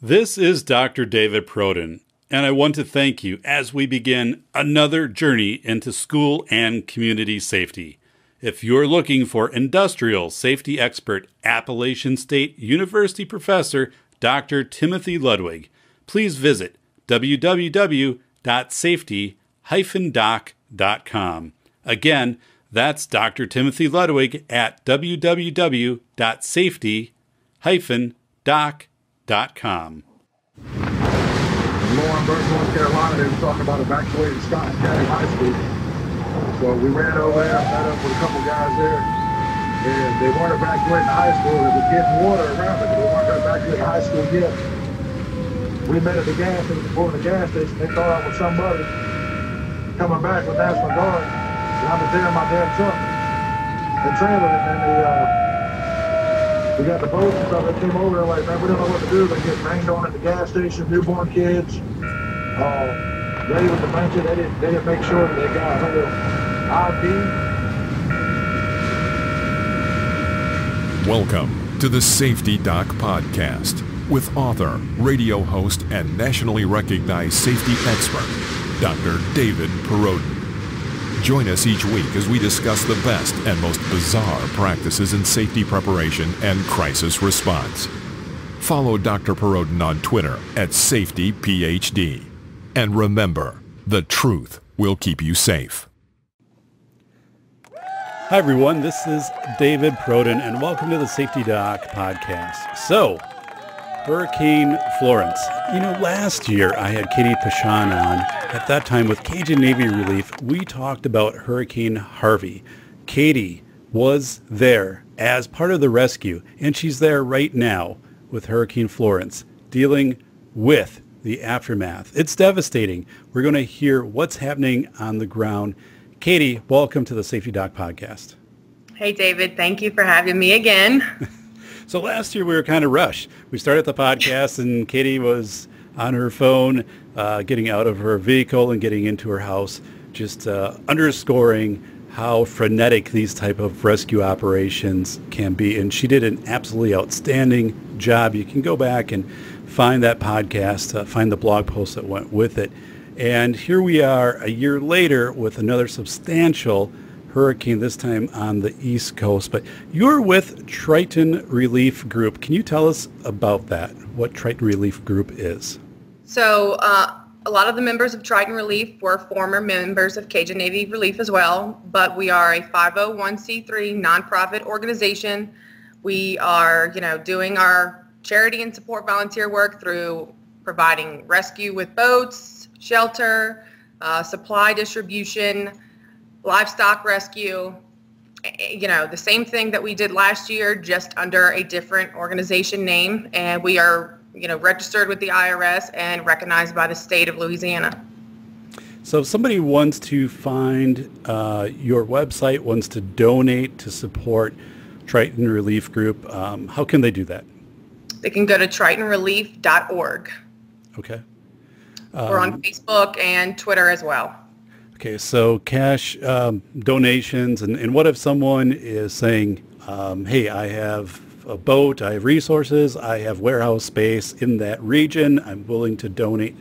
This is Dr. David Pechon, and I want to thank you as we begin another journey into school and community safety. If you're looking for industrial safety expert, Appalachian State University professor Dr. Timothy Ludwig, please visit www.safety-doc.com. Again, that's Dr. Timothy Ludwig at www.safety-doc.com. Lawrenceburg, North Carolina, they were talking about evacuating Scott County High School. So we ran over there, met up with a couple guys there, and they weren't evacuating the high school. They were getting water around it, but they weren't going to evacuate the high school yet. We met at the gas station, before the gas station. They thought I was somebody coming back with National Guard, and I was there in my damn truck and trailer, and then we got the boats and stuff that came over. They're like, man, we don't know what to do. They get rained on at the gas station, newborn kids. Lady with dementia, they didn't make sure that they got her ID. Welcome to the Safety Doc Podcast with author, radio host, and nationally recognized safety expert, Dr. David Pechon. Join us each week as we discuss the best and most bizarre practices in safety preparation and crisis response. Follow Dr. Pechon on Twitter at SafetyPhD. And remember, the truth will keep you safe. Hi, everyone. This is David Pechon, and welcome to the Safety Doc Podcast. So, Hurricane Florence. You know, last year I had Katie Pechon on. At that time with Cajun Navy Relief, we talked about Hurricane Harvey. Katie was there as part of the rescue, and she's there right now with Hurricane Florence, dealing with the aftermath. It's devastating. We're going to hear what's happening on the ground. Katie, welcome to the Safety Doc Podcast. Hey, David. Thank you for having me again. So last year we were kind of rushed. We started the podcast and Katie was on her phone, getting out of her vehicle and getting into her house, just underscoring how frenetic these type of rescue operations can be. And she did an absolutely outstanding job. You can go back and find that podcast, find the blog post that went with it. And here we are a year later with another substantial hurricane, this time on the East Coast. But you're with Triton Relief Group. Can you tell us about that, what Triton Relief Group is? So a lot of the members of Triton Relief were former members of Cajun Navy Relief as well, but we are a 501c3 nonprofit organization. We are, doing our charity and support volunteer work through providing rescue with boats, shelter, supply distribution, livestock rescue, the same thing that we did last year, just under a different organization name. And we are, registered with the IRS and recognized by the state of Louisiana. So if somebody wants to find your website, wants to donate to support Triton Relief Group, how can they do that? They can go to tritonrelief.org. Okay. We're on Facebook and Twitter as well. Okay, so cash donations, and what if someone is saying, hey, I have a boat, I have resources, I have warehouse space in that region, I'm willing to donate.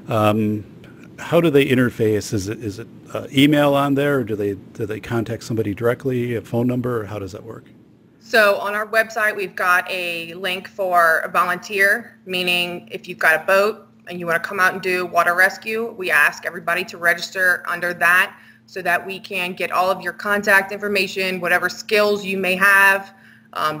How do they interface? Is it email on there, or do they contact somebody directly, a phone number, or how does that work? So on our website, we've got a link for a volunteer, meaning if you've got a boat and you want to come out and do water rescue, we ask everybody to register under that so that we can get all of your contact information, whatever skills you may have,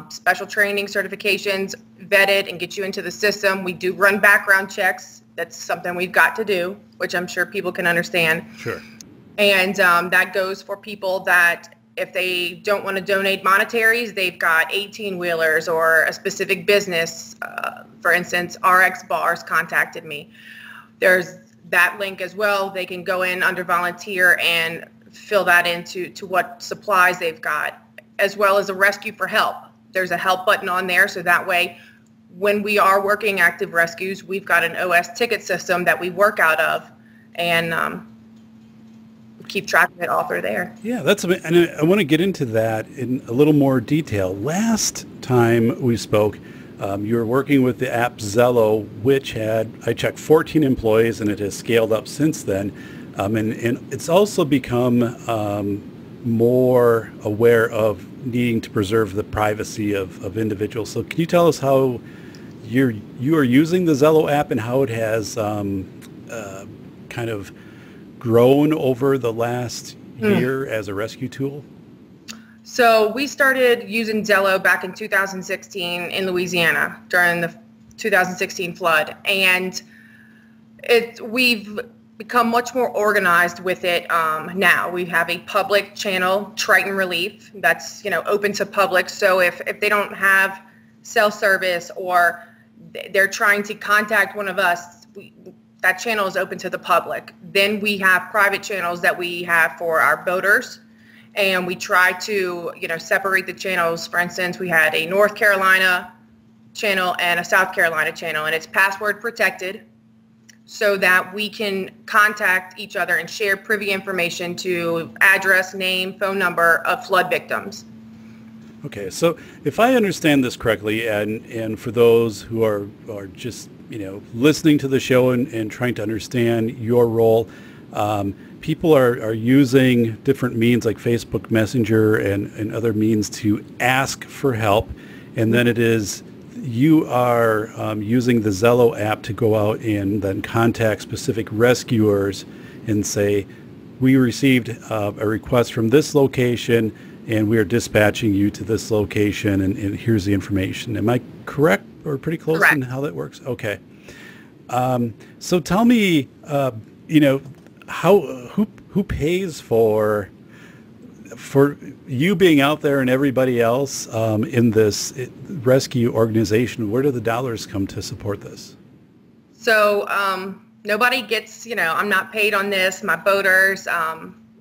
special training, certifications, vetted and get you into the system. We do run background checks. That's something we've got to do, which I'm sure people can understand. Sure. And that goes for people that if they don't want to donate monetaries, they've got 18-wheelers or a specific business. For instance, RX Bars contacted me. There's that link as well. They can go in under volunteer and fill that into what supplies they've got, as well as a rescue for help. There's a help button on there, so that way when we are working active rescues, we've got an OS ticket system that we work out of, and keep track of it all through there. Yeah, and I want to get into that in a little more detail. Last time we spoke, You're working with the app Zello, which had, I checked, 14 employees, and it has scaled up since then. And it's also become more aware of needing to preserve the privacy of individuals. So can you tell us how you are using the Zello app and how it has kind of grown over the last year as a rescue tool? So we started using Zello back in 2016 in Louisiana during the 2016 flood, and we've become much more organized with it now. We have a public channel, Triton Relief, that's open to public. So if they don't have cell service or they're trying to contact one of us, that channel is open to the public. Then we have private channels that we have for our boaters, and we try to separate the channels. For instance, we had a North Carolina channel and a South Carolina channel, and it's password protected so that we can contact each other and share privy information to address, name, phone number of flood victims. Okay, so if I understand this correctly, and for those who are just listening to the show and trying to understand your role, people are using different means like Facebook Messenger and other means to ask for help, and then it is you are using the Zello app to go out and then contact specific rescuers and say, we received a request from this location and we are dispatching you to this location, and here's the information. Am I correct or pretty close in how that works? Okay. So tell me, who pays for you being out there and everybody else in this rescue organization? Where do the dollars come to support this? So nobody gets, I'm not paid on this. My boaters,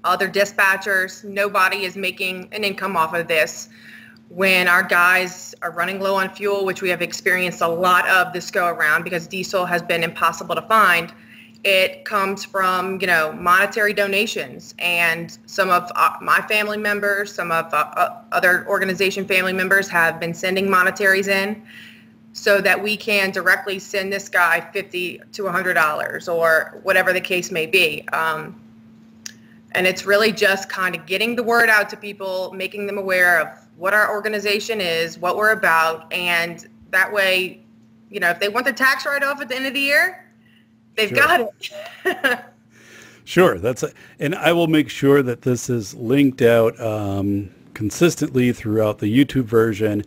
other dispatchers, nobody is making an income off of this. When our guys are running low on fuel, which we have experienced a lot of this go around because diesel has been impossible to find, it comes from, monetary donations. And some of my family members, some of other organization family members have been sending monetaries in so that we can directly send this guy $50 to $100 or whatever the case may be. And it's really just kind of getting the word out to people, making them aware of what our organization is, what we're about. And that way, if they want the tax write-off at the end of the year, they've got it. Sure. And I will make sure that this is linked out consistently throughout the YouTube version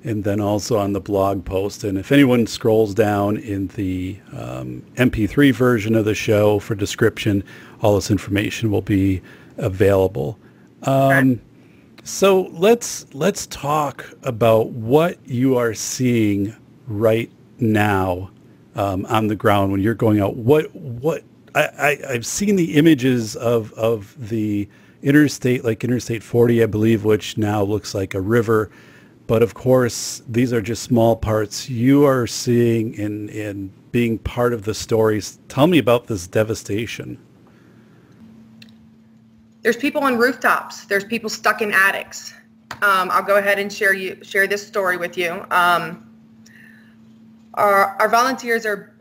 and then also on the blog post. And if anyone scrolls down in the MP3 version of the show for description, all this information will be available. So let's talk about what you are seeing right now on the ground when you're going out. I've seen the images of the interstate, like Interstate 40, I believe, which now looks like a river. But of course, these are just small parts. You are seeing in being part of the stories. Tell me about this devastation. There's people on rooftops. There's people stuck in attics. I'll go ahead and share this story with you. Our volunteers are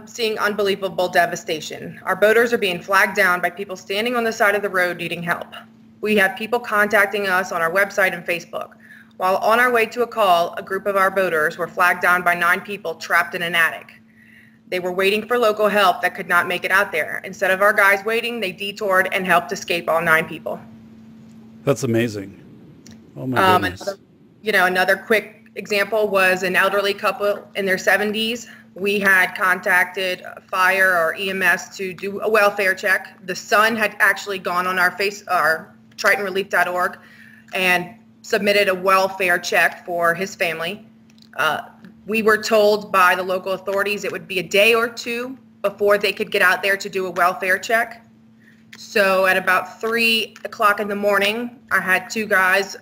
seeing unbelievable devastation. Our boaters are being flagged down by people standing on the side of the road needing help. We have people contacting us on our website and Facebook. While on our way to a call, a group of our boaters were flagged down by 9 people trapped in an attic. They were waiting for local help that could not make it out there. Instead of our guys waiting, they detoured and helped escape all 9 people. That's amazing. Oh my goodness. Another quick example was an elderly couple in their 70s. We had contacted fire or EMS to do a welfare check. The son had actually gone on our TritonRelief.org and submitted a welfare check for his family. We were told by the local authorities it would be a day or 2 before they could get out there to do a welfare check. So at about 3 o'clock in the morning, I had 3 guys.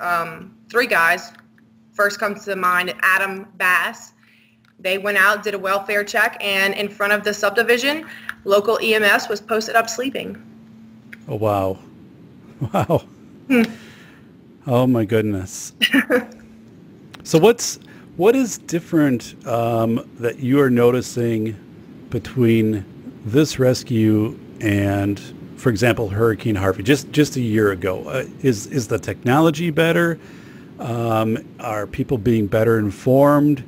First comes to mind, Adam Bass. They went out, did a welfare check, and in front of the subdivision, local EMS was posted up sleeping. Oh, wow. Wow. Oh my goodness. So What is different that you are noticing between this rescue and, for example, Hurricane Harvey, just a year ago? Is the technology better? Are people being better informed?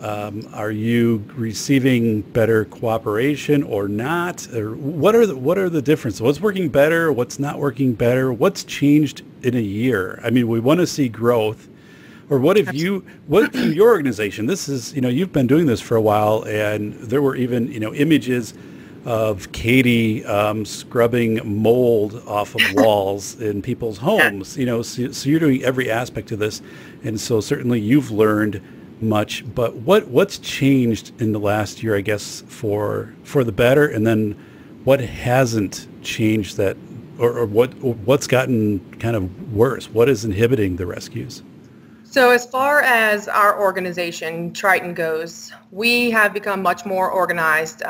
Are you receiving better cooperation or not? Or what are the differences? What's working better? What's not working better? What's changed in a year? I mean, we want to see growth. Or what from your organization? This is, you've been doing this for a while, and there were even, images of Katie scrubbing mold off of walls in people's homes. So you're doing every aspect of this, and so certainly you've learned much. But what's changed in the last year, I guess, for the better, and then what hasn't changed that, or what's gotten kind of worse? What is inhibiting the rescues? So as far as our organization, Triton, goes, we have become much more organized.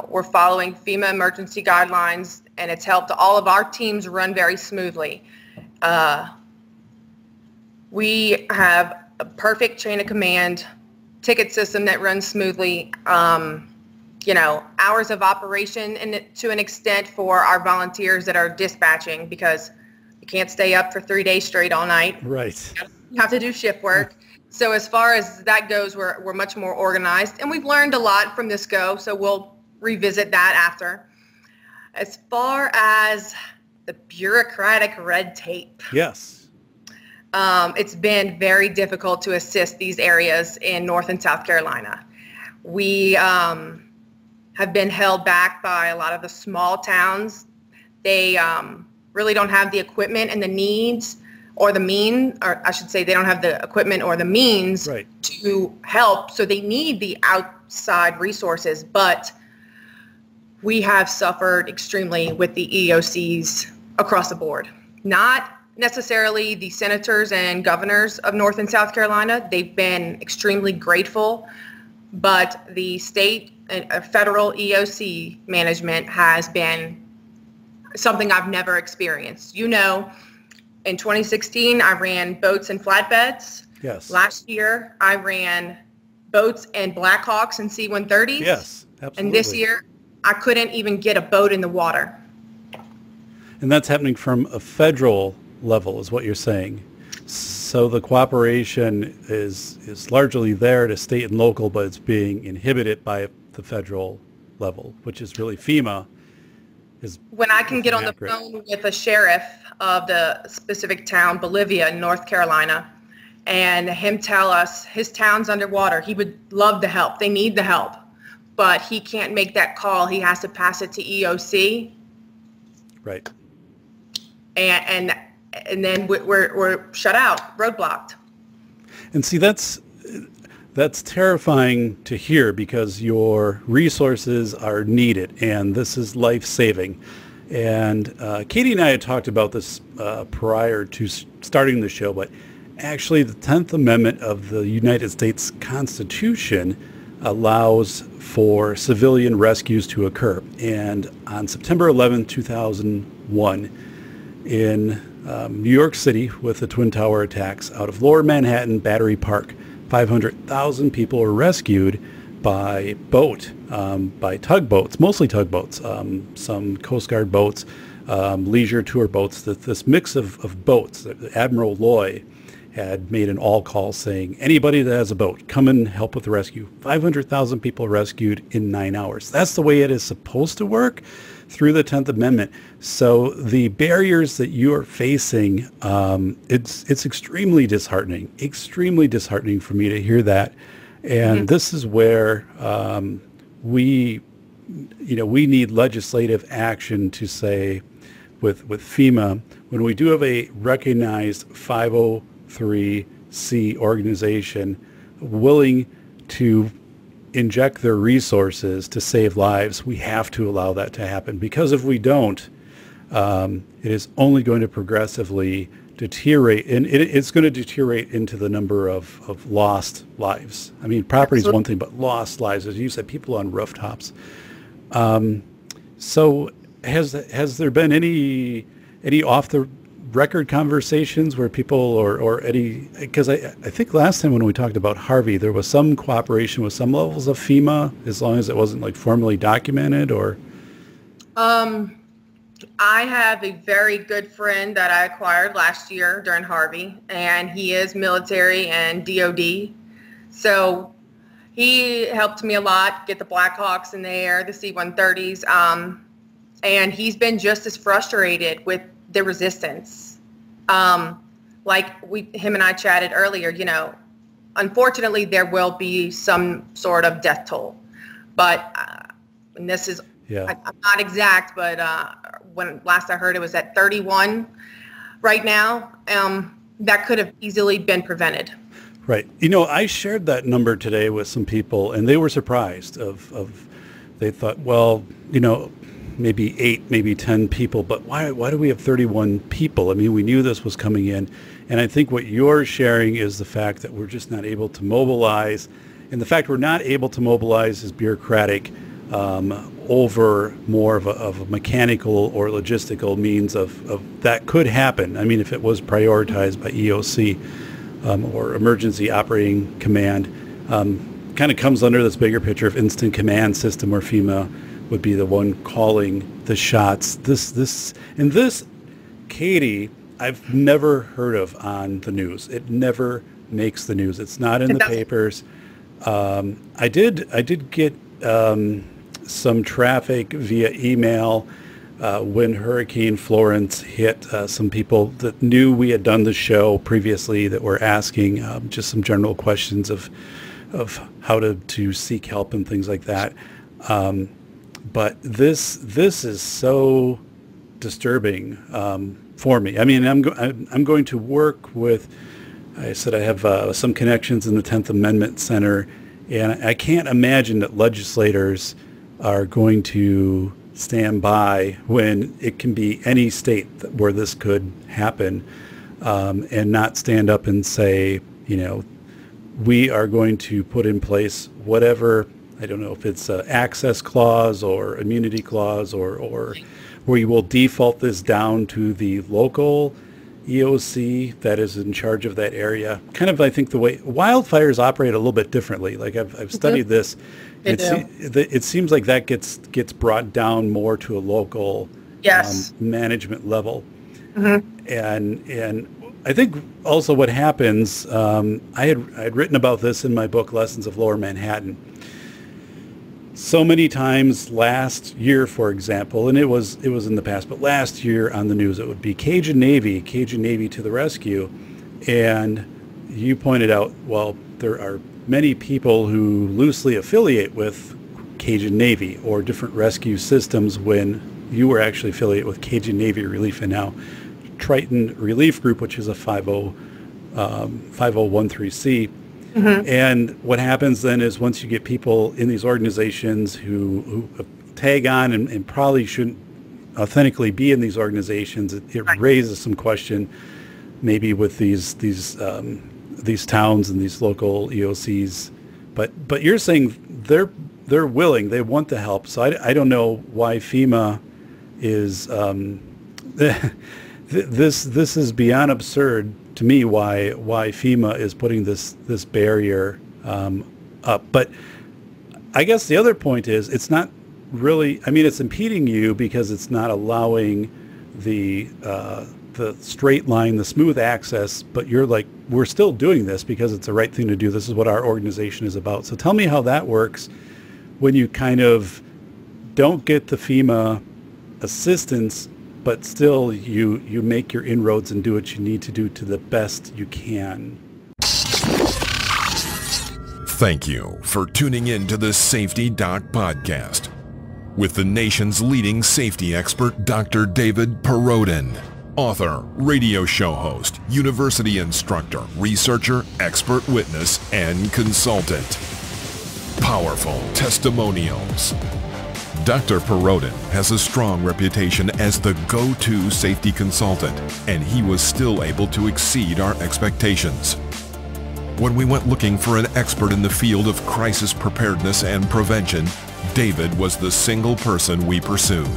We're following FEMA emergency guidelines, and it's helped all of our teams run very smoothly. We have a perfect chain of command, ticket system that runs smoothly, hours of operation and to an extent for our volunteers that are dispatching, because you can't stay up for 3 days straight all night. Right. You have to do shift work. So as far as that goes, we're much more organized, and we've learned a lot from this go, so we'll revisit that after. As far as the bureaucratic red tape. Yes. It's been very difficult to assist these areas in North and South Carolina. We have been held back by a lot of the small towns. They really don't have the equipment and the needs or I should say they don't have the equipment or the means right. to help. So they need the outside resources, but we have suffered extremely with the EOCs across the board. Not necessarily the senators and governors of North and South Carolina. They've been extremely grateful, but the state and federal EOC management has been something I've never experienced. In 2016, I ran boats and flatbeds. Yes. Last year, I ran boats and Blackhawks and C-130s. Yes, absolutely. And this year, I couldn't even get a boat in the water. And that's happening from a federal level, is what you're saying. So the cooperation is largely there to state and local, but it's being inhibited by the federal level, which is really FEMA. When I can get on the phone with a sheriff of the specific town, Bolivia, in North Carolina, and him tell us his town's underwater, he would love the help. They need the help, but he can't make that call. He has to pass it to EOC. Right. And then we're shut out, roadblocked. And see, that's terrifying to hear, because your resources are needed, and this is life-saving. And Katie and I had talked about this prior to starting the show, but actually the 10th Amendment of the United States Constitution allows for civilian rescues to occur. And on September 11, 2001, in New York City, with the Twin Tower attacks out of Lower Manhattan Battery Park, 500,000 people were rescued by boat, by tugboats, mostly tugboats, some Coast Guard boats, leisure tour boats. This mix of boats. Admiral Loy had made an all call saying, anybody that has a boat, come and help with the rescue. 500,000 people rescued in 9 hours. That's the way it is supposed to work through the 10th Amendment. So the barriers that you are facing, it's extremely disheartening for me to hear that. And this is where we need legislative action to say, with FEMA, when we do have a recognized 503c organization willing to inject their resources to save lives, we have to allow that to happen. Because if we don't, it is only going to progressively deteriorate, and it's going to deteriorate into the number of lost lives. I mean, property is one thing, but lost lives, as you said, people on rooftops. So has there been any off the record conversations where people or any, because I think last time when we talked about Harvey, there was some cooperation with some levels of FEMA, as long as it wasn't like formally documented, or? I have a very good friend that I acquired last year during Harvey, and he is military and DOD. So he helped me a lot get the Blackhawks in the air, the C-130s. And he's been just as frustrated with the resistance. Like him and I chatted earlier, you know, unfortunately there will be some sort of death toll, but and this is, I'm not exact, but when last I heard it was at 31 right now. That could have easily been prevented. Right. You know, I shared that number today with some people, and they were surprised they thought, well, you know, maybe 8, maybe 10 people, but why do we have 31 people? I mean, we knew this was coming in. And I think what you're sharing is the fact that we're just not able to mobilize. And the fact we're not able to mobilize is bureaucratic over more of a mechanical or logistical means of that could happen. I mean, if it was prioritized by EOC or Emergency Operating Command, kind of comes under this bigger picture of instant command system where FEMA would be the one calling the shots. This, Katie, I've never heard of on the news. It never makes the news. It's not in the papers. I did get some traffic via email when Hurricane Florence hit. Some people that knew we had done the show previously that were asking just some general questions of how to seek help and things like that. But this is so disturbing for me. I mean, I'm going to work with. I said I have some connections in the 10th Amendment Center, and I can't imagine that legislators are going to stand by when it can be any state where this could happen, and not stand up and say, you know, we are going to put in place whatever. I don't know if it's an access clause or immunity clause or where you will default this down to the local EOC that is in charge of that area. Kind of, I think the way wildfires operate a little bit differently. Like I've studied this. It seems like that gets brought down more to a local management level. Mm-hmm. And I think also what happens, I had written about this in my book, Lessons of Lower Manhattan. So many times last year, for example, and it was in the past, but last year on the news, it would be Cajun Navy to the rescue. And you pointed out, well, there are many people who loosely affiliate with Cajun Navy or different rescue systems when you were actually affiliated with Cajun Navy Relief and now Triton Relief Group, which is a 5013C. Mm-hmm. And what happens then is once you get people in these organizations who tag on and probably shouldn't authentically be in these organizations, it raises some question maybe with these towns and these local EOCs. But you're saying they're willing, they want the help. So I don't know why FEMA is this is beyond absurd to me, why FEMA is putting this barrier up. But I guess the other point is it's not really, I mean, it's impeding you because it's not allowing the straight line, the smooth access, but you're like, we're still doing this because it's the right thing to do. This is what our organization is about. So tell me how that works when you kind of don't get the FEMA assistance, but still you make your inroads and do what you need to do to the best you can. Thank you for tuning in to the Safety Doc Podcast with the nation's leading safety expert, Dr. David Perrodin, author, radio show host, university instructor, researcher, expert witness, and consultant. Powerful testimonials. Dr. Perrodin has a strong reputation as the go-to safety consultant, and he was still able to exceed our expectations. When we went looking for an expert in the field of crisis preparedness and prevention, David was the single person we pursued.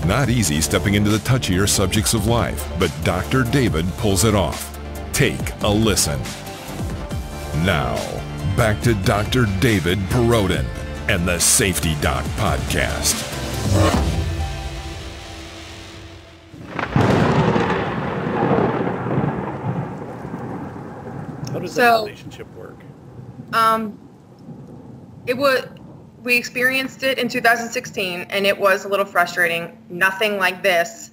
Not easy stepping into the touchier subjects of life, but Dr. David pulls it off. Take a listen. Now, back to Dr. David Perrodin and the Safety Doc Podcast. How does that relationship work? We experienced it in 2016, and it was a little frustrating. Nothing like this.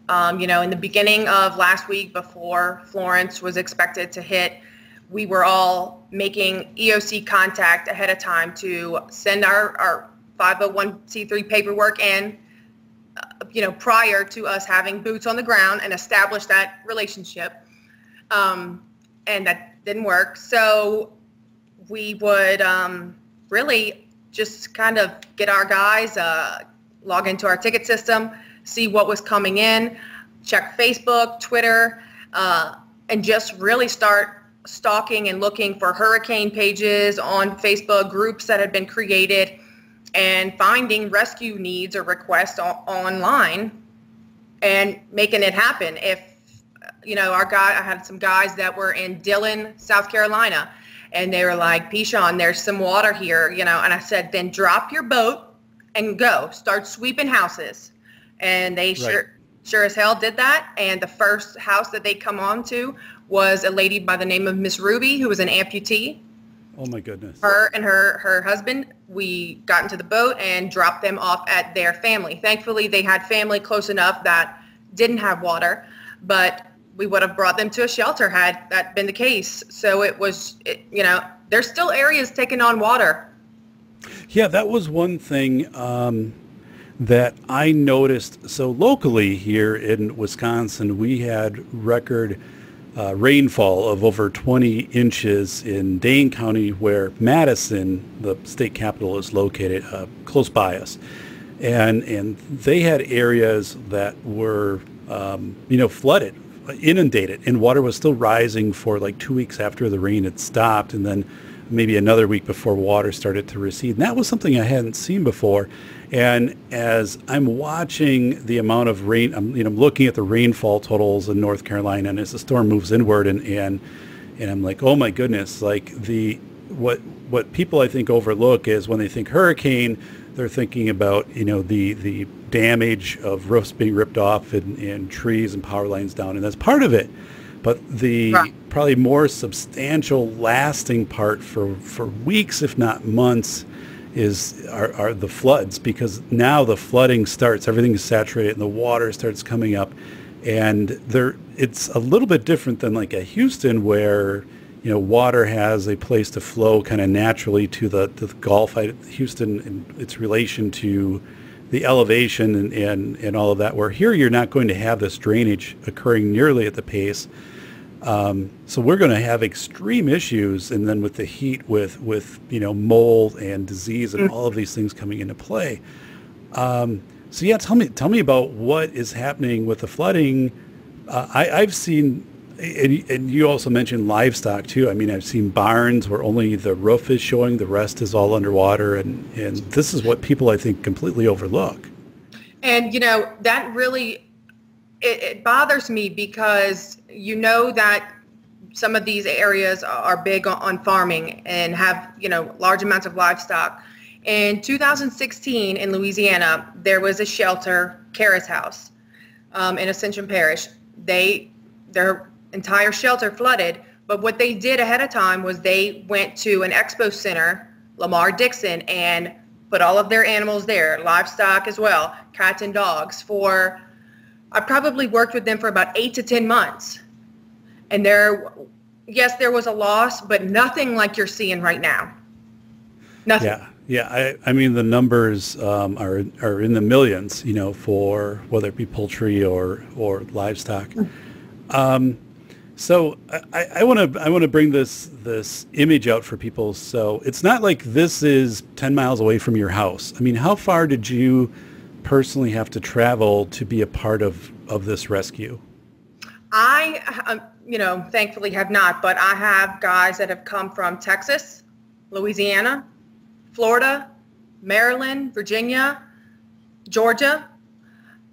In the beginning of last week, before Florence was expected to hit, we were all making EOC contact ahead of time to send our 501c3 paperwork in, prior to us having boots on the ground and establish that relationship. And that didn't work. So we would really just kind of get our guys, log into our ticket system, see what was coming in, check Facebook, Twitter, and just really start stalking and looking for hurricane pages on Facebook, groups that had been created, and finding rescue needs or requests online and making it happen. If, I had some guys that were in Dillon, South Carolina, and they were like, Pechon, there's some water here, and I said, then drop your boat and go. Start sweeping houses. And they sure as hell did that. And the first house that they come on to was a lady by the name of Miss Ruby, who was an amputee. Oh, my goodness. Her and her husband, we got into the boat and dropped them off at their family. Thankfully, they had family close enough that didn't have water, but we would have brought them to a shelter had that been the case. So there's still areas taking on water. Yeah, that was one thing that I noticed. So locally here in Wisconsin, we had record rainfall of over 20 inches in Dane County, where Madison, the state capital, is located close by us. And they had areas that were, flooded, inundated, and water was still rising for like 2 weeks after the rain had stopped, and then maybe another week before water started to recede. And that was something I hadn't seen before. And as I'm watching the amount of rain, I'm looking at the rainfall totals in North Carolina, and as the storm moves inward, and I'm like, oh my goodness, like what people I think overlook is when they think hurricane, they're thinking about the damage of roofs being ripped off and trees and power lines down, and that's part of it. But the probably more substantial, lasting part for weeks, if not months, are the floods, because now the flooding starts, everything is saturated, and the water starts coming up, and it's a little bit different than like a Houston, where water has a place to flow kind of naturally to the Gulf. Houston and its relation to the elevation and all of that, where here you're not going to have this drainage occurring nearly at the pace. So we're going to have extreme issues, and then with the heat, with mold and disease and all of these things coming into play. So yeah, tell me about what is happening with the flooding. I've seen, and you also mentioned livestock too. I mean, I've seen barns where only the roof is showing, the rest is all underwater, and this is what people I think completely overlook. And that really it bothers me, because that some of these areas are big on farming and have large amounts of livestock. In 2016 in Louisiana, there was a shelter, Kara's House, in Ascension Parish. Their entire shelter flooded, but what they did ahead of time was they went to an expo center, Lamar Dixon, and put all of their animals there, livestock as well, cats and dogs. I probably worked with them for about 8 to 10 months. And there was a loss, but nothing like you're seeing right now. Nothing. Yeah. I mean, the numbers are in the millions, for whether it be poultry or livestock. So I want to bring this image out for people. So it's not like this is 10 miles away from your house. I mean, how far did you personally have to travel to be a part of this rescue? I, thankfully have not, but I have guys that have come from Texas, Louisiana, Florida, Maryland, Virginia, Georgia,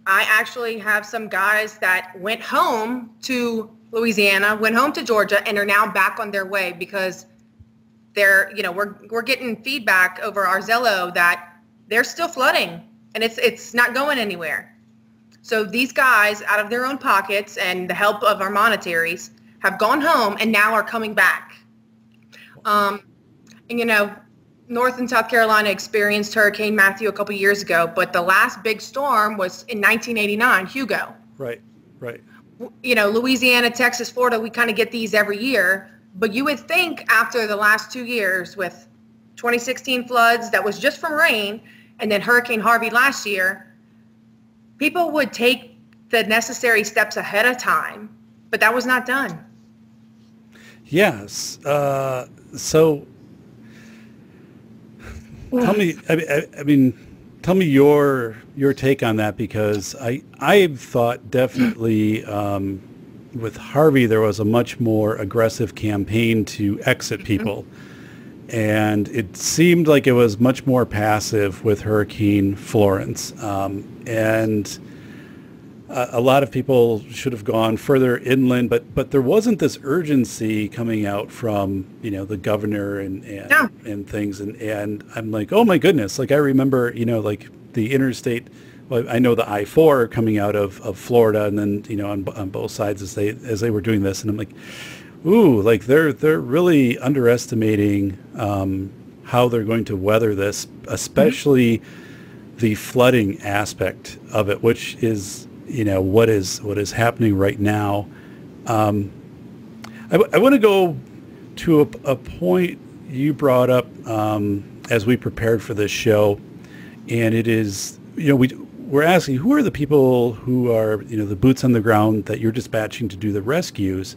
I actually have some guys that went home to Louisiana, went home to Georgia, and are now back on their way because they're, we're getting feedback over our Zello that they're still flooding and it's not going anywhere. So these guys, out of their own pockets and the help of our monetaries, have gone home and now are coming back. And North and South Carolina experienced Hurricane Matthew a couple years ago, but the last big storm was in 1989, Hugo. Right. Louisiana, Texas, Florida, we kind of get these every year, but you would think after the last 2 years with 2016 floods that was just from rain and then Hurricane Harvey last year, people would take the necessary steps ahead of time, but that was not done. Yes. So tell me, tell me your take on that, because I've thought definitely with Harvey there was a much more aggressive campaign to exit people, and it seemed like it was much more passive with Hurricane Florence, and a lot of people should have gone further inland, but there wasn't this urgency coming out from the governor and things, and I'm like, oh my goodness, like I remember like the interstate. Well, I know the I-4 coming out of Florida, and then on both sides as they were doing this, and I'm like, ooh, like they're really underestimating how they're going to weather this, especially the flooding aspect of it, which is what is happening right now. I want to go to a point you brought up as we prepared for this show, and it is we're asking, who are the people who are the boots on the ground that you're dispatching to do the rescues?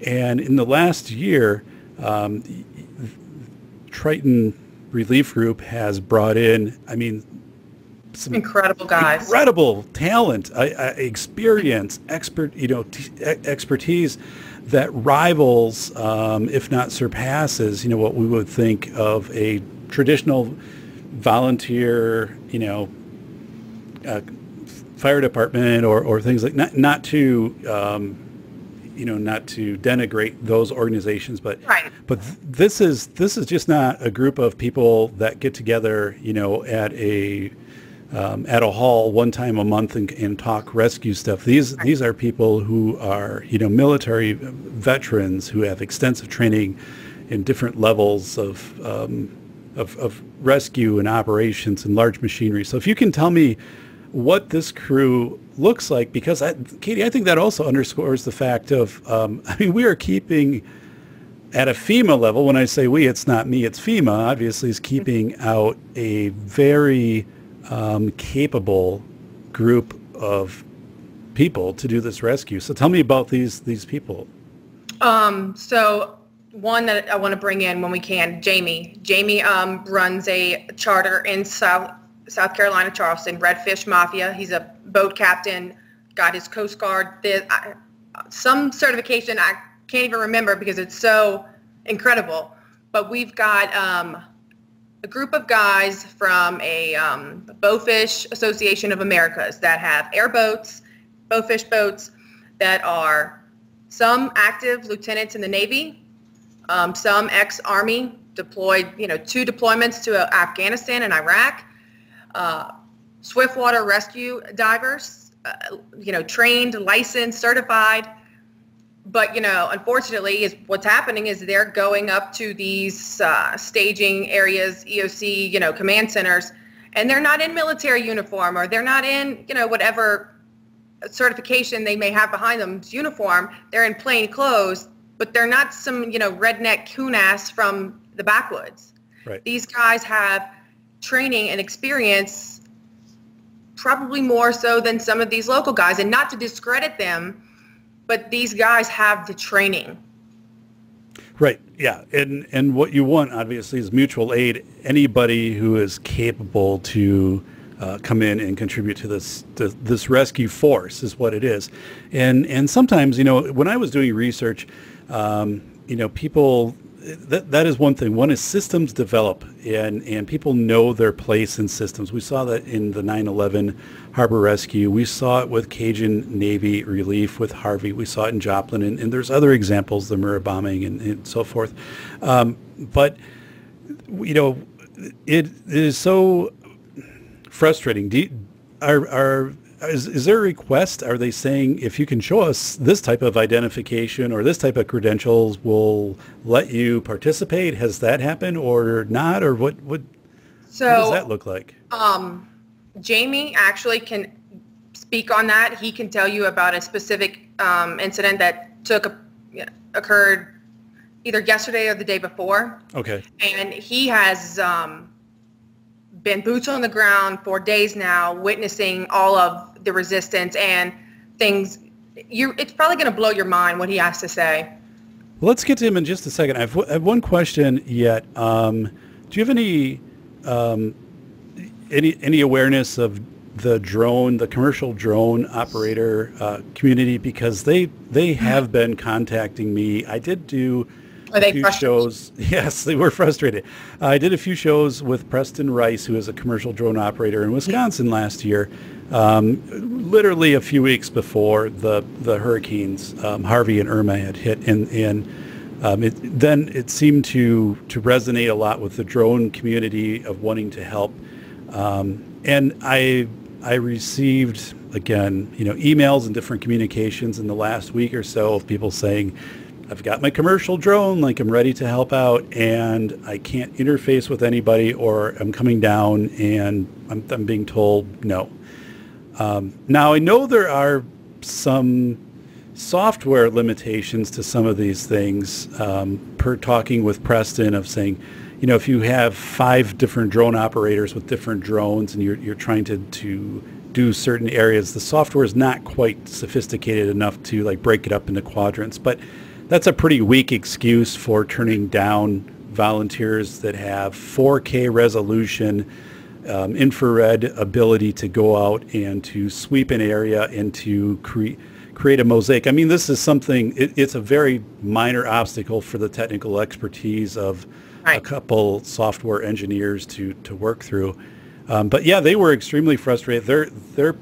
And in the last year, Triton Relief Group has brought in, some incredible guys, incredible talent, experience, expertise that rivals, if not surpasses, what we would think of a traditional volunteer, fire department or things like not to denigrate those organizations, but right. But this is just not a group of people that get together, at a hall one time a month and talk rescue stuff. These are people who are, military veterans who have extensive training in different levels of rescue and operations and large machinery. So if you can tell me what this crew looks like, because Katie, I think that also underscores the fact of, we are keeping at a FEMA level. When I say we, it's not me, it's FEMA, obviously, is keeping out a very capable group of people to do this rescue. So tell me about these people. So one that I want to bring in when we can, Jamie. Jamie runs a charter in South Carolina, Charleston, Redfish Mafia. He's a boat captain, got his Coast Guard, some certification I can't even remember because it's so incredible. But we've got a group of guys from a Bowfish Association of Americas that have airboats, bowfish boats that are some active lieutenants in the Navy, some ex-Army deployed, 2 deployments to Afghanistan and Iraq, swiftwater rescue divers, trained, licensed, certified. But, unfortunately, what's happening is they're going up to these staging areas, EOC, command centers, and they're not in military uniform, or they're not in, whatever certification they may have behind them, uniform. They're in plain clothes, but they're not some, redneck coon-ass from the backwoods. Right. These guys have training and experience, probably more so than some of these local guys, and not to discredit them, but these guys have the training. Right. Yeah. And what you want, obviously, is mutual aid. Anybody who is capable to come in and contribute to this rescue force is what it is. And sometimes, when I was doing research, people that is one thing. One is systems develop, and people know their place in systems. We saw that in the 9/11 harbor rescue. We saw it with Cajun Navy relief with Harvey. We saw it in Joplin, and there's other examples, the Murrah bombing and so forth. But you know, it is so frustrating. Is there a request? Are they saying if you can show us this type of identification or this type of credentials, we'll let you participate? Has that happened or not? Or what does that look like? Jamie actually can speak on that. He can tell you about a specific incident that occurred either yesterday or the day before. Okay. And he has been boots on the ground for days now, witnessing all of the resistance and things. It's probably going to blow your mind what he has to say. Well, let's get to him in just a second. I have one question yet. Do you have any awareness of the commercial drone operator community? Because they have been contacting me. I did do Are they few frustrated? shows. Yes, they were frustrated. I did a few shows with Preston Rice, who is a commercial drone operator in Wisconsin last year, literally a few weeks before the hurricanes Harvey and Irma had hit, and then it seemed to resonate a lot with the drone community of wanting to help. And I received, again, emails and different communications in the last week or so of people saying, I've got my commercial drone, like I'm ready to help out, and I can't interface with anybody, or I'm coming down and I'm being told no. Now, I know there are some software limitations to some of these things, per talking with Preston, of saying, if you have 5 different drone operators with different drones and you're trying to do certain areas, the software is not quite sophisticated enough to like break it up into quadrants. But that's a pretty weak excuse for turning down volunteers that have 4K resolution, infrared ability to go out and to sweep an area and to create a mosaic. I mean, this is something, it's a very minor obstacle for the technical expertise of a couple software engineers to work through. But yeah, they were extremely frustrated. Their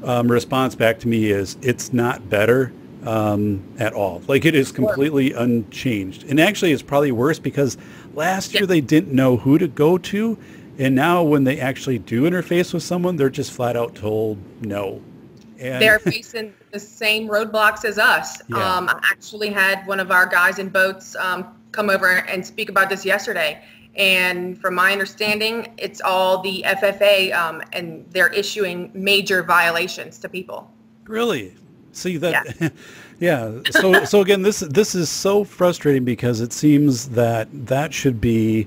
response back to me is, it's not better at all. Like, it is completely unchanged. And actually it's probably worse because last year they didn't know who to go to. And now when they actually do interface with someone, they're just flat out told no. And they're facing the same roadblocks as us. Yeah. I actually had one of our guys in boats come over and speak about this yesterday. And from my understanding, it's all the FFA, and they're issuing major violations to people. Really? See that? Yeah. So again, this is so frustrating because it seems that should be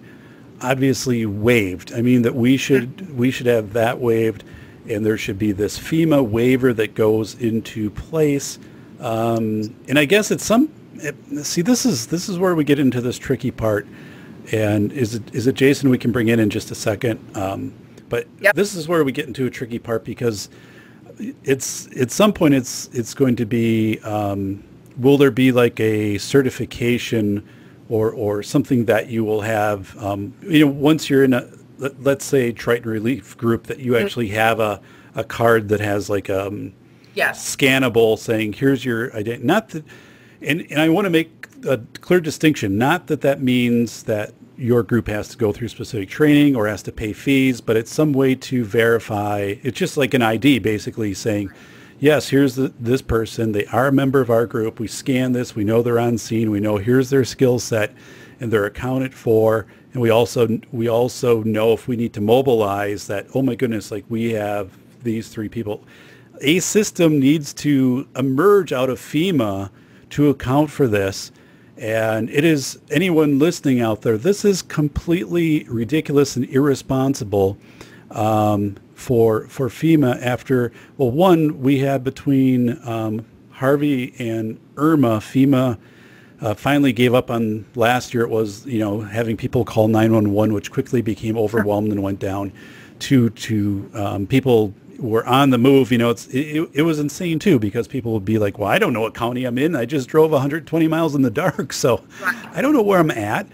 obviously waived. I mean, that we should have that waived, and there should be this FEMA waiver that goes into place. And I guess this is where we get into this tricky part. And is it Jason we can bring in just a second? But This is where we get into a tricky part, because it's at some point it's going to be, will there be like a certification or something that you will have, once you're in let's say Triton Relief Group, that you actually have a card that has like scannable saying, here's your identity. Not that, and I want to make a clear distinction, not that means that your group has to go through specific training or has to pay fees, but it's some way to verify. It's just like an ID, basically saying, yes, here's this person. They are a member of our group. We scan this. We know they're on scene. We know here's their skill set, and they're accounted for. And we also know if we need to mobilize that, oh my goodness, like we have these 3 people. A system needs to emerge out of FEMA to account for this. And it is, anyone listening out there, this is completely ridiculous and irresponsible for FEMA after, well, one, we had between Harvey and Irma, FEMA finally gave up on, last year it was, having people call 911, which quickly became overwhelmed and went down to people were on the move, it was insane too, because people would be like, well, I don't know what county I'm in. I just drove 120 miles in the dark, so I don't know where I'm at.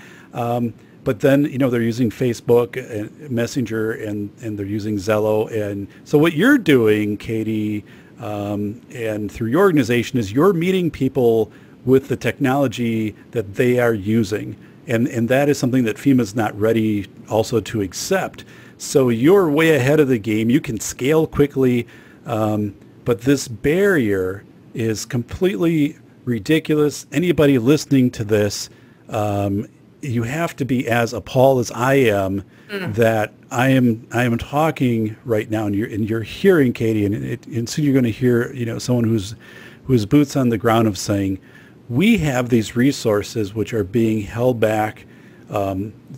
But then, they're using Facebook and Messenger, and they're using Zello. And so what you're doing, Katie, and through your organization, is you're meeting people with the technology that they are using. And that is something that FEMA's not ready also to accept. So you're way ahead of the game. You can scale quickly, but this barrier is completely ridiculous. Anybody listening to this, you have to be as appalled as I am that I am talking right now, and you're hearing, Katie, and soon you're going to hear someone who's boots on the ground of saying, we have these resources which are being held back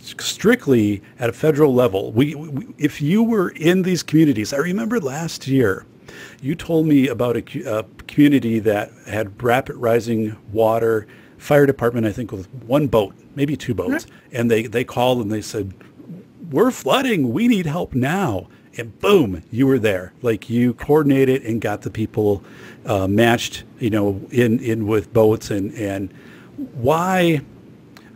strictly at a federal level. We if you were in these communities, I remember last year, you told me about a community that had rapid rising water, fire department, I think, with one boat, maybe two boats, and they called and they said, we're flooding, we need help now. And boom, you were there. Like, you coordinated and got the people matched, in with boats. And why,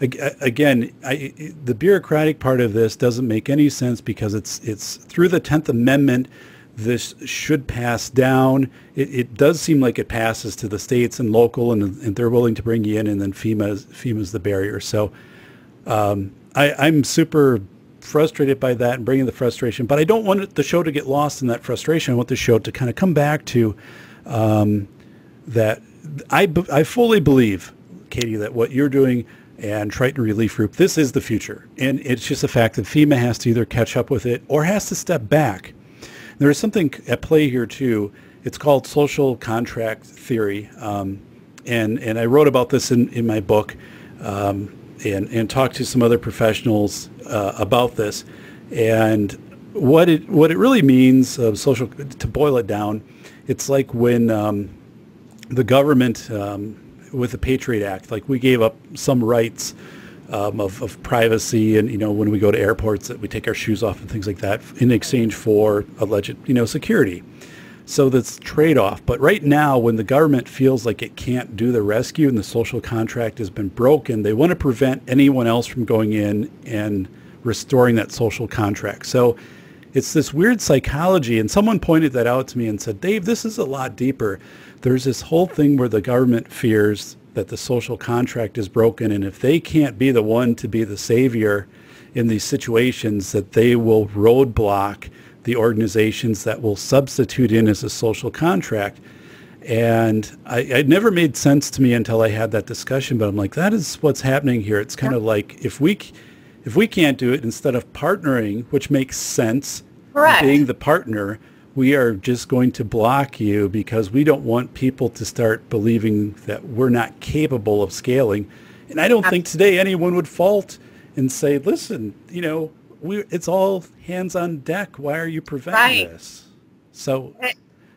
again, the bureaucratic part of this doesn't make any sense, because it's through the 10th Amendment. This should pass down. It does seem like it passes to the states and local, and they're willing to bring you in, and then FEMA's the barrier. So I'm super frustrated by that and bringing the frustration, but I don't want the show to get lost in that frustration. I want the show to kind of come back to that. I fully believe, Katie, that what you're doing and Triton Relief Group, this is the future. And it's just a fact that FEMA has to either catch up with it or has to step back. There is something at play here too. It's called social contract theory. And I wrote about this in my book, and talked to some other professionals about this. And what it really means, to boil it down, it's like when the government, with the Patriot Act, like, we gave up some rights of privacy, and when we go to airports, that we take our shoes off and things like that in exchange for alleged security. So that's trade-off. But right now, when the government feels like it can't do the rescue and the social contract has been broken, they want to prevent anyone else from going in and restoring that social contract. So it's this weird psychology, and someone pointed that out to me and said, Dave, this is a lot deeper. There's this whole thing where the government fears that the social contract is broken, and if they can't be the one to be the savior in these situations, that they will roadblock the organizations that will substitute in as a social contract. And it never made sense to me until I had that discussion, but I'm like, that is what's happening here. It's kind of like, if we can't do it, instead of partnering, which makes sense, correct, being the partner, we are just going to block you, because we don't want people to start believing that we're not capable of scaling. And I don't think today anyone would fault and say, listen, it's all hands on deck. Why are you preventing this? So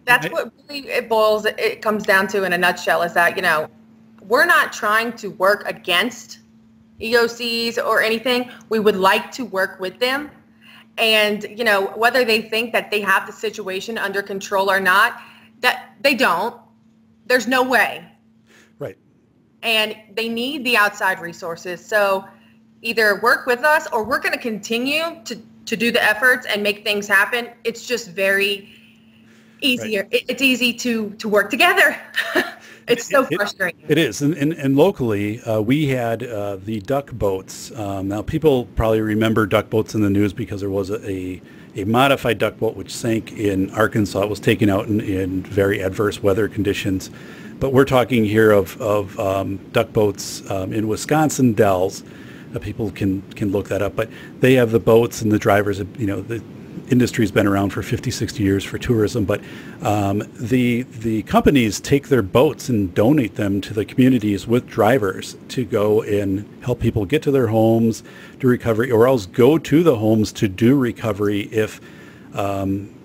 that's what really it comes down to in a nutshell, is that, we're not trying to work against EOCs or anything. We would like to work with them. And, whether they think that they have the situation under control or not, that they don't, there's no way. Right. And they need the outside resources. So either work with us, or we're going to continue to do the efforts and make things happen. It's just very easier. Right. It's easy to work together. It's so frustrating. It is. And locally, we had the duck boats. Now, people probably remember duck boats in the news because there was a modified duck boat which sank in Arkansas. It was taken out in very adverse weather conditions. But we're talking here of duck boats in Wisconsin Dells. People can look that up. But they have the boats, and the drivers, the industry's been around for 50, 60 years for tourism, but the companies take their boats and donate them to the communities with drivers to go and help people get to their homes, do recovery, or else go to the homes to do recovery if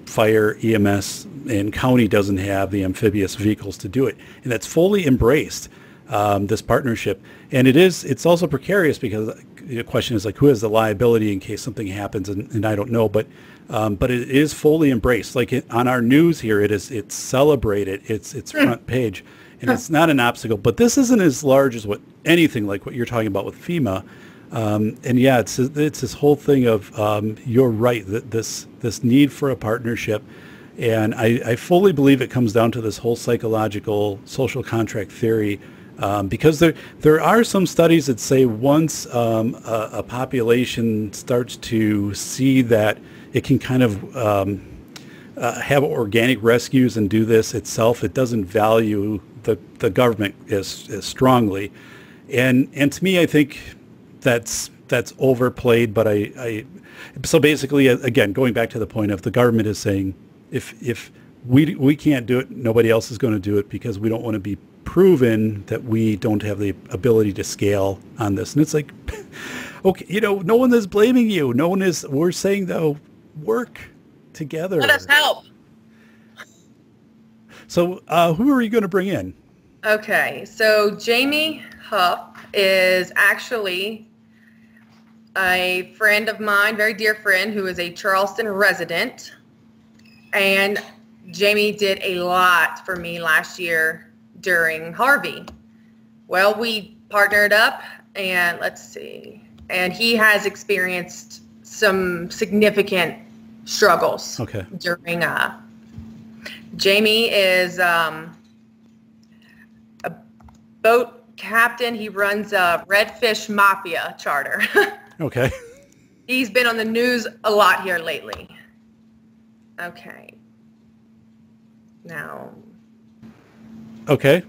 fire, EMS, and county doesn't have the amphibious vehicles to do it. And that's fully embraced, this partnership. And it's also precarious, because the question is, like, who has the liability in case something happens, and I don't know, but but it is fully embraced. Like on our news here, it's celebrated. It's front page, and it's not an obstacle. But this isn't as large as anything like what you're talking about with FEMA. And yeah, it's this whole thing of you're right, that this need for a partnership. And I fully believe it comes down to this whole psychological social contract theory, because there are some studies that say once a population starts to see that it can kind of have organic rescues and do this itself, it doesn't value the government as strongly. And to me, I think that's overplayed. But so basically, again, going back to the point of the government is saying, if we can't do it, nobody else is going to do it, because we don't want to be proven that we don't have the ability to scale on this. And it's like, okay, no one is blaming you. We're saying, though, work together. Let us help. So who are you going to bring in? Okay, so Jamie Huff is actually a friend of mine, very dear friend, who is a Charleston resident. And Jamie did a lot for me last year during Harvey. Well, we partnered up, and let's see. And he has experienced some significant struggles. Okay. During Jamie is a boat captain. He runs a Redfish Mafia charter. Okay. He's been on the news a lot here lately. Okay. Now. Okay.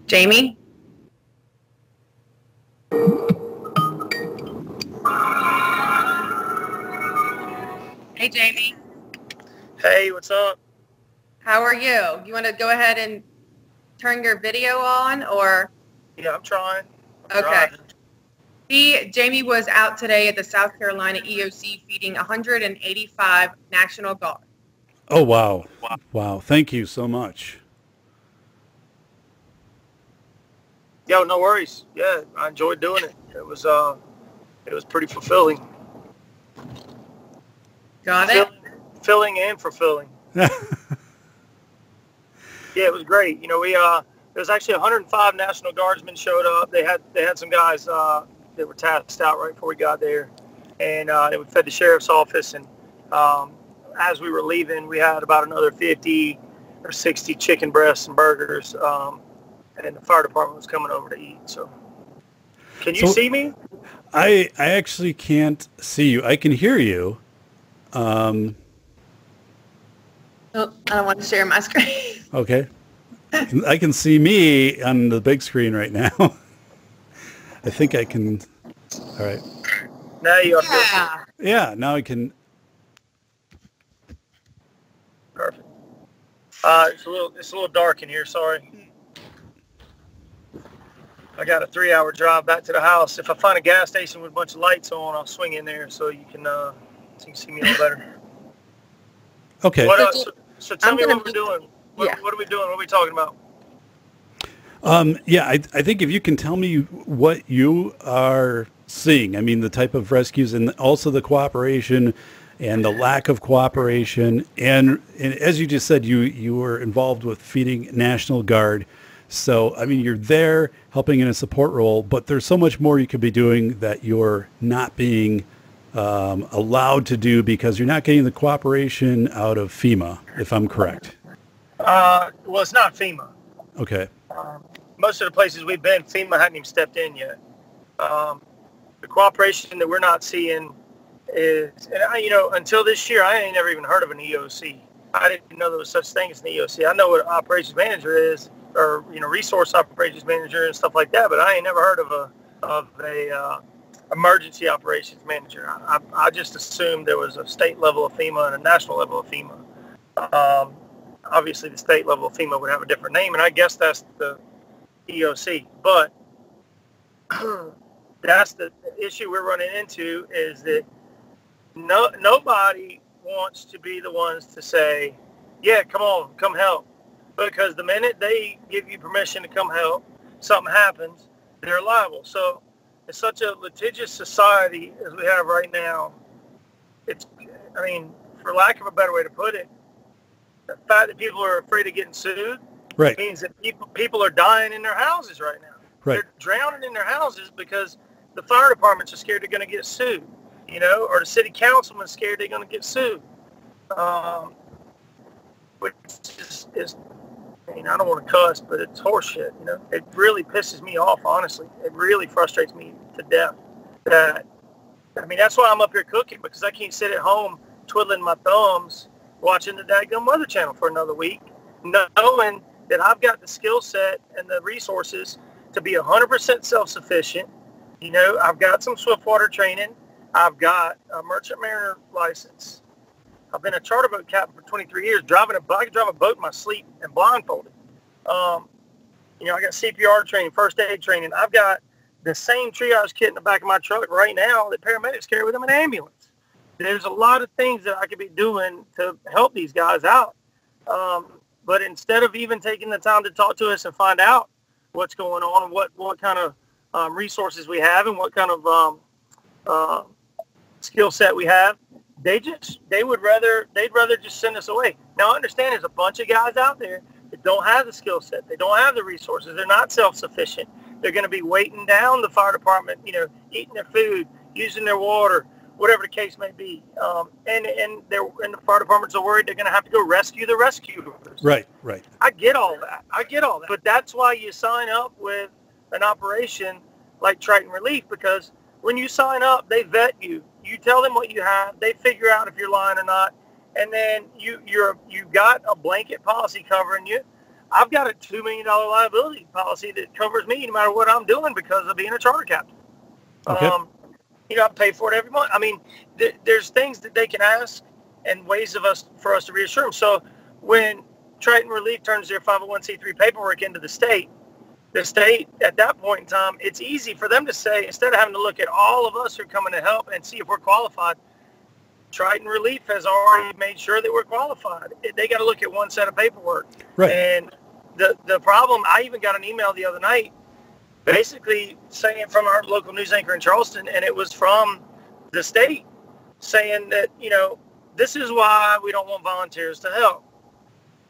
Jamie? Hey, Jamie. Hey, what's up? How are you? You want to go ahead and turn your video on, or? Yeah, I'm trying. Okay. Jamie was out today at the South Carolina EOC feeding 185 National Guard. Oh, wow. Wow. Thank you so much. Yo, no worries. Yeah, I enjoyed doing it. It was pretty fulfilling. Got it? Filling and fulfilling. Yeah, it was great. There was actually 105 National Guardsmen showed up. They had some guys that were tasked out right before we got there, and they were fed the sheriff's office. And as we were leaving, we had about another 50 or 60 chicken breasts and burgers, and the fire department was coming over to eat. So, can you see me? I actually can't see you. I can hear you. Oh, I don't want to share my screen. Okay. I can see me on the big screen right now. I think I can. All right. Now you are. Yeah. Yeah, now I can. Perfect. It's a little dark in here. Sorry. I got a 3-hour drive back to the house. If I find a gas station with a bunch of lights on, I'll swing in there so you can see me a little better. Okay. So tell me what we're doing. What are we doing? What are we talking about? Yeah, I think if you can tell me what you are seeing, I mean, the type of rescues and also the cooperation and the lack of cooperation. And as you just said, you were involved with feeding National Guard. So, I mean, you're there helping in a support role, but there's so much more you could be doing that you're not being allowed to do because you're not getting the cooperation out of FEMA, if I'm correct. Well, it's not FEMA. Okay. Most of the places we've been, FEMA hadn't even stepped in yet. The cooperation that we're not seeing is, and until this year, I ain't never even heard of an EOC. I didn't know there was such thing as an EOC. I know what an operations manager is, or resource operations manager and stuff like that, but I ain't never heard of a emergency operations manager. I just assumed there was a state level of FEMA and a national level of FEMA. Obviously, the state level of FEMA would have a different name, and I guess that's the EOC. But that's the issue we're running into, is that nobody wants to be the ones to say, yeah, come help. Because the minute they give you permission to come help, something happens, they're liable. So it's such a litigious society as we have right now. It's, I mean, for lack of a better way to put it, the fact that people are afraid of getting sued means that people are dying in their houses right now. Right. They're drowning in their houses because the fire departments are scared they're going to get sued, you know, or the city councilman's scared they're going to get sued. Which is, I mean, I don't want to cuss, but it's horseshit, you know. It really pisses me off, honestly. It really frustrates me to death. I mean, that's why I'm up here cooking, because I can't sit at home twiddling my thumbs watching the dadgum Weather Channel for another week, knowing that I've got the skill set and the resources to be 100% self-sufficient. You know, I've got some swiftwater training. I've got a merchant mariner license. I've been a charter boat captain for 23 years, I can drive a boat in my sleep and blindfolded. You know, I got CPR training, first aid training. I've got the same triage kit in the back of my truck right now that paramedics carry with them in an ambulance. There's a lot of things that I could be doing to help these guys out. But instead of even taking the time to talk to us and find out what's going on and what kind of resources we have and what kind of skill set we have, they'd rather just send us away. Now, I understand there's a bunch of guys out there that don't have the skill set. They don't have the resources. They're not self-sufficient. They're going to be waiting down the fire department, you know, eating their food, using their water, whatever the case may be. And the fire departments are worried they're going to have to go rescue the rescuers. Right. I get all that. But that's why you sign up with an operation like Triton Relief, because when you sign up, they vet you. You tell them what you have. They figure out if you're lying or not. And then you've got a blanket policy covering you. I've got a $2 million liability policy that covers me no matter what I'm doing because of being a charter captain. Okay. You know, I pay for it every month. I mean, there's things that they can ask and ways for us to reassure them. So when Triton Relief turns their 501c3 paperwork into the state at that point in time, it's easy for them to say, instead of having to look at all of us who are coming to help and see if we're qualified, Triton Relief has already made sure that we're qualified. They got to look at one set of paperwork. Right. And the problem, I even got an email the other night basically saying from our local news anchor in Charleston, and it was from the state saying that, you know, this is why we don't want volunteers to help.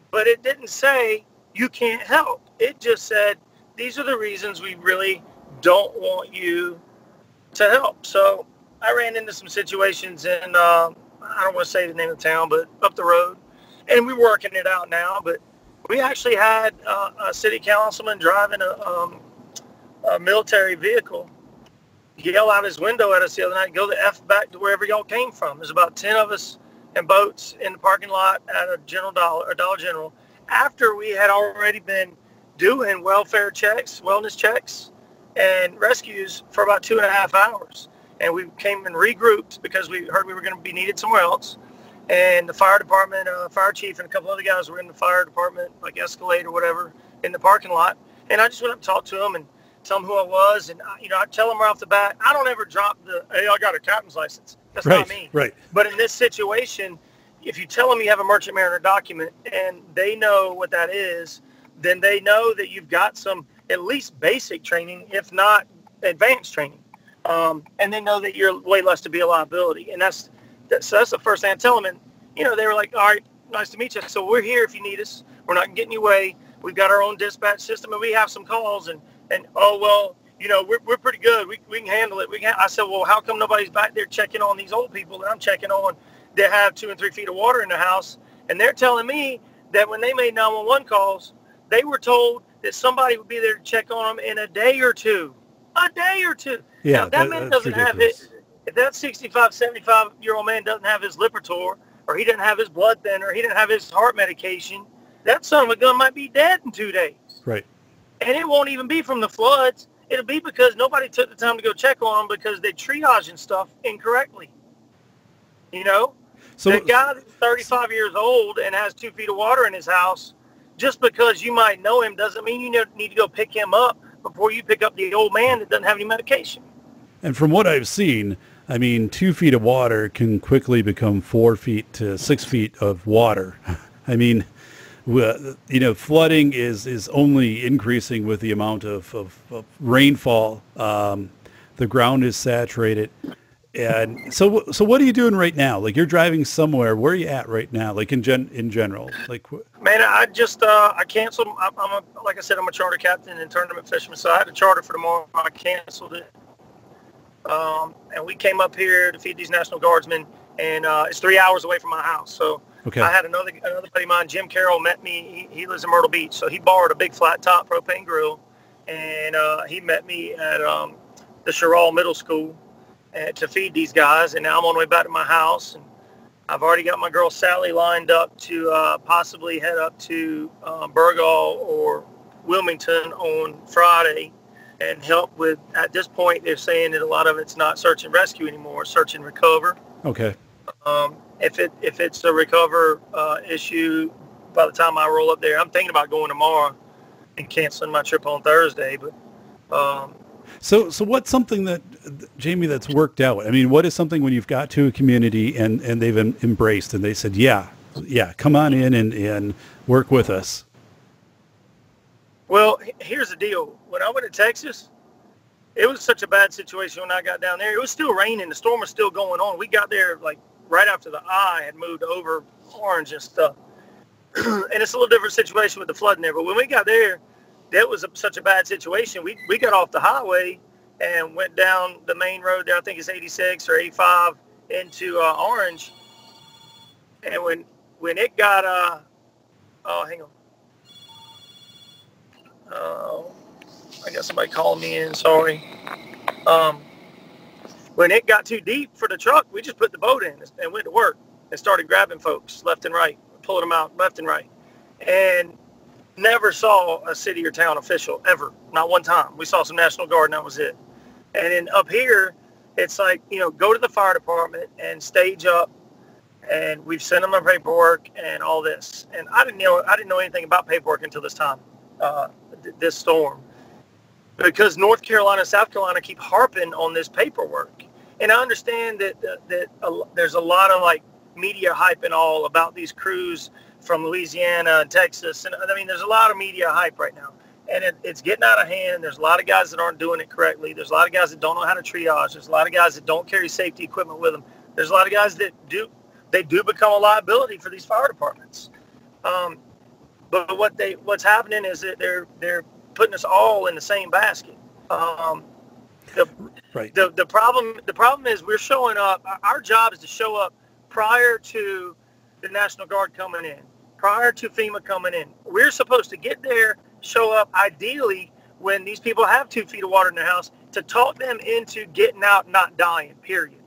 But it didn't say you can't help. It just said, these are the reasons we really don't want you to help. So I ran into some situations in, I don't want to say the name of the town, but up the road. And we're working it out now. But we actually had a city councilman driving a military vehicle yell out his window at us the other night, go the F back to wherever y'all came from. There's about 10 of us in boats in the parking lot at a Dollar General, after we had already been doing welfare checks, wellness checks, and rescues for about 2.5 hours. And we came and regrouped because we heard we were going to be needed somewhere else. And the fire department, fire chief, and a couple other guys were in the fire department, like Escalade or whatever, in the parking lot. And I just went up and talked to them and tell them who I was. And, you know, I tell them right off the bat, I don't ever drop hey, I got a captain's license. That's not me. Right. But in this situation, if you tell them you have a merchant mariner document and they know what that is, then they know that you've got some at least basic training, if not advanced training. And they know that you're way less to be a liability. And that's the first thing I tell them. And, you know, they were like, all right, nice to meet you. So we're here if you need us. We're not getting you away. We've got our own dispatch system, and we have some calls. And oh, well, you know, we're pretty good. We can handle it. I said, well, how come nobody's back there checking on these old people that I'm checking on that have 2 and 3 feet of water in their house? And they're telling me that when they made 911 calls, they were told that somebody would be there to check on them in a day or two. A day or two. Yeah, now, that man doesn't have it. If that 65, 75-year-old man doesn't have his Lipitor, or he doesn't have his blood thinner, or he didn't have his heart medication, that son of a gun might be dead in 2 days. Right. And it won't even be from the floods. It'll be because nobody took the time to go check on them because they triaging stuff incorrectly. You know? So the guy that's 35 years old and has 2 feet of water in his house, just because you might know him doesn't mean you need to go pick him up before you pick up the old man that doesn't have any medication. And from what I've seen, I mean, 2 feet of water can quickly become 4 feet to 6 feet of water. I mean, you know, flooding is only increasing with the amount of rainfall. the ground is saturated. And so what are you doing right now? Like, you're driving somewhere. Where are you at right now? Like in general, like. Man, I just I canceled. Like I said, I'm a charter captain and tournament fisherman, so I had a charter for tomorrow. I canceled it, and we came up here to feed these National Guardsmen, and it's 3 hours away from my house. So okay. I had another buddy of mine, Jim Carroll, met me. He lives in Myrtle Beach, so he borrowed a big flat top propane grill, and he met me at the Sherall Middle School. To feed these guys, and now I'm on the way back to my house, and I've already got my girl Sally lined up to possibly head up to Burgaw or Wilmington on Friday and help with. At this point, they're saying that a lot of it's not search and rescue anymore, search and recover. Okay. If it's a recover issue, by the time I roll up there, I'm thinking about going tomorrow and canceling my trip on Thursday, but. So what's something that, Jamie, that's worked out? I mean, what is something when you've got to a community and they've embraced and they said, yeah, come on in and work with us? Well, here's the deal. When I went to Texas, it was such a bad situation when I got down there. It was still raining. The storm was still going on. We got there like right after the eye had moved over Orange and stuff. And it's a little different situation with the flooding there. But when we got there, that was such a bad situation. We got off the highway and went down the main road there. I think it's 86 or 85 into Orange. And when it got, hang on. I got somebody calling me in. Sorry. When it got too deep for the truck, we just put the boat in and went to work and started grabbing folks left and right, pulling them out left and right. And never saw a city or town official ever, not one time. We saw some National Guard and that was it. And then up here, it's like, go to the fire department and stage up, and we've sent them our paperwork and all this. And I didn't know anything about paperwork until this time, this storm, because North Carolina and South Carolina keep harping on this paperwork. And I understand that there's a lot of like media hype and all about these crews from Louisiana and Texas. And I mean, there's a lot of media hype right now, and it's getting out of hand. There's a lot of guys that aren't doing it correctly. There's a lot of guys that don't know how to triage. There's a lot of guys that don't carry safety equipment with them. There's a lot of guys that do become a liability for these fire departments. But what's happening is that they're putting us all in the same basket. Right. The problem is we're showing up. Our job is to show up prior to the National Guard coming in, prior to FEMA coming in. We're supposed to get there, show up ideally when these people have 2 feet of water in their house, to talk them into getting out, not dying, period.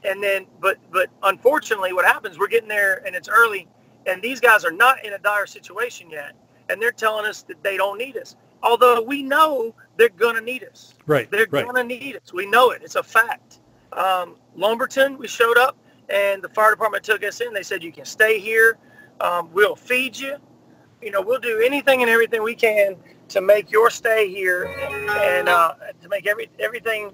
And then, but unfortunately what happens, we're getting there and it's early, and these guys are not in a dire situation yet. And they're telling us that they don't need us. Although we know they're going to need us. Right. They're going to need us. We know it. It's a fact. Lumberton, we showed up, and the fire department took us in. They said, you can stay here. We'll feed you. We'll do anything and everything we can to make your stay here and to make everything,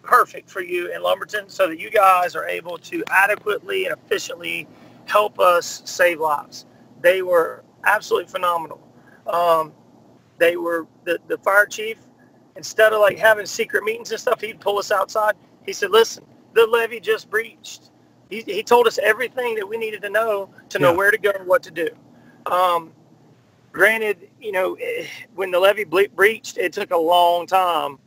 perfect for you in Lumberton, so that you guys are able to adequately and efficiently help us save lives. They were absolutely phenomenal. They were the fire chief, instead of like having secret meetings and stuff, he'd pull us outside. He said, listen, the levee just breached. He told us everything that we needed to know where to go and what to do. Granted, when the levee breached, it took a long time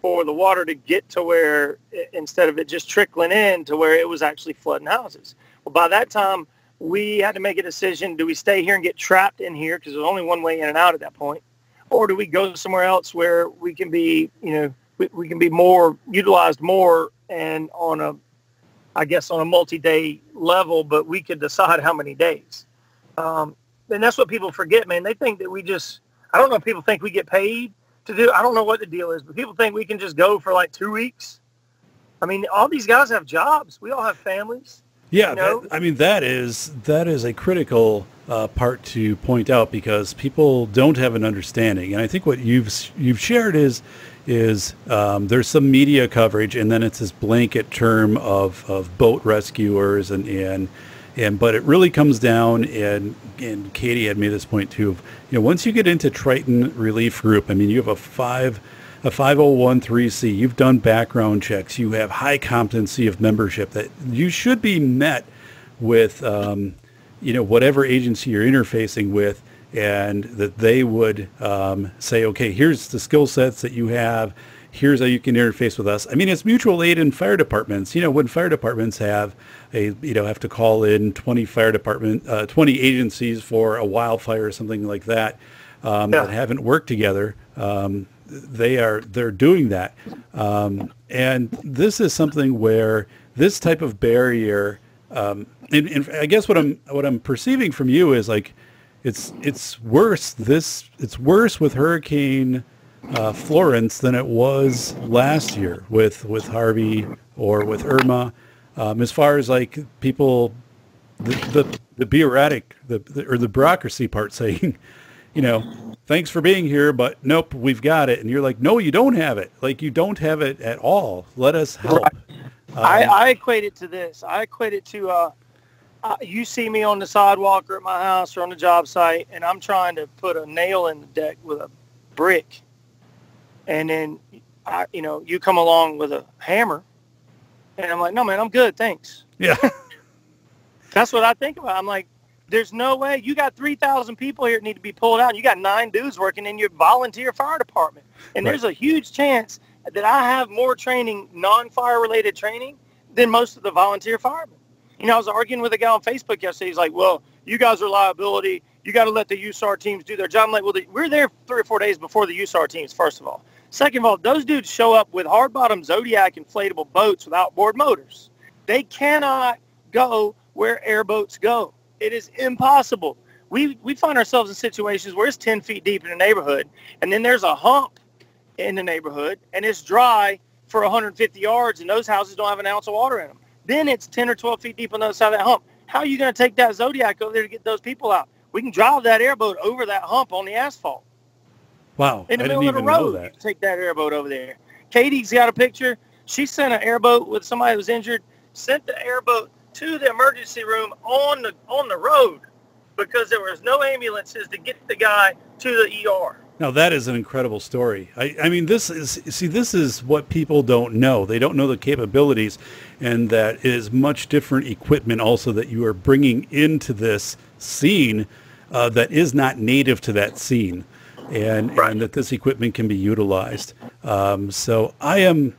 for the water to get to where, instead of it just trickling in, to where it was actually flooding houses. Well, by that time, we had to make a decision. Do we stay here and get trapped in here, because there's only one way in and out at that point? Or do we go somewhere else where we can be, we can be more utilized more, and on a multi-day level, but we could decide how many days. And that's what people forget, man. They think that I don't know if people think we get paid to do, I don't know what the deal is, but people think we can just go for like 2 weeks. I mean, all these guys have jobs. We all have families. Yeah, that is a critical part to point out, because people don't have an understanding. And I think what you've shared is there's some media coverage, and then it's this blanket term of boat rescuers, but it really comes down, and Katie had made this point too. Once you get into Triton Relief Group, I mean, you have a a 501(c)(3). You've done background checks. You have high competency of membership. That you should be met with, whatever agency you're interfacing with, and that they would say, okay, here's the skill sets that you have. Here's how you can interface with us. I mean, it's mutual aid in fire departments. When fire departments have to call in 20 agencies for a wildfire or something like that, that haven't worked together. They're doing that. And this is something where this type of barrier, and I guess what I'm perceiving from you is like, it's worse. It's worse with Hurricane Florence than it was last year with Harvey or with Irma, as far as like people, the bureaucratic, the bureaucracy part saying, thanks for being here, but nope, we've got it. And you're like, no, you don't have it. Like, you don't have it at all. Let us help. Right. I equate it to this. I equate it to, you see me on the sidewalk or at my house or on the job site, and I'm trying to put a nail in the deck with a brick. And then, you come along with a hammer, and I'm like, no, man, I'm good, thanks. Yeah. That's what I think about. I'm like, there's no way. You got 3,000 people here that need to be pulled out, and you got 9 dudes working in your volunteer fire department. And There's a huge chance that I have more training, non-fire related training, than most of the volunteer firemen. I was arguing with a guy on Facebook yesterday. He's like, well, you guys are liability. You got to let the USAR teams do their job. I'm like, well, we're there 3 or 4 days before the USAR teams, first of all. Second of all, those dudes show up with hard-bottom Zodiac inflatable boats with outboard motors. They cannot go where airboats go. It is impossible. We find ourselves in situations where it's 10 feet deep in a neighborhood, and then there's a hump in the neighborhood, and it's dry for 150 yards, and those houses don't have an ounce of water in them. Then it's 10 or 12 feet deep on the other side of that hump. How are you going to take that Zodiac over there to get those people out? We can drive that airboat over that hump on the asphalt. Wow. In the middle of the road, you take that airboat over there. Katie's got a picture. She sent an airboat with somebody who was injured, sent the airboat to the emergency room on the road because there was no ambulances to get the guy to the ER. Now, that is an incredible story. I mean, this is what people don't know. They don't know the capabilities, and that is much different equipment also that you are bringing into this scene that is not native to that scene, and that this equipment can be utilized. So I am,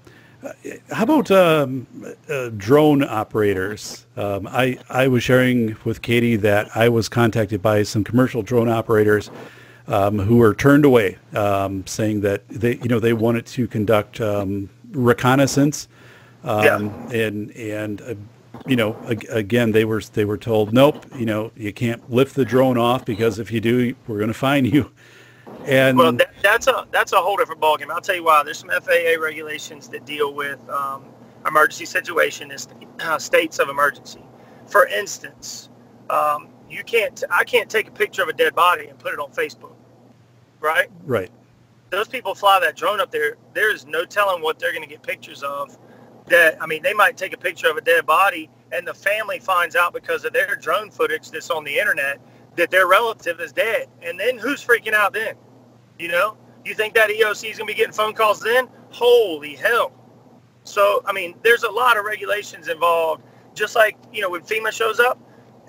how about drone operators? I was sharing with Katie that I was contacted by some commercial drone operators who were turned away, saying that they wanted to conduct reconnaissance, again they were told, nope, you can't lift the drone off because if you do, we're going to fine you. And well, that's a whole different ballgame. I'll tell you why. There's some FAA regulations that deal with emergency situations, states of emergency. For instance, I can't take a picture of a dead body and put it on Facebook, right? Right. Those people fly that drone up there. There's no telling what they're going to get pictures of. They might take a picture of a dead body, and the family finds out because of their drone footage that's on the internet that their relative is dead. And then who's freaking out then? You think that EOC is going to be getting phone calls then? Holy hell. So, there's a lot of regulations involved. Just like, when FEMA shows up,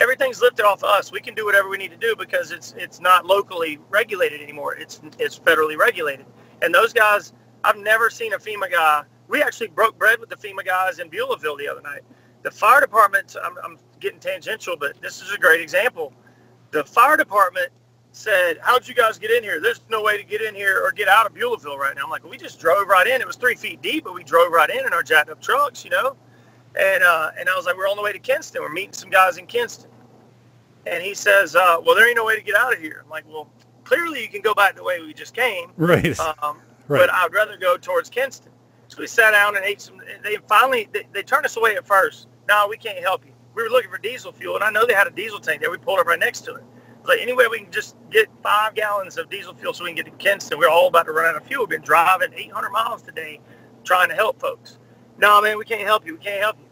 everything's lifted off of us. We can do whatever we need to do because it's not locally regulated anymore. It's federally regulated. And those guys, I've never seen a FEMA guy. We actually broke bread with the FEMA guys in Beulahville the other night. The fire department, I'm getting tangential, but this is a great example. The fire department said, how'd you guys get in here? There's no way to get in here or get out of Beulahville right now. I'm like, well, we just drove right in. It was 3 feet deep, but we drove right in our jacked up trucks, And I was like, we're on the way to Kinston. We're meeting some guys in Kinston. And he says, well, there ain't no way to get out of here. I'm like, well, clearly you can go back the way we just came. Right. But I'd rather go towards Kinston. So we sat down and ate some. They turned us away at first. No, we can't help you. We were looking for diesel fuel, and I know they had a diesel tank there. We pulled up right next to it. I was like, anyway, we can just get 5 gallons of diesel fuel so we can get to Kinston. We're all about to run out of fuel. We've been driving 800 miles today trying to help folks. No, man, we can't help you. We can't help you.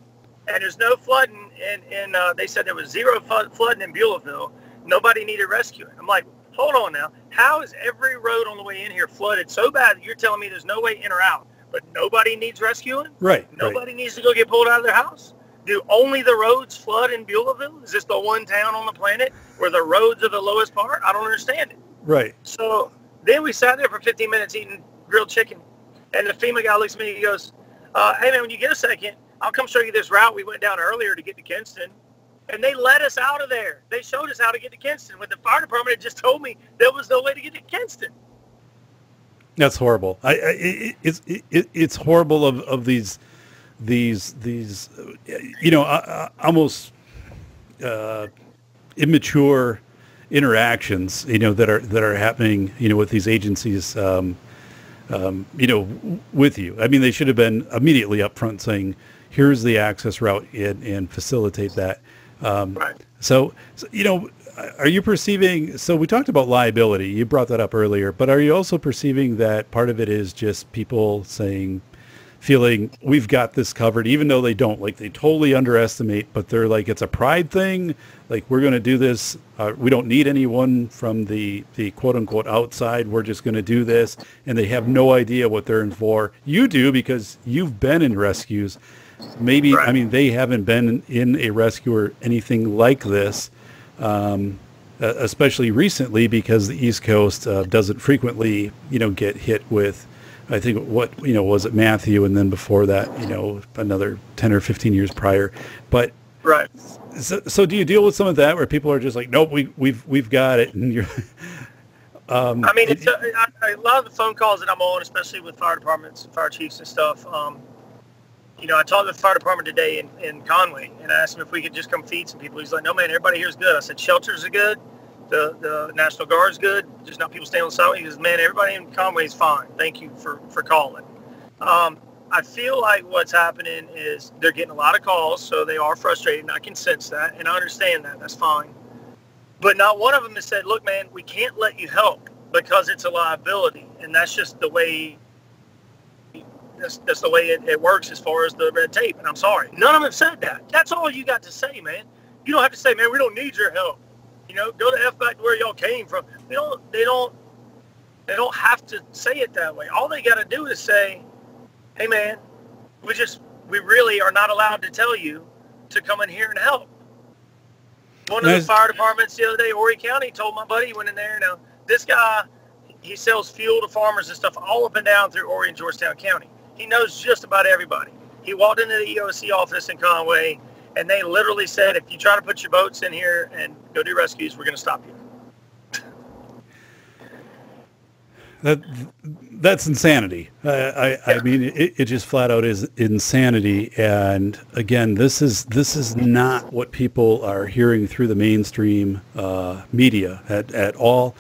And there's no flooding. And they said there was 0 flooding in Beulahville. Nobody needed rescuing. I'm like, hold on now. How is every road on the way in here flooded so bad that you're telling me there's no way in or out, but nobody needs rescuing? Right. Nobody needs to go get pulled out of their house? Do only the roads flood in Beulahville? Is this the one town on the planet where the roads are the lowest part? I don't understand it. Right. So then we sat there for 15 minutes eating grilled chicken. And the FEMA guy looks at me and he goes, hey, man, when you get a second, I'll come show you this route we went down earlier to get to Kinston. And they let us out of there. They showed us how to get to Kinston. When the fire department had just told me there was no way to get to Kinston. That's horrible. It's horrible of these almost immature interactions, that are happening, with these agencies, with you. I mean, they should have been immediately up front saying, here's the access route and facilitate that. Right. So, are you perceiving, so we talked about liability, you brought that up earlier, but are you also perceiving that part of it is just people feeling we've got this covered, even though they don't, like they totally underestimate, but they're like, it's a pride thing. Like, we're going to do this. We don't need anyone from the quote unquote outside. We're just going to do this. And they have no idea what they're in for. You do, because you've been in rescues. Maybe, right. I mean, they haven't been in a rescue or anything like this, especially recently, because the East Coast doesn't frequently, get hit with, I think, was it Matthew, and then before that, another 10 or 15 years prior. But right. So do you deal with some of that where people are just like, nope, we've got it, and you're. I mean, it's a lot of the phone calls that I'm on, especially with fire departments and fire chiefs and stuff. I talked to the fire department today in Conway, and I asked him if we could just come feed some people. He's like, no, man, everybody here is good. I said, shelters are good. The National Guard's good. Just not people staying on the sidewalk. He goes, man, everybody in Conway is fine. Thank you for calling. I feel like what's happening is they're getting a lot of calls, so they are frustrated, and I can sense that, and I understand that. That's fine. But not one of them has said, look, man, we can't let you help because it's a liability, and that's just the way that's the way it works as far as the red tape, and I'm sorry. None of them have said that. That's all you got to say, man. You don't have to say, man, we don't need your help. Go the F back to where y'all came from. They don't have to say it that way. All they got to do is say, hey, man, we really are not allowed to tell you to come in here and help. One of the fire departments the other day, Horry County, told my buddy, he went in there. Now, this guy, he sells fuel to farmers and stuff all up and down through Horry and Georgetown County. He knows just about everybody. He walked into the EOC office in Conway, and they literally said, if you try to put your boats in here and go do rescues, we're going to stop you. That's insanity. I mean, it just flat out is insanity. And again, this is not what people are hearing through the mainstream media at all.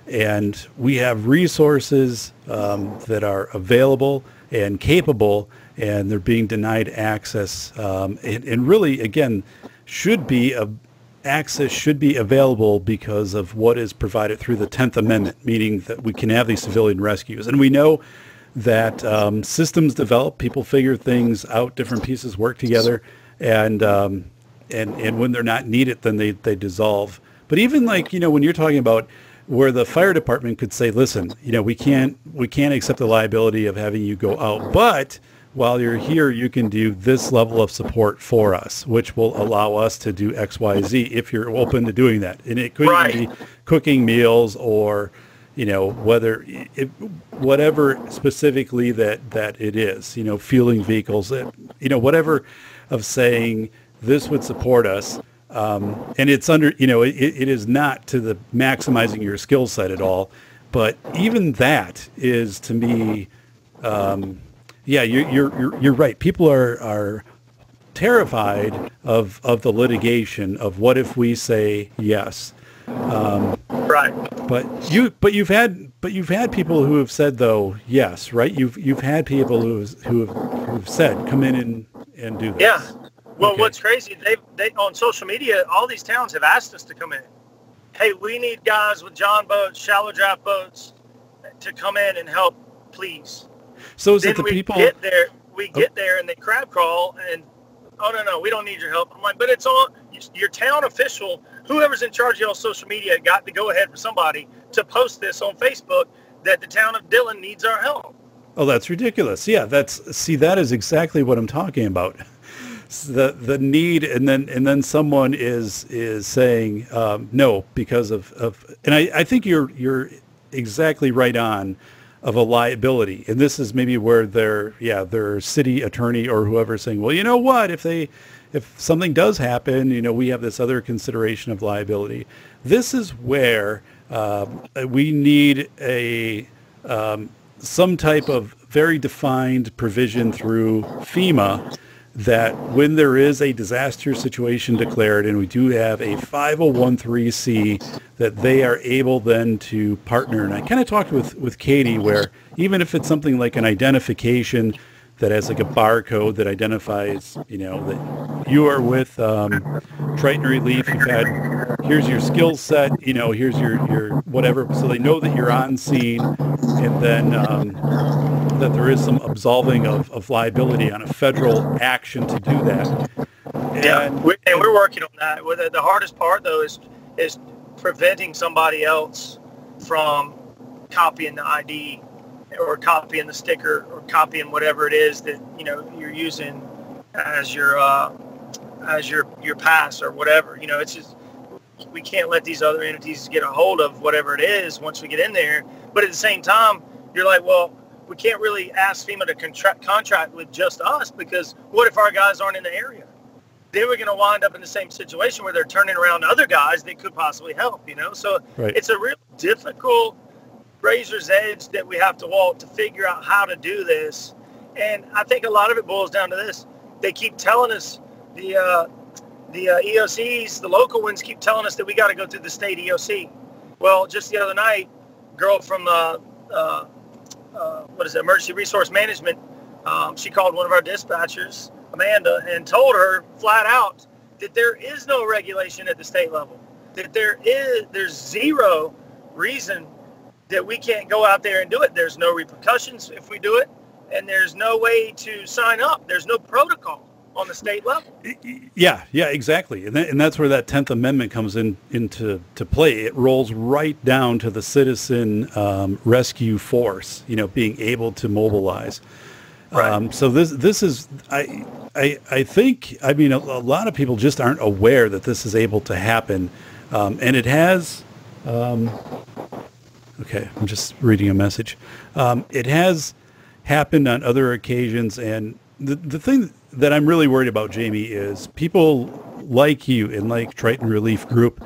And we have resources that are available and capable, and they're being denied access. And really, again, access should be available because of what is provided through the 10th Amendment, meaning that we can have these civilian rescues. And we know that systems develop, people figure things out, different pieces work together, and when they're not needed, then they dissolve. But even when you're talking about where the fire department could say, listen, we can't accept the liability of having you go out, but while you're here, you can do this level of support for us, which will allow us to do X, Y, Z if you're open to doing that. And it could be cooking meals or, whatever specifically that it is, fueling vehicles, whatever of saying this would support us. And it's under, it is not to the maximizing your skill set at all. But even that is, to me, you're right. People are terrified of the litigation of what if we say yes. Right. But you've had people who have said though yes, right? You've had people who've said come in and do this. Yeah. Well, Okay. What's crazy, they on social media, all these towns have asked us to come in. Hey, we need guys with john boats, shallow draft boats to come in and help, please. So is Then it the people? Get there and they crab crawl and, oh, no, we don't need your help. I'm like, but it's on your town official, whoever's in charge of y'all social media got to go ahead for somebody to post this on Facebook that the town of Dillon needs our help. Oh, that's ridiculous. Yeah, that is exactly what I'm talking about. The need, and then someone is saying no because of and I think you're exactly right on of a liability, and this is maybe where their city attorney or whoever is saying, well, you know what, if something does happen, we have this other consideration of liability. This is where we need some type of very defined provision through FEMA that when there is a disaster situation declared, and we do have a 501(c), that they are able then to partner. And I kind of talked with Katie, where even if it's something like an identification that has like a barcode that identifies, that you are with Triton Relief, here's your skill set, here's your whatever, so they know that you're on scene, and then that there is some absolving of liability on a federal action to do that. And we're working on that. The hardest part, though, is preventing somebody else from copying the ID or copying the sticker or copying whatever it is that you're using as your pass or whatever. It's just, we can't let these other entities get a hold of whatever it is once we get in there. But at the same time, you're like, well, we can't really ask FEMA to contract with just us, because what if our guys aren't in the area? Then we're going to wind up in the same situation where they're turning around other guys that could possibly help, So right. It's a real difficult razor's edge that we have to walk to figure out how to do this. And I think a lot of it boils down to this. They keep telling us, the EOCs, the local ones keep telling us that we got to go through the state EOC. Well, just the other night, a girl from Emergency Resource Management, she called one of our dispatchers, Amanda, and told her flat out that there is no regulation at the state level, that there's zero reason that we can't go out there and do it. There's no repercussions if we do it, and there's no way to sign up. There's no protocol on the state level. Yeah, exactly. And that's where that 10th Amendment comes into play. It rolls right down to the citizen rescue force, being able to mobilize. Right. So this is, I think, a lot of people just aren't aware that this is able to happen. And it has, okay, I'm just reading a message. It has happened on other occasions, and the thing that I'm really worried about, Jamie, is people like you and like Triton Relief Group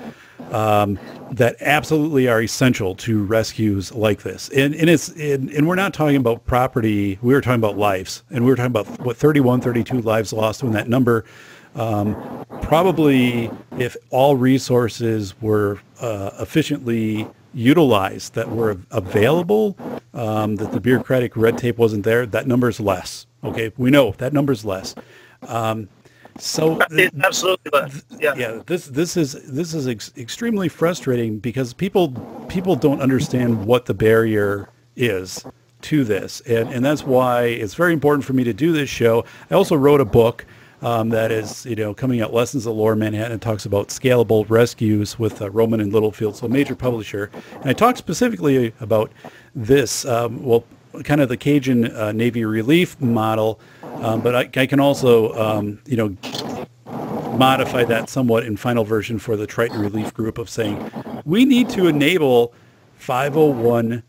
that absolutely are essential to rescues like this. And we're not talking about property. We were talking about lives, and we were talking about 32 lives lost when that number. Probably, if all resources were efficiently utilized, that were available, that the bureaucratic red tape wasn't there, that number's less. Okay, we know that number's less. So it's absolutely less. Yeah. This is extremely frustrating, because people don't understand what the barrier is to this, and that's why it's very important for me to do this show. I also wrote a book that is coming out, Lessons of Lower Manhattan. It talks about scalable rescues with Roman and Littlefield, so a major publisher. And I talked specifically about this, kind of the Cajun Navy relief model, but I can also, modify that somewhat in final version for the Triton Relief Group, of saying we need to enable 501(c)s,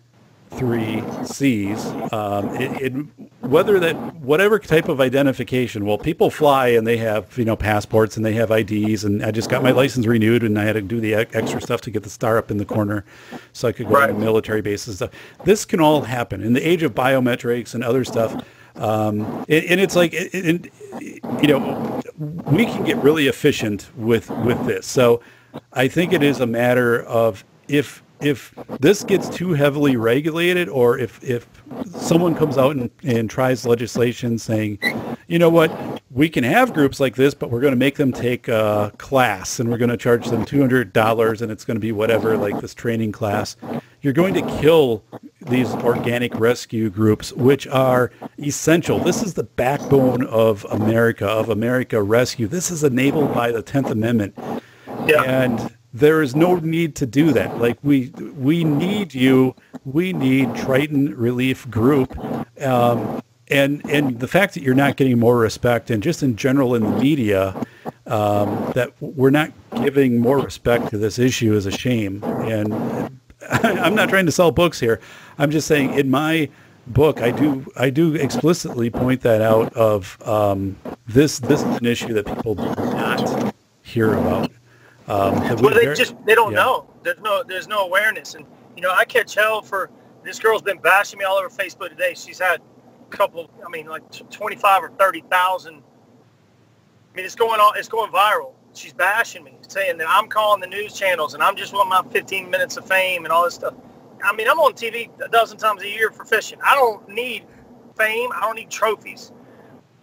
whatever type of identification. Well, people fly and they have passports and they have IDs, and I just got my license renewed, and I had to do the extra stuff to get the star up in the corner so I could go to military bases and stuff. This can all happen in the age of biometrics and other stuff. And it's like, we can get really efficient with this. So I think it is a matter of if this gets too heavily regulated, or if someone comes out and tries legislation saying, you know what, we can have groups like this, but we're going to make them take a class, and we're going to charge them $200, and it's going to be whatever, like this training class, you're going to kill these organic rescue groups, which are essential. This is the backbone of America Rescue. This is enabled by the 10th Amendment. Yeah. And there is no need to do that. Like we need you. We need Triton Relief Group. And the fact that you're not getting more respect, and just in general in the media, that we're not giving more respect to this issue is a shame. And I'm not trying to sell books here. I'm just saying in my book, I do explicitly point that out of this is an issue that people do not hear about. Well, they don't know. There's no awareness. And, you know, I catch hell for, this girl's been bashing me all over Facebook today. She's had couple, I mean, like 25 or 30,000. I mean, it's going viral. She's bashing me, saying that I'm calling the news channels and I'm just wanting my 15 minutes of fame and all this stuff. I mean, I'm on TV a dozen times a year for fishing. I don't need fame. I don't need trophies.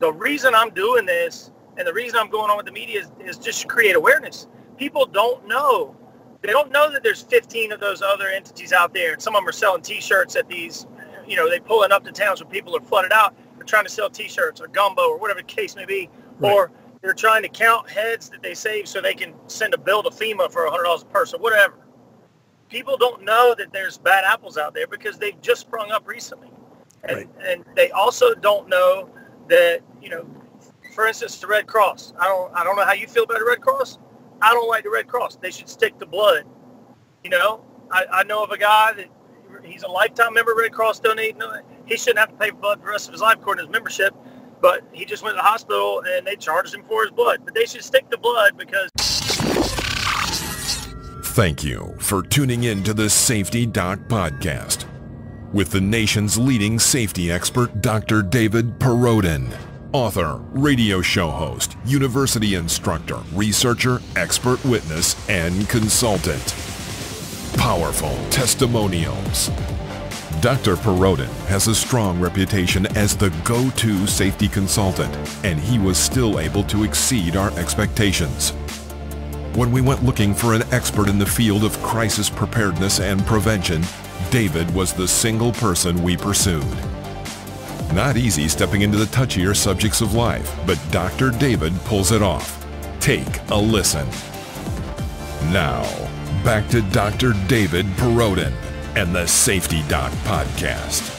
The reason I'm doing this and the reason I'm going on with the media is just to create awareness. People don't know. They don't know that there's 15 of those other entities out there, and some of them are selling T-shirts at these, you know, they pulling up to towns where people are flooded out. They're trying to sell T-shirts or gumbo or whatever the case may be. Right. Or they're trying to count heads that they save so they can send a bill to FEMA for $100 a person, whatever. People don't know that there's bad apples out there because they've just sprung up recently. And they also don't know that, you know, for instance, the Red Cross. I don't know how you feel about the Red Cross. I don't like the Red Cross. They should stick to blood. You know, I know of a guy that he's a lifetime member of Red Cross donating. He shouldn't have to pay for blood for the rest of his life according to his membership, but he just went to the hospital and they charged him for his blood. But they should stick to blood because... Thank you for tuning in to the Safety Doc Podcast with the nation's leading safety expert, Dr. David Perrodin. Author, radio show host, university instructor, researcher, expert witness, and consultant. Powerful testimonials. Dr. Perrodin has a strong reputation as the go-to safety consultant, and he was still able to exceed our expectations. When we went looking for an expert in the field of crisis preparedness and prevention, David was the single person we pursued. Not easy stepping into the touchier subjects of life, but Dr. David pulls it off. Take a listen. Now, back to Dr. David Perrodin and the Safety Doc Podcast.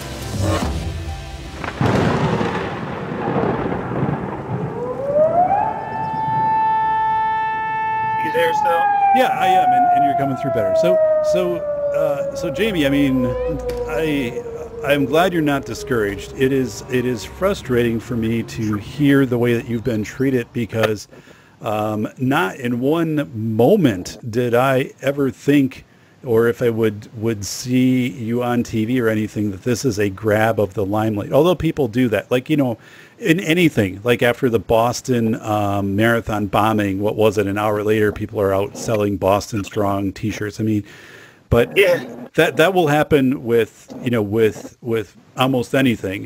You there still? Yeah, I am, and you're coming through better. So Jamie, I mean, I'm glad you're not discouraged. It is frustrating for me to hear the way that you've been treated because not in one moment did I ever think, or if I would see you on TV or anything, that this is a grab of the limelight. Although people do that, like, you know, in anything, like after the Boston marathon bombing, what was it? An hour later, people are out selling Boston Strong T-shirts. I mean, but yeah, that will happen with, you know, with almost anything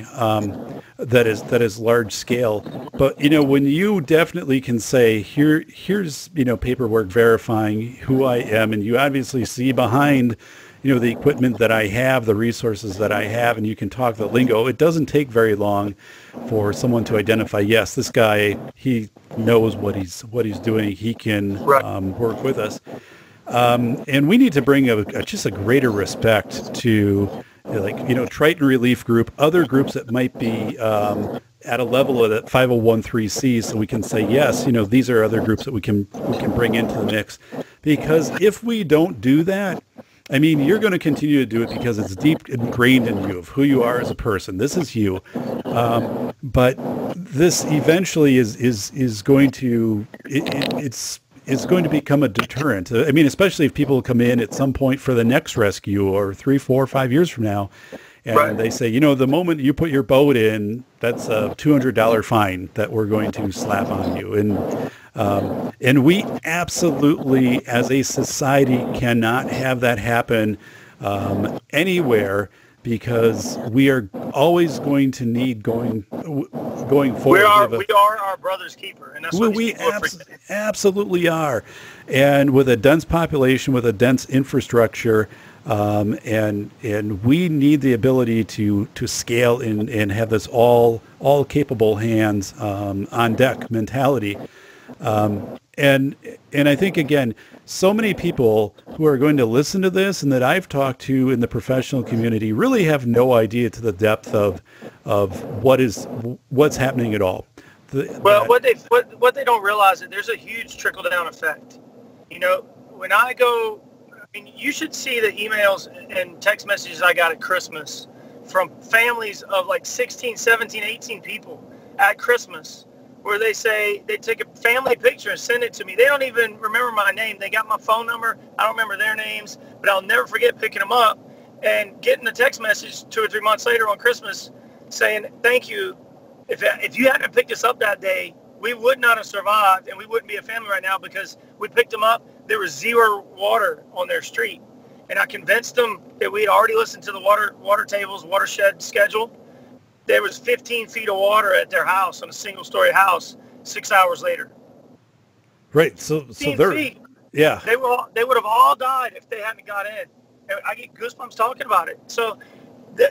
that is large scale. But, you know, when you definitely can say, here's, you know, paperwork verifying who I am, and you obviously see behind, you know, the equipment that I have, the resources that I have, and you can talk the lingo. It doesn't take very long for someone to identify, yes, this guy, he knows what he's doing. He can work with us. And we need to bring just a greater respect to, like, you know, Triton Relief Group, other groups that might be at a level of that 501(c), so we can say, yes, you know, these are other groups that we can bring into the mix. Because if we don't do that, I mean, you're going to continue to do it because it's deep ingrained in you of who you are as a person. This is you. But this eventually is going to, it's going to become a deterrent. I mean, especially if people come in at some point for the next rescue or 3, 4, 5 years from now, and they say, you know, the moment you put your boat in, that's a $200 fine that we're going to slap on you. And we absolutely, as a society, cannot have that happen anywhere, because we are always going to need going forward. We are our brother's keeper, and that's what we absolutely are. And with a dense population, with a dense infrastructure, and we need the ability to scale and have this all capable hands on deck mentality. and I think, again, so many people who are going to listen to this and that I've talked to in the professional community really have no idea to the depth of what's happening at all. What they don't realize is there's a huge trickle down effect. You know, when I go, I mean, you should see the emails and text messages I got at Christmas from families of like 16, 17, 18 people at Christmas, where they say they take a family picture and send it to me. They don't even remember my name. They got my phone number. I don't remember their names, but I'll never forget picking them up and getting a text message 2 or 3 months later on Christmas saying, thank you. If you hadn't picked us up that day, we would not have survived, and we wouldn't be a family right now because we picked them up. There was 0 water on their street. And I convinced them that we had already listened to the water tables, watershed schedule. There was 15 feet of water at their house on a single-story house 6 hours later. Right. So they're, feet. Yeah. They would have all died if they hadn't got in. And I get goosebumps talking about it. So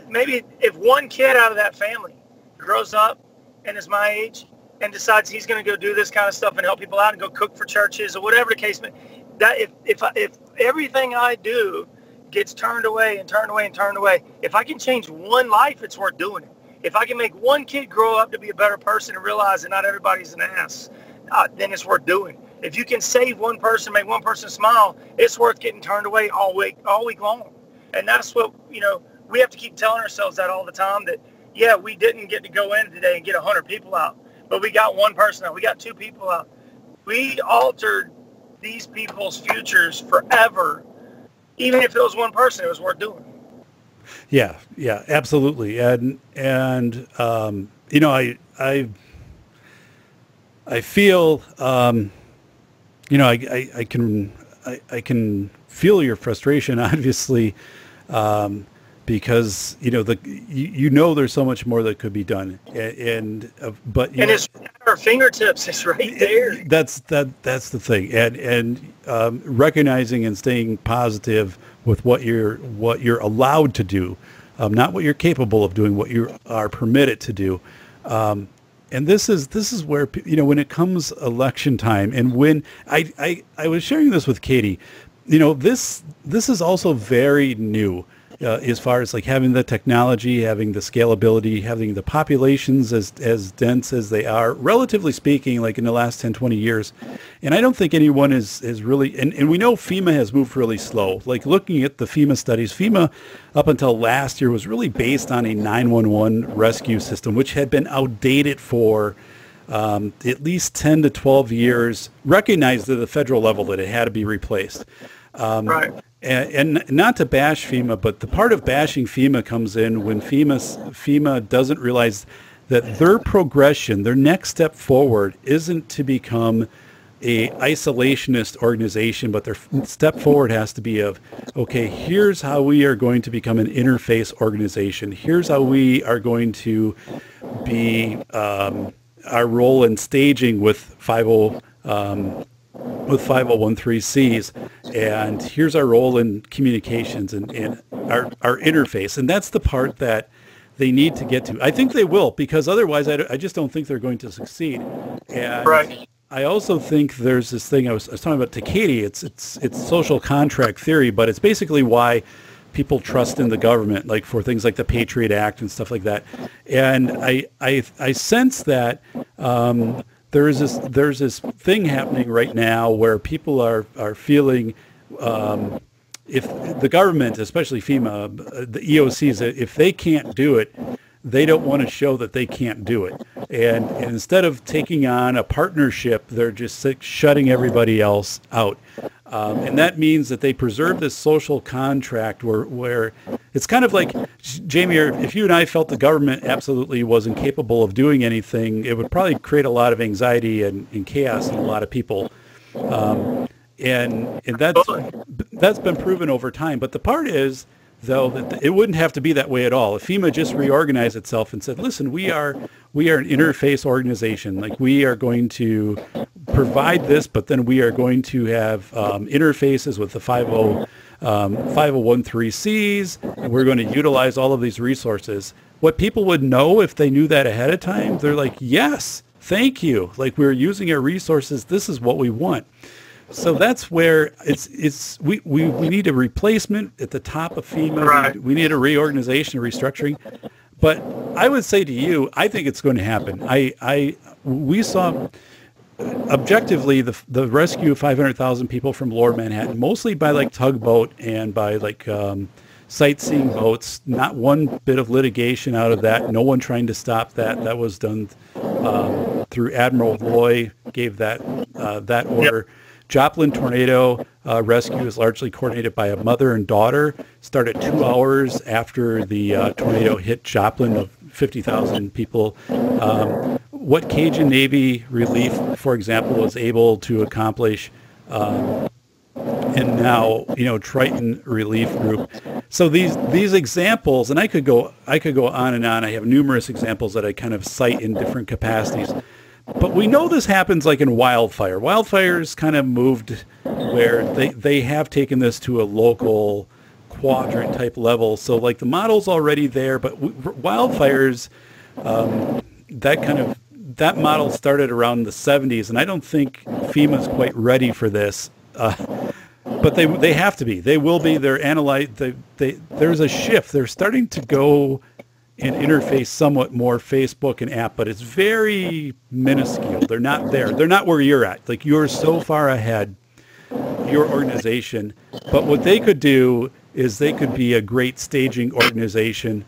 maybe if one kid out of that family grows up and is my age and decides he's going to go do this kind of stuff and help people out and go cook for churches or whatever the case may be, that if everything I do gets turned away and turned away and turned away, if I can change one life, it's worth doing it. If I can make one kid grow up to be a better person and realize that not everybody's an ass, then it's worth doing. If you can save one person, make one person smile, it's worth getting turned away all week long. And that's what, you know, we have to keep telling ourselves that all the time, that, yeah, we didn't get to go in today and get 100 people out, but we got one person out. We got 2 people out. We altered these people's futures forever. Even if it was one person, it was worth doing. Yeah, absolutely. And you know, I feel, you know, I can feel your frustration, obviously, because, you know, there's so much more that could be done, but it's at our fingertips. It's right there. That's the thing, and recognizing and staying positive with what you're allowed to do, not what you're capable of doing, what you are permitted to do. And this is where, you know, when it comes election time, and when I was sharing this with Katie, you know, this is also very new. As far as like having the technology, having the scalability, having the populations as dense as they are, relatively speaking, like in the last 10, 20 years. And I don't think anyone is really, and we know FEMA has moved really slow. Like looking at the FEMA studies, FEMA up until last year was really based on a 911 rescue system, which had been outdated for at least 10 to 12 years, recognized at the federal level that it had to be replaced. Right. And not to bash FEMA, but the part of bashing FEMA comes in when FEMA doesn't realize that their progression, their next step forward, isn't to become a isolationist organization, but their step forward has to be of, okay, here's how we are going to become an interface organization. Here's how we are going to be our role in staging with 501(c)(3)s, and here's our role in communications and our interface. And that's the part that they need to get to. I think they will, because otherwise I just don't think they're going to succeed. And right. I also think there's this thing I was talking about to Katie. It's social contract theory, but it's basically why people trust in the government, like for things like the Patriot Act and stuff like that. And I sense that there's this thing happening right now where people are feeling, if the government, especially FEMA, the EOCs, if they can't do it, they don't want to show that they can't do it. And instead of taking on a partnership, they're just shutting everybody else out. And that means that they preserve this social contract where it's kind of like, Jamie, if you and I felt the government absolutely wasn't capable of doing anything, it would probably create a lot of anxiety and chaos in a lot of people. And that's been proven over time. But the part is, though, that it wouldn't have to be that way at all. If FEMA just reorganized itself and said, listen, we are an interface organization. Like, we are going to provide this, but then we are going to have interfaces with the 501(c)(3)s, and we're going to utilize all of these resources. What people would know if they knew that ahead of time, they're like, yes, thank you. Like, we're using our resources. This is what we want. So that's where we need a replacement at the top of FEMA. Right. We need a reorganization, a restructuring. But I would say to you, I think it's going to happen. We saw objectively the rescue of 500,000 people from Lower Manhattan, mostly by like tugboat and by like sightseeing boats. Not one bit of litigation out of that. No one trying to stop that. That was done through Admiral Loy, gave that order. Yep. Joplin tornado rescue is largely coordinated by a mother and daughter. Started 2 hours after the tornado hit Joplin of 50,000 people. What Cajun Navy Relief, for example, was able to accomplish, and now Triton Relief Group. So these examples, and I could go on and on. I have numerous examples that I kind of cite in different capacities. But we know this happens like in wildfire. Wildfires kind of moved where they have taken this to a local quadrant type level. So like the model's already there, but wildfires, that model started around the 70s, and I don't think FEMA's quite ready for this. But they have to be. They will be. They're there's a shift. They're starting to go and interface somewhat more Facebook and app, but it's very minuscule. They're not there. They're not where you're at. Like, you're so far ahead, your organization. But what they could do is they could be a great staging organization.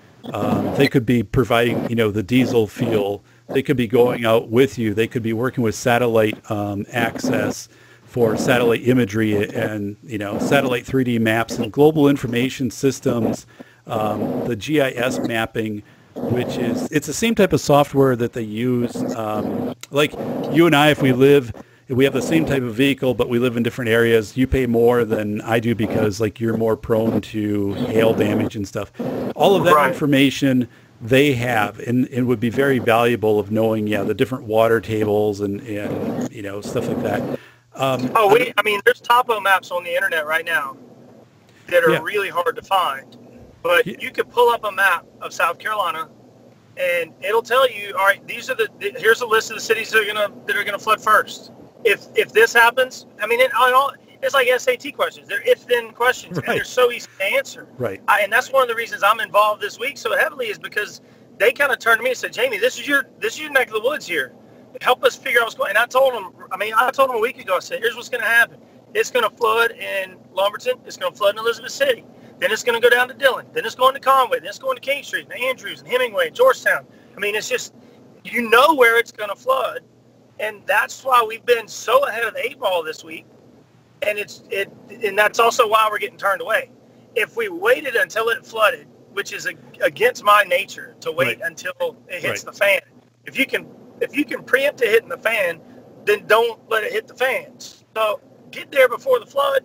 They could be providing, the diesel fuel. They could be going out with you. They could be working with satellite access for satellite imagery and, satellite 3D maps and global information systems. The GIS mapping, which it's the same type of software that they use. Like you and I, if we have the same type of vehicle, but we live in different areas, you pay more than I do because like you're more prone to hail damage and stuff. All of that right. information they have and would be very valuable of knowing, the different water tables and stuff like that. There's topo maps on the internet right now that are really hard to find. But you could pull up a map of South Carolina, and it'll tell you, all right, here's a list of the cities that are gonna flood first. If this happens, it's like SAT questions. They're if-then questions, right. And they're so easy to answer. Right. And that's one of the reasons I'm involved this week so heavily is because they kind of turned to me and said, Jamie, this is your neck of the woods here. Help us figure out what's going on. And I told them a week ago, I said, here's what's going to happen. It's going to flood in Lumberton. It's going to flood in Elizabeth City. Then it's going to go down to Dillon. Then it's going to Conway. Then it's going to King Street and Andrews and Hemingway and Georgetown. It's just, where it's going to flood. And that's why we've been so ahead of the 8 ball this week. And and that's also why we're getting turned away. If we waited until it flooded, which is against my nature to wait right. until it hits right. the fan. If you can preempt it hitting the fan, then don't let it hit the fans. So get there before the flood.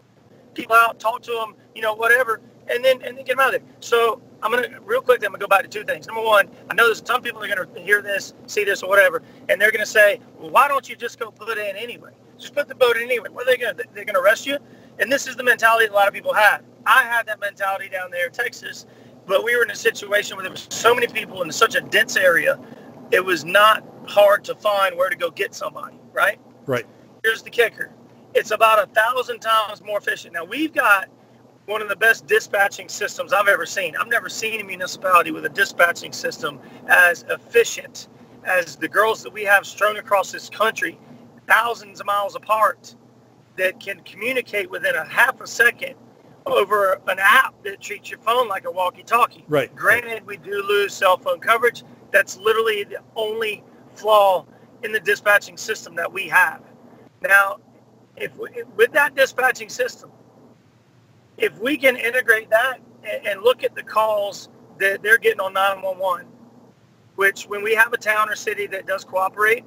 People out, talk to them, whatever. And then get them out of there. So I'm going to, real quick, I'm going to go back to 2 things. Number one, I know there's some people are going to hear this, see this or whatever, and they're going to say, well, why don't you just go put it in anyway? Just put the boat in anyway. What are they going to do? They're going to arrest you? And this is the mentality that a lot of people have. I had that mentality down there in Texas, but we were in a situation where there were so many people in such a dense area, it was not hard to find where to go get somebody, right? Right. Here's the kicker. It's about 1,000 times more efficient. Now, we've got one of the best dispatching systems I've ever seen. I've never seen a municipality with a dispatching system as efficient as the girls that we have strewn across this country, thousands of miles apart, that can communicate within a half a second over an app that treats your phone like a walkie-talkie. Right. Granted, we do lose cell phone coverage. That's literally the only flaw in the dispatching system that we have. Now, with that dispatching system, if we can integrate that and look at the calls that they're getting on 911, which when we have a town or city that does cooperate,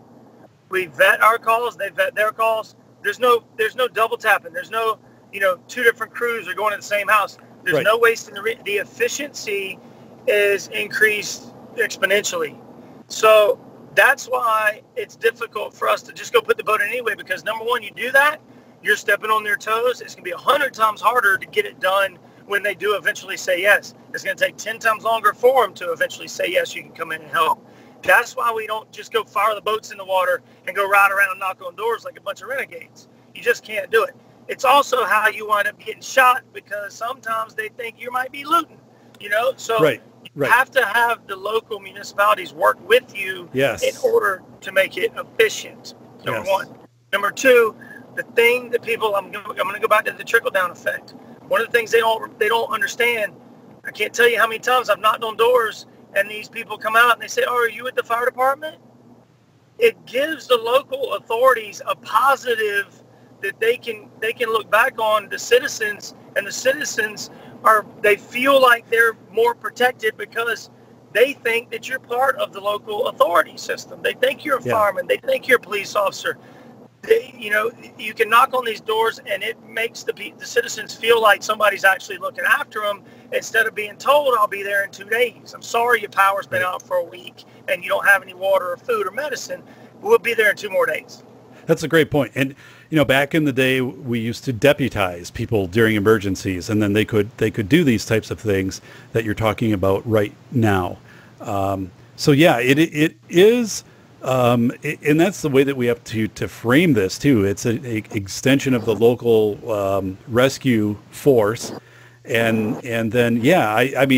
we vet our calls, they vet their calls. There's no double tapping. There's no, 2 different crews are going to the same house. There's right. no wasting the efficiency is increased exponentially. So that's why it's difficult for us to just go put the boat in anyway, because number one, you do that, you're stepping on their toes. It's going to be 100 times harder to get it done when they do eventually say yes. It's going to take 10 times longer for them to eventually say yes, you can come in and help. That's why we don't just go fire the boats in the water and go ride around and knock on doors like a bunch of renegades. You just can't do it. It's also how you wind up getting shot, because sometimes they think you might be looting, So Right. you have to have the local municipalities work with you in order to make it efficient, number one. Number two, the thing that people, I'm going to go back to the trickle-down effect. One of the things they don't understand, I can't tell you how many times I've knocked on doors and these people come out and they say, "Oh, are you at the fire department?" It gives the local authorities a positive that they can look back on the citizens, and the citizens they feel like they're more protected because they think that you're part of the local authority system. They think you're a fireman. They think you're a police officer. You can knock on these doors, and it makes the citizens feel like somebody's actually looking after them, instead of being told, "I'll be there in 2 days. I'm sorry your power's been out for a week and you don't have any water or food or medicine. We'll be there in 2 more days." That's a great point. And, back in the day, we used to deputize people during emergencies, and then they could do these types of things that you're talking about right now. It is. And that's the way that we have to frame this too. It's an extension of the local rescue force, and then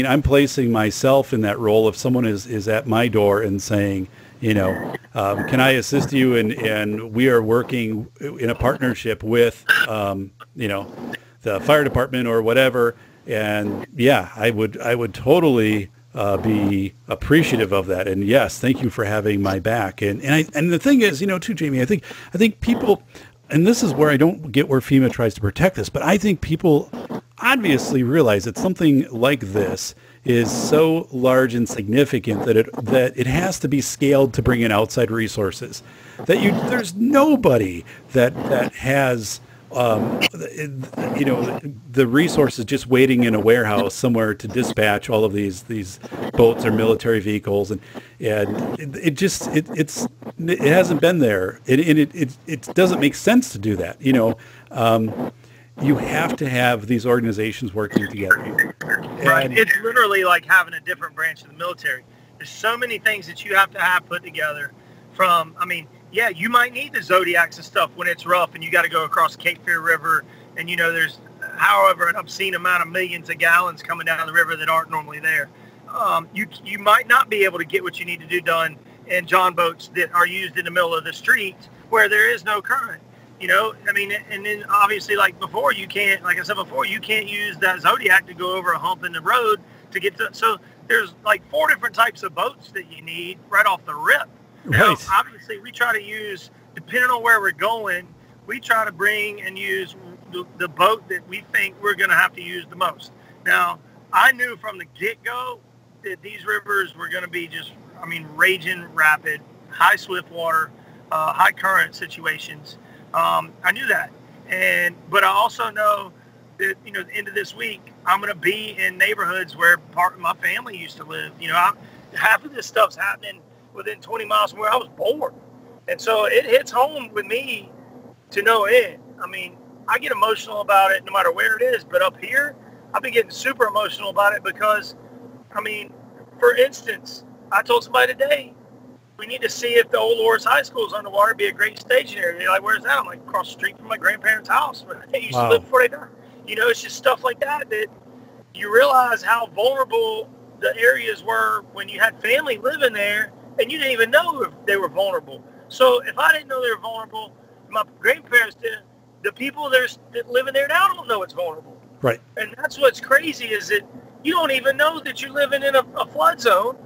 I'm placing myself in that role. If someone is at my door and saying, can I assist you? And we are working in a partnership with the fire department or whatever. And I would totally be appreciative of that. And yes, thank you for having my back. And the thing is, too, Jamie, I think people, and this is where I don't get where FEMA tries to protect this, but I think people obviously realize that something like this is so large and significant that it has to be scaled to bring in outside resources. There's nobody that has the resources just waiting in a warehouse somewhere to dispatch all of these boats or military vehicles, and it hasn't been there. It doesn't make sense to do that. You have to have these organizations working together. Right. It's literally like having a different branch of the military. There's so many things that you have to have put together you might need the Zodiacs and stuff when it's rough and you got to go across the Cape Fear River, and there's however an obscene amount of millions of gallons coming down the river that aren't normally there. You might not be able to get what you need to do done in John boats that are used in the middle of the street where there is no current. And then obviously, like before, you can't use that Zodiac to go over a hump in the road to get to. So there's like 4 different types of boats that you need right off the rip. Right. Now, obviously, we try to use, depending on where we're going, we try to bring and use the boat that we think we're going to have to use the most. Now, I knew from the get-go that these rivers were going to be raging rapid, high swift water, high current situations. I knew that. But I also know that, the end of this week, I'm going to be in neighborhoods where part of my family used to live. Half of this stuff's happening within 20 miles from where I was born. And so it hits home with me to no end. I get emotional about it no matter where it is, but up here, I've been getting super emotional about it because, for instance, I told somebody today, we need to see if the old Loris High School is underwater. It'd be a great staging area. They're like, "Where's that?" I'm like, "Across the street from my grandparents' house where they used to live before they died." It's just stuff like that you realize how vulnerable the areas were when you had family living there, and you didn't even know if they were vulnerable. So if I didn't know they were vulnerable, my grandparents did. The people that living there now don't know it's vulnerable. Right. And that's what's crazy is that you don't even know that you're living in a flood zone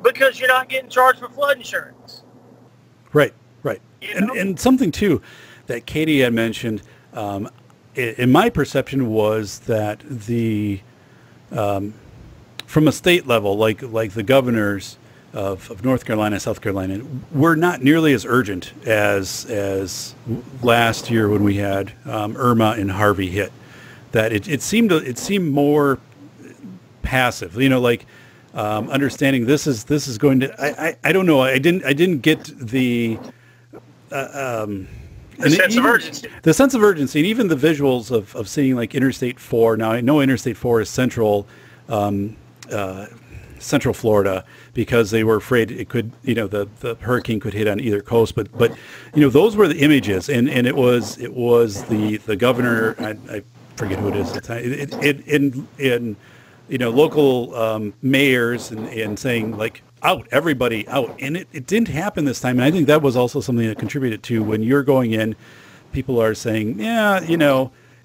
because you're not getting charged for flood insurance. Right. And something, too, that Katie had mentioned, in my perception, was that from a state level, like the governors of North Carolina, South Carolina, were not nearly as urgent as last year when we had Irma and Harvey hit. That it seemed more passive. Understanding this is going to. I don't know. I didn't get the sense of urgency. The sense of urgency, and even the visuals of seeing like Interstate 4. Now I know Interstate 4 is central. Central Florida because they were afraid it could, the hurricane could hit on either coast. But those were the images, and it was the governor. I forget who it is at the time. In local mayors and saying like, out, everybody out. And it didn't happen this time. And I think that was also something that contributed to when you're going in, people are saying, yeah,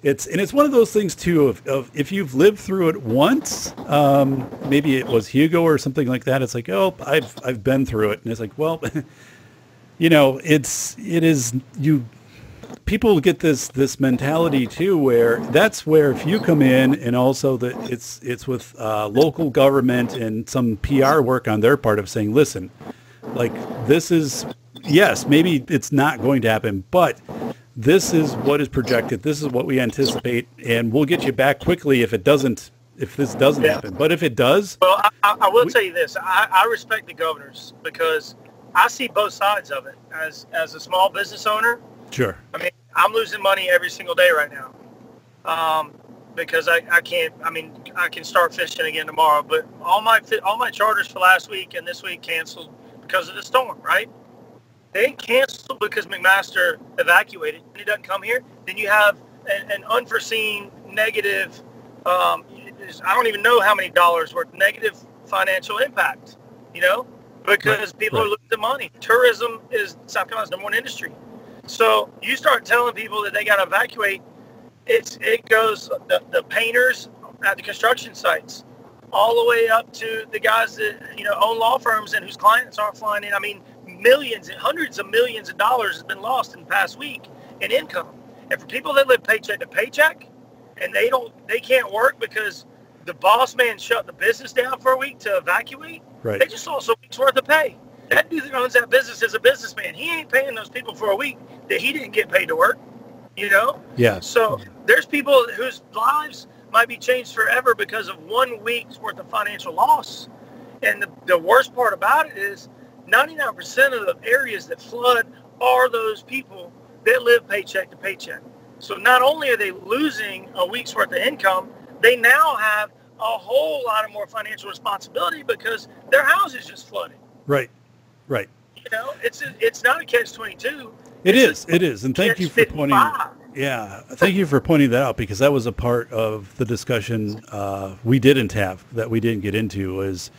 it's one of those things too of if you've lived through it once, maybe it was Hugo or something like that. It's like, oh, I've been through it. And it's like, well, people get this mentality too, where if you come in and also that it's with local government and some PR work on their part of saying, listen, like this is, yes, maybe it's not going to happen, but this is what is projected. This is what we anticipate, and we'll get you back quickly if this doesn't happen. But if it does, well, I will tell you this: I respect the governors because I see both sides of it. As a small business owner, sure. I mean, I'm losing money every single day right now because I can't. I mean, I can start fishing again tomorrow, but all my charters for last week and this week canceled because of the storm. Right? They didn't cancel because McMaster evacuated and he doesn't come here. Then you have an unforeseen negative, I don't even know how many dollars worth negative financial impact, because people are losing money. Tourism is South Carolina's number one industry. So you start telling people that they got to evacuate, it goes the painters at the construction sites all the way up to the guys that, own law firms and whose clients aren't flying in. I mean, millions and hundreds of millions of dollars has been lost in the past week in income. And for people that live paycheck to paycheck and they can't work because the boss man shut the business down for a week to evacuate, right. They just lost a week's worth of pay. That dude that owns that business is a businessman. He ain't paying those people for a week that he didn't get paid to work, Yeah. So there's people whose lives might be changed forever because of 1 week's worth of financial loss. And the worst part about it is 99% of the areas that flood are those people that live paycheck to paycheck. So not only are they losing a week's worth of income, they now have a whole lot of more financial responsibility because their house is just flooded. Right. It's not a catch-22. It is. And thank you for pointing. Yeah, thank you for pointing that out because that was a part of the discussion we didn't get into is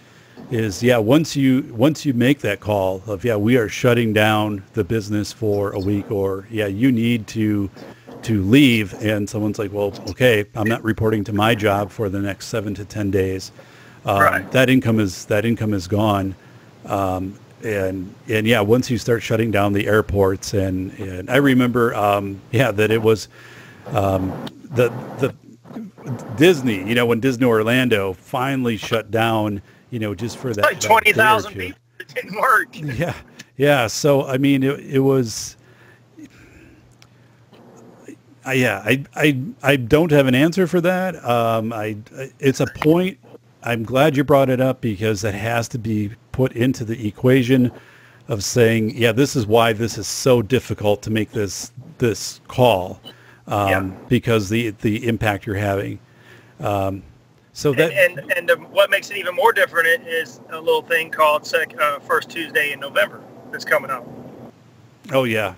once you make that call of we are shutting down the business for a week or you need to leave, and someone's like, well, okay, I'm not reporting to my job for the next 7 to 10 days. Right. That income is gone. And once you start shutting down the airports and I remember that it was the Disney, when Disney Orlando finally shut down, just for that. Like 20,000 people. It didn't work. Yeah. So I mean, it was. I don't have an answer for that. It's a point. I'm glad you brought it up because that has to be put into the equation of saying, this is why this is so difficult to make this call because the impact you're having. What makes it even more different is a little thing called First Tuesday in November that's coming up. Oh, yeah.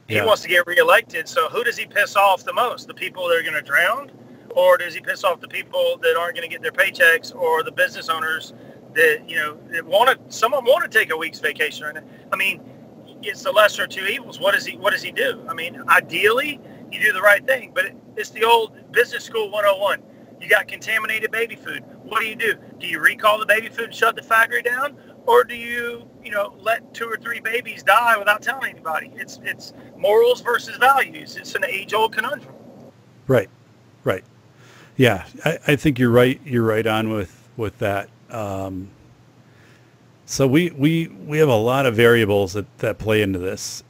He wants to get reelected, so who does he piss off the most? The people that are going to drown? Or does he piss off the people that aren't going to get their paychecks or the business owners that, some of them want to take a week's vacation right now? I mean, it's the lesser of two evils. What does he do? I mean, ideally, you do the right thing, but it's the old business school 101. You got contaminated baby food. What do? Do you recall the baby food and shut the factory down? Or do you, let 2 or 3 babies die without telling anybody? It's morals versus values. It's an age-old conundrum. Right. Yeah, I think you're right. You're right on with that. So we have a lot of variables that play into this.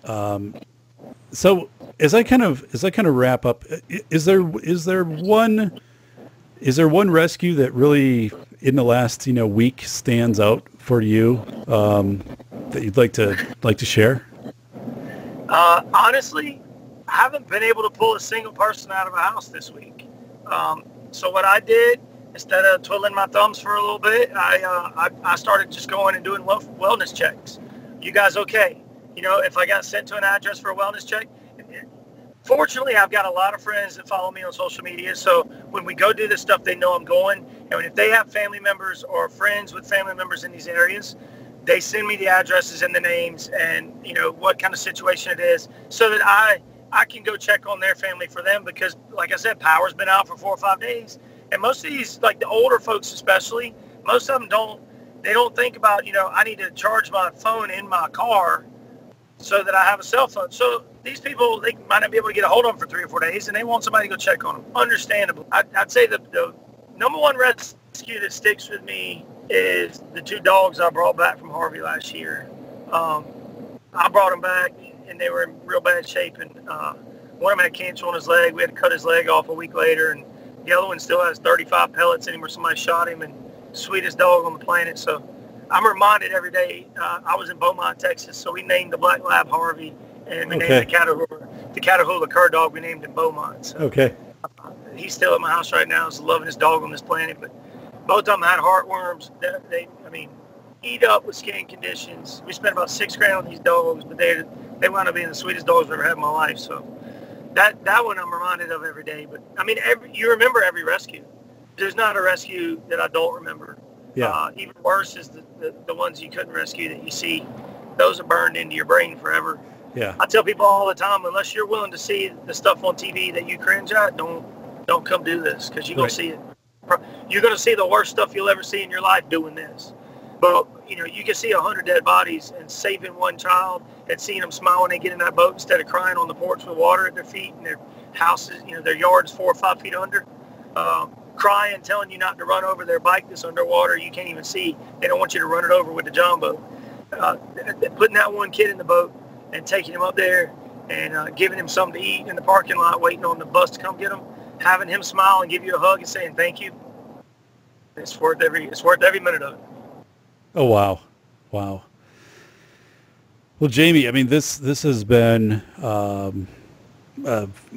So as I kind of wrap up, is there one rescue that really in the last week stands out for you that you'd like to share? Honestly, I haven't been able to pull a single person out of a house this week. So what I did instead of twiddling my thumbs for a little bit, I started just going and doing wellness checks. You guys okay? You know, if I got sent to an address for a wellness check, fortunately, I've got a lot of friends that follow me on social media. So when we go do this stuff, they know I'm going. And if they have family members or friends with family members in these areas, they send me the addresses and the names and, you know, what kind of situation it is so that I can go check on their family for them because, like I said, power's been out for 4 or 5 days. And most of these, like the older folks especially, most of them don't think about, you know, I need to charge my phone in my car so that I have a cell phone. So these people, they might not be able to get a hold of them for 3 or 4 days, and they want somebody to go check on them. Understandable. I'd say the number one rescue that sticks with me is the 2 dogs I brought back from Harvey last year. I brought them back, and they were in real bad shape. And one of them had cancer on his leg. We had to cut his leg off a week later, and the other one still has 35 pellets in him where somebody shot him, and sweetest dog on the planet. So I'm reminded every day. I was in Beaumont, Texas, so we named the black lab Harvey, and we named the Catahoula cur dog we named him Beaumont. So, okay. He's still at my house right now. He's the lovingest dog on this planet. But both of them had heartworms. They eat up with skin conditions. We spent about $6,000 on these dogs, but they wound up being the sweetest dogs I've ever had in my life. So that one I'm reminded of every day. But I mean, you remember every rescue. There's not a rescue that I don't remember. Yeah. Even worse is the ones you couldn't rescue that you see. Those are burned into your brain forever. Yeah. I tell people all the time, unless you're willing to see the stuff on TV that you cringe at, don't come do this because you're going to see it. You're going to see the worst stuff you'll ever see in your life doing this. But, you know, you can see 100 dead bodies and saving one child and seeing them smile when they get in that boat instead of crying on the porch with water at their feet and their houses, you know, their yard's 4 or 5 feet under. Crying, telling you not to run over their bike that's underwater. You can't even see. They don't want you to run it over with the John boat. Putting that one kid in the boat and taking him up there and giving him something to eat in the parking lot, waiting on the bus to come get him, having him smile and give you a hug and saying thank you. It's worth every minute of it. Oh, wow. Wow. Well, Jamie, I mean, this has been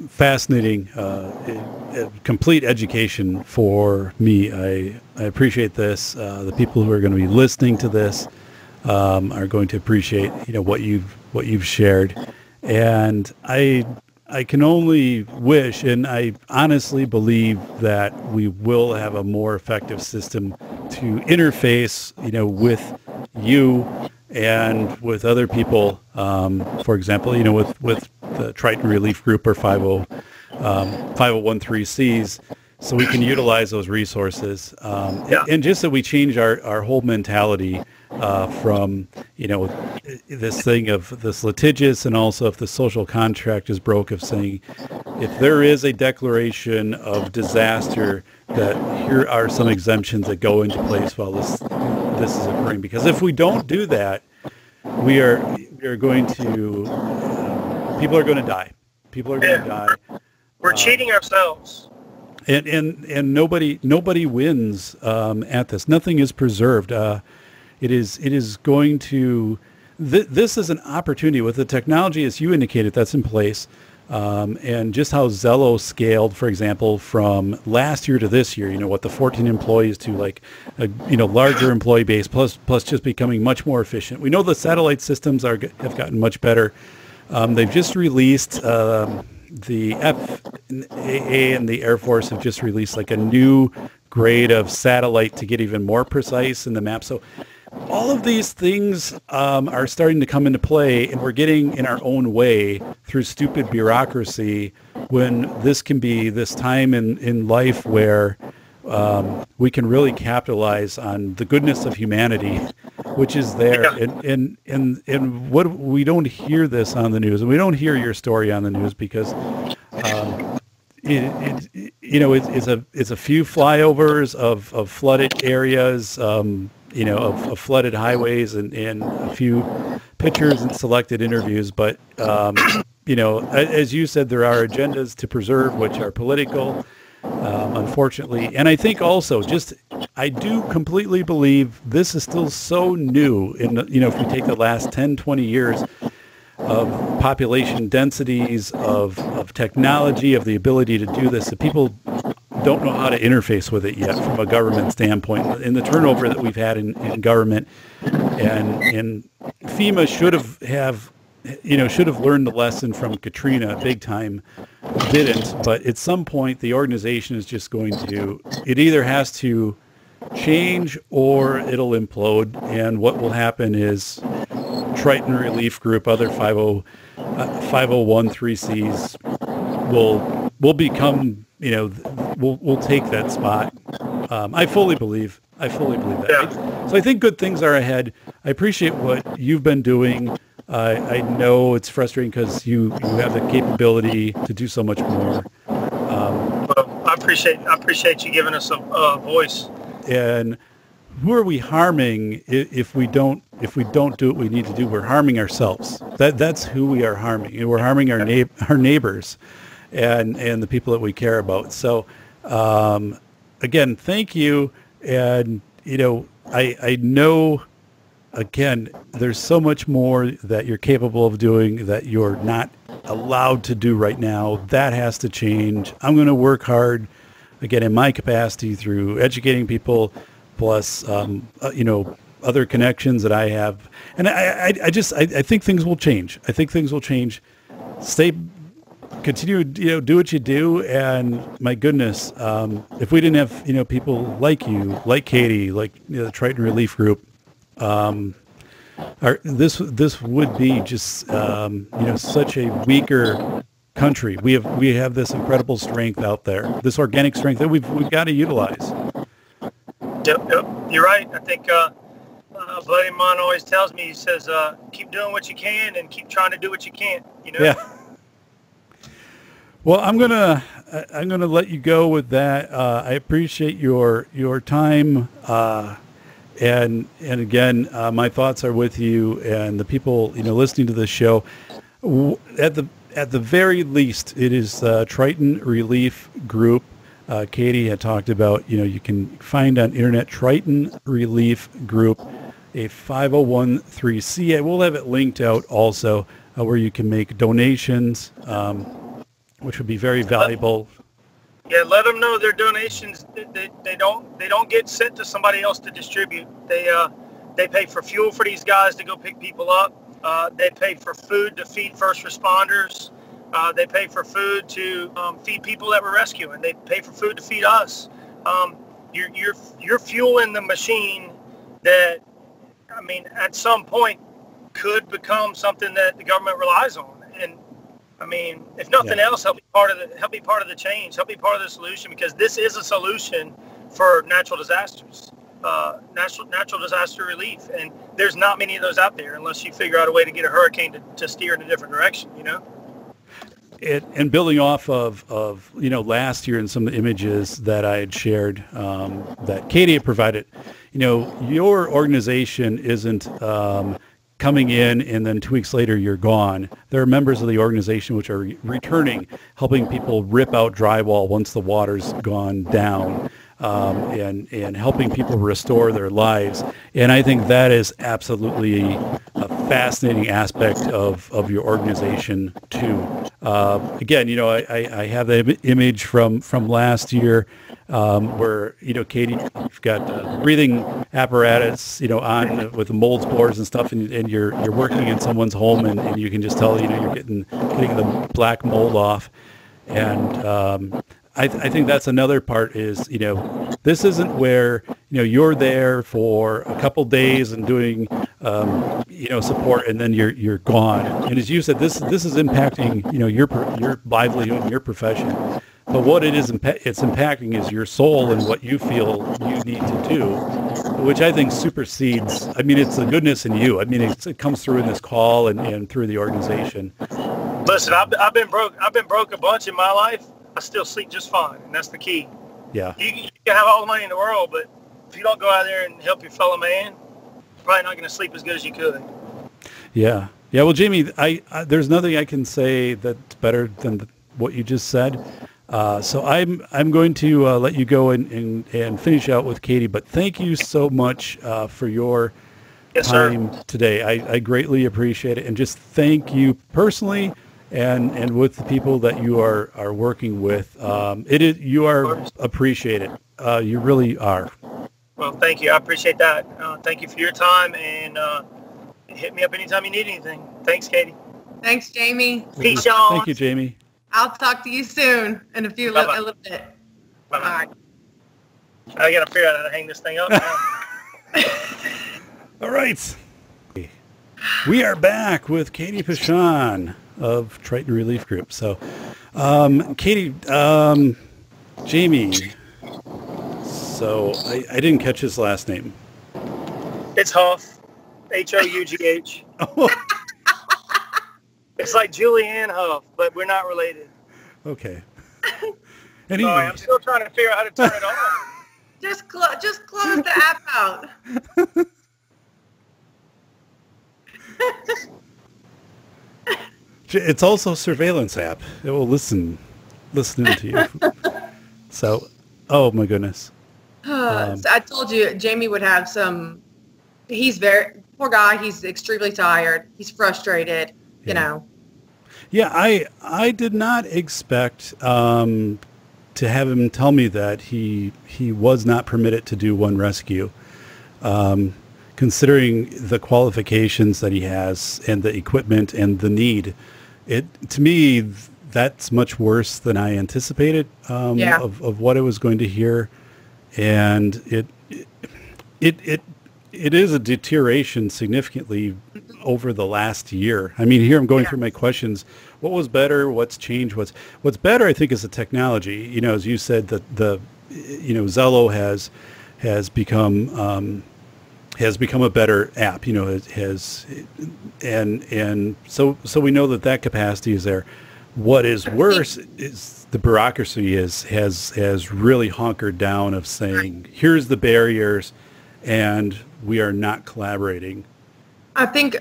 fascinating, complete education for me. I appreciate this. The people who are going to be listening to this are going to appreciate, you know, what you've shared. And I can only wish, and I honestly believe that we will have a more effective system to interface, you know, with you and with other people. For example, you know, with the Triton Relief Group or 5013Cs, so we can utilize those resources. And just that we change our whole mentality from, you know, this thing of this litigious, and also if the social contract is broke, of saying if there is a declaration of disaster, that here are some exemptions that go into place while this is occurring. Because if we don't do that, we are going to people are going to die. People are going to die. We're cheating ourselves. And nobody wins at this. Nothing is preserved. It is going to. This is an opportunity with the technology, as you indicated, that's in place, and just how Zello scaled, for example, from last year to this year. You know, what, the 14 employees to like a larger employee base, plus just becoming much more efficient. We know the satellite systems have gotten much better. They've just released. The FAA and the Air Force have just released like a new grade of satellite to get even more precise in the map. So all of these things are starting to come into play, and we're getting in our own way through stupid bureaucracy, when this can be this time in life where we can really capitalize on the goodness of humanity, which is there. Yeah. And what, we don't hear this on the news, and we don't hear your story on the news because it's a few flyovers of flooded areas, of flooded highways, and a few pictures and selected interviews. But as you said, there are agendas to preserve which are political. Unfortunately. And I think also I do completely believe this is still so new if we take the last 10, 20 years of population densities, of technology, of the ability to do this, that people don't know how to interface with it yet from a government standpoint. In the turnover that we've had in government, and FEMA should have learned the lesson from Katrina big time. Didn't, but at some point the organization is just going to. It either has to change or it'll implode, and what will happen is Triton Relief Group, other 501(c)(3)s will become, we'll take that spot. I fully believe that. Yeah. So I think good things are ahead. I appreciate what you've been doing. I know it's frustrating because you have the capability to do so much more. Well, I appreciate you giving us a voice. And who are we harming if we don't do what we need to do? We're harming ourselves. That's who we are harming. And we're harming our neighbors and the people that we care about. So again, thank you. And I know, again, there's so much more that you're capable of doing that you're not allowed to do right now. That has to change. I'm going to work hard, again, in my capacity through educating people, plus, other connections that I have. And I think things will change. I think things will change. Continue, do what you do. And my goodness, if we didn't have, people like you, like Katie, like the Triton Relief Group, this would be just such a weaker country. We have this incredible strength out there, this organic strength that we've got to utilize. Yep, you're right. I think a buddy of mine always tells me, he says, keep doing what you can and keep trying to do what you can't. Yeah. Well, I'm gonna let you go with that. I appreciate your time. And again, my thoughts are with you and the people listening to this show. At the very least, it is Triton Relief Group. Katie had talked about. You can find on internet Triton Relief Group, a 501(c)(3). We'll have it linked out also where you can make donations, which would be very valuable. Yeah, let them know their donations. They don't get sent to somebody else to distribute. They pay for fuel for these guys to go pick people up. They pay for food to feed first responders. They pay for food to feed people that we're rescuing. They pay for food to feed us. You're fueling the machine that, at some point could become something that the government relies on. And if nothing else, help be part of the change, help be part of the solution, because this is a solution for natural disasters, natural disaster relief. And there's not many of those out there unless you figure out a way to get a hurricane to steer in a different direction, And building off of last year and some of the images that I had shared that Katie had provided, your organization isn't coming in and then 2 weeks later you're gone. There are members of the organization which are returning, helping people rip out drywall once the water's gone down, and helping people restore their lives. And I think that is absolutely a fascinating aspect of your organization too. Again, I have the image from last year where, Katie, you've got breathing apparatus, on with the mold spores and stuff, and you're working in someone's home, and you can just tell, you're getting the black mold off. And I think that's another part is, this isn't where, you're there for a couple days and doing, support, and then you're gone. And as you said, this is impacting, your livelihood and your profession. But what it's impacting is your soul and what you feel you need to do, which I think supersedes. It's the goodness in you. It comes through in this call and through the organization. Listen, I've been broke a bunch in my life. I still sleep just fine, and that's the key. Yeah. You can have all the money in the world, but if you don't go out there and help your fellow man, you're probably not going to sleep as good as you could. Yeah. Yeah. Well, Jamie, I there's nothing I can say that's better than what you just said. So I'm going to let you go and finish out with Katie. But thank you so much for your time today. I greatly appreciate it, and just thank you personally and with the people that you are working with. You are appreciated. You really are. Well, thank you. I appreciate that. Thank you for your time, and hit me up anytime you need anything. Thanks, Katie. Thanks, Jamie. Peace, y'all. Thank you, Jamie. I'll talk to you soon in a little bit. Bye-bye. Bye. I got to figure out how to hang this thing up now. All right. We are back with Katie Pechon of Triton Relief Group. So, Katie, Jamie, so I didn't catch his last name. It's Huff, Hough. Oh, It's like Julianne Huff, but we're not related. okay. Sorry, I'm still trying to figure out how to turn it off. Just close the app out. It's also a surveillance app. It will listen into you. So, oh my goodness. So I told you Jamie would have some. He's poor guy. He's extremely tired. He's frustrated. You know. Yeah, I did not expect to have him tell me that he was not permitted to do one rescue. Considering the qualifications that he has and the equipment and the need, to me that's much worse than I anticipated of what I was going to hear, and it is a deterioration significantly over the last year. I mean, here I'm going through my questions. What was better? What's changed? What's better? I think is the technology. You know, as you said, the Zello has become a better app. You know, it has, and so we know that capacity is there. What is worse is the bureaucracy has really hunkered down of saying, here's the barriers, and we are not collaborating. I think,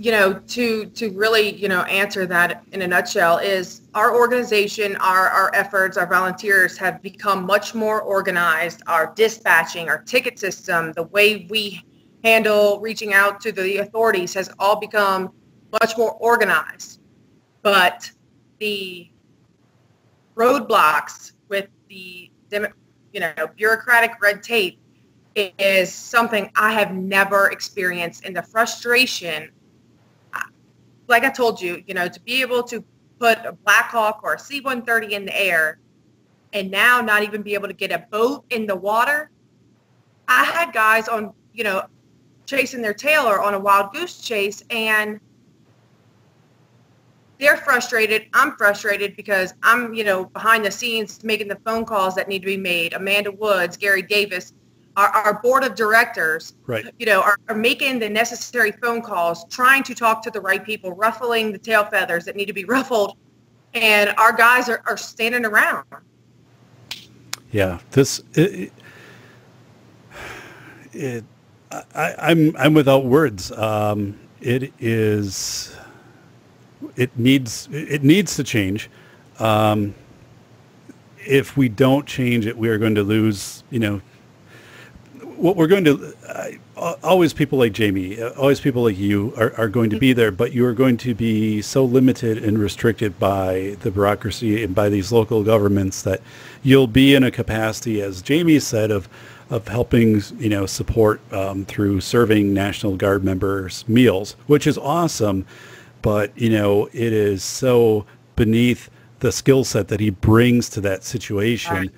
to really, answer that in a nutshell is our organization, our efforts, our volunteers have become much more organized. Our dispatching, our ticket system, the way we handle reaching out to the authorities has all become much more organized. But the roadblocks with the, bureaucratic red tape is something I have never experienced. And the frustration, like I told you, to be able to put a Black Hawk or a C-130 in the air and now not even be able to get a boat in the water. I had guys on, chasing their tail or on a wild goose chase, and they're frustrated. I'm frustrated because I'm, behind the scenes making the phone calls that need to be made. Amanda Woods, Gary Davis, our board of directors, right, are making the necessary phone calls, trying to talk to the right people, ruffling the tail feathers that need to be ruffled, and our guys are standing around. Yeah, I'm without words. It needs to change. If we don't change it, we are going to lose, what we're going to, always people like Jamie, always people like you are going to be there, but you are going to be so limited and restricted by the bureaucracy and by these local governments that you'll be in a capacity, as Jamie said, of helping, support through serving National Guard members meals, which is awesome. But, it is so beneath the skill set that he brings to that situation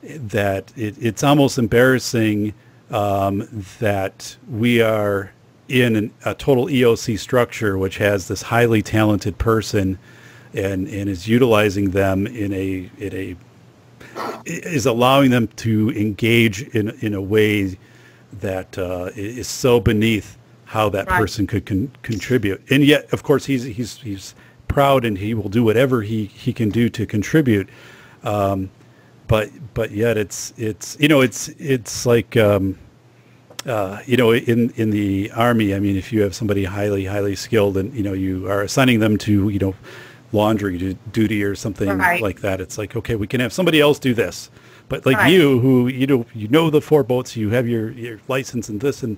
that it's almost embarrassing that we are in a total EOC structure, which has this highly talented person and is utilizing them is allowing them to engage in a way that is so beneath how that person could contribute. And yet, of course, he's proud and he will do whatever he can do to contribute. But yet it's like in the Army. I mean, if you have somebody highly skilled and you are assigning them to laundry duty or something like that, it's like, okay, we can have somebody else do this. But like you, who you the four boats, you have your license and this, and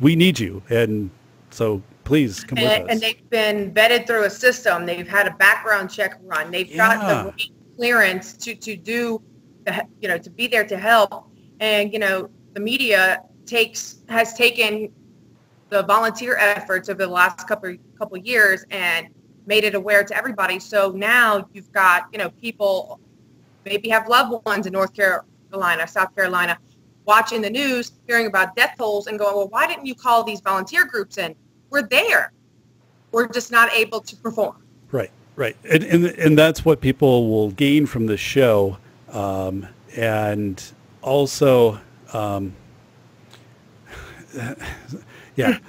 we need you, and so Please come with us. And they've been vetted through a system. They've had a background check run. They've got the right clearance to do, to be there to help. And, the media has taken the volunteer efforts over the last couple years and made it aware to everybody. So now you've got, people maybe have loved ones in North Carolina, South Carolina, watching the news, hearing about death tolls and going, well, why didn't you call these volunteer groups in? We're there. We're just not able to perform. Right. And that's what people will gain from the show. And also,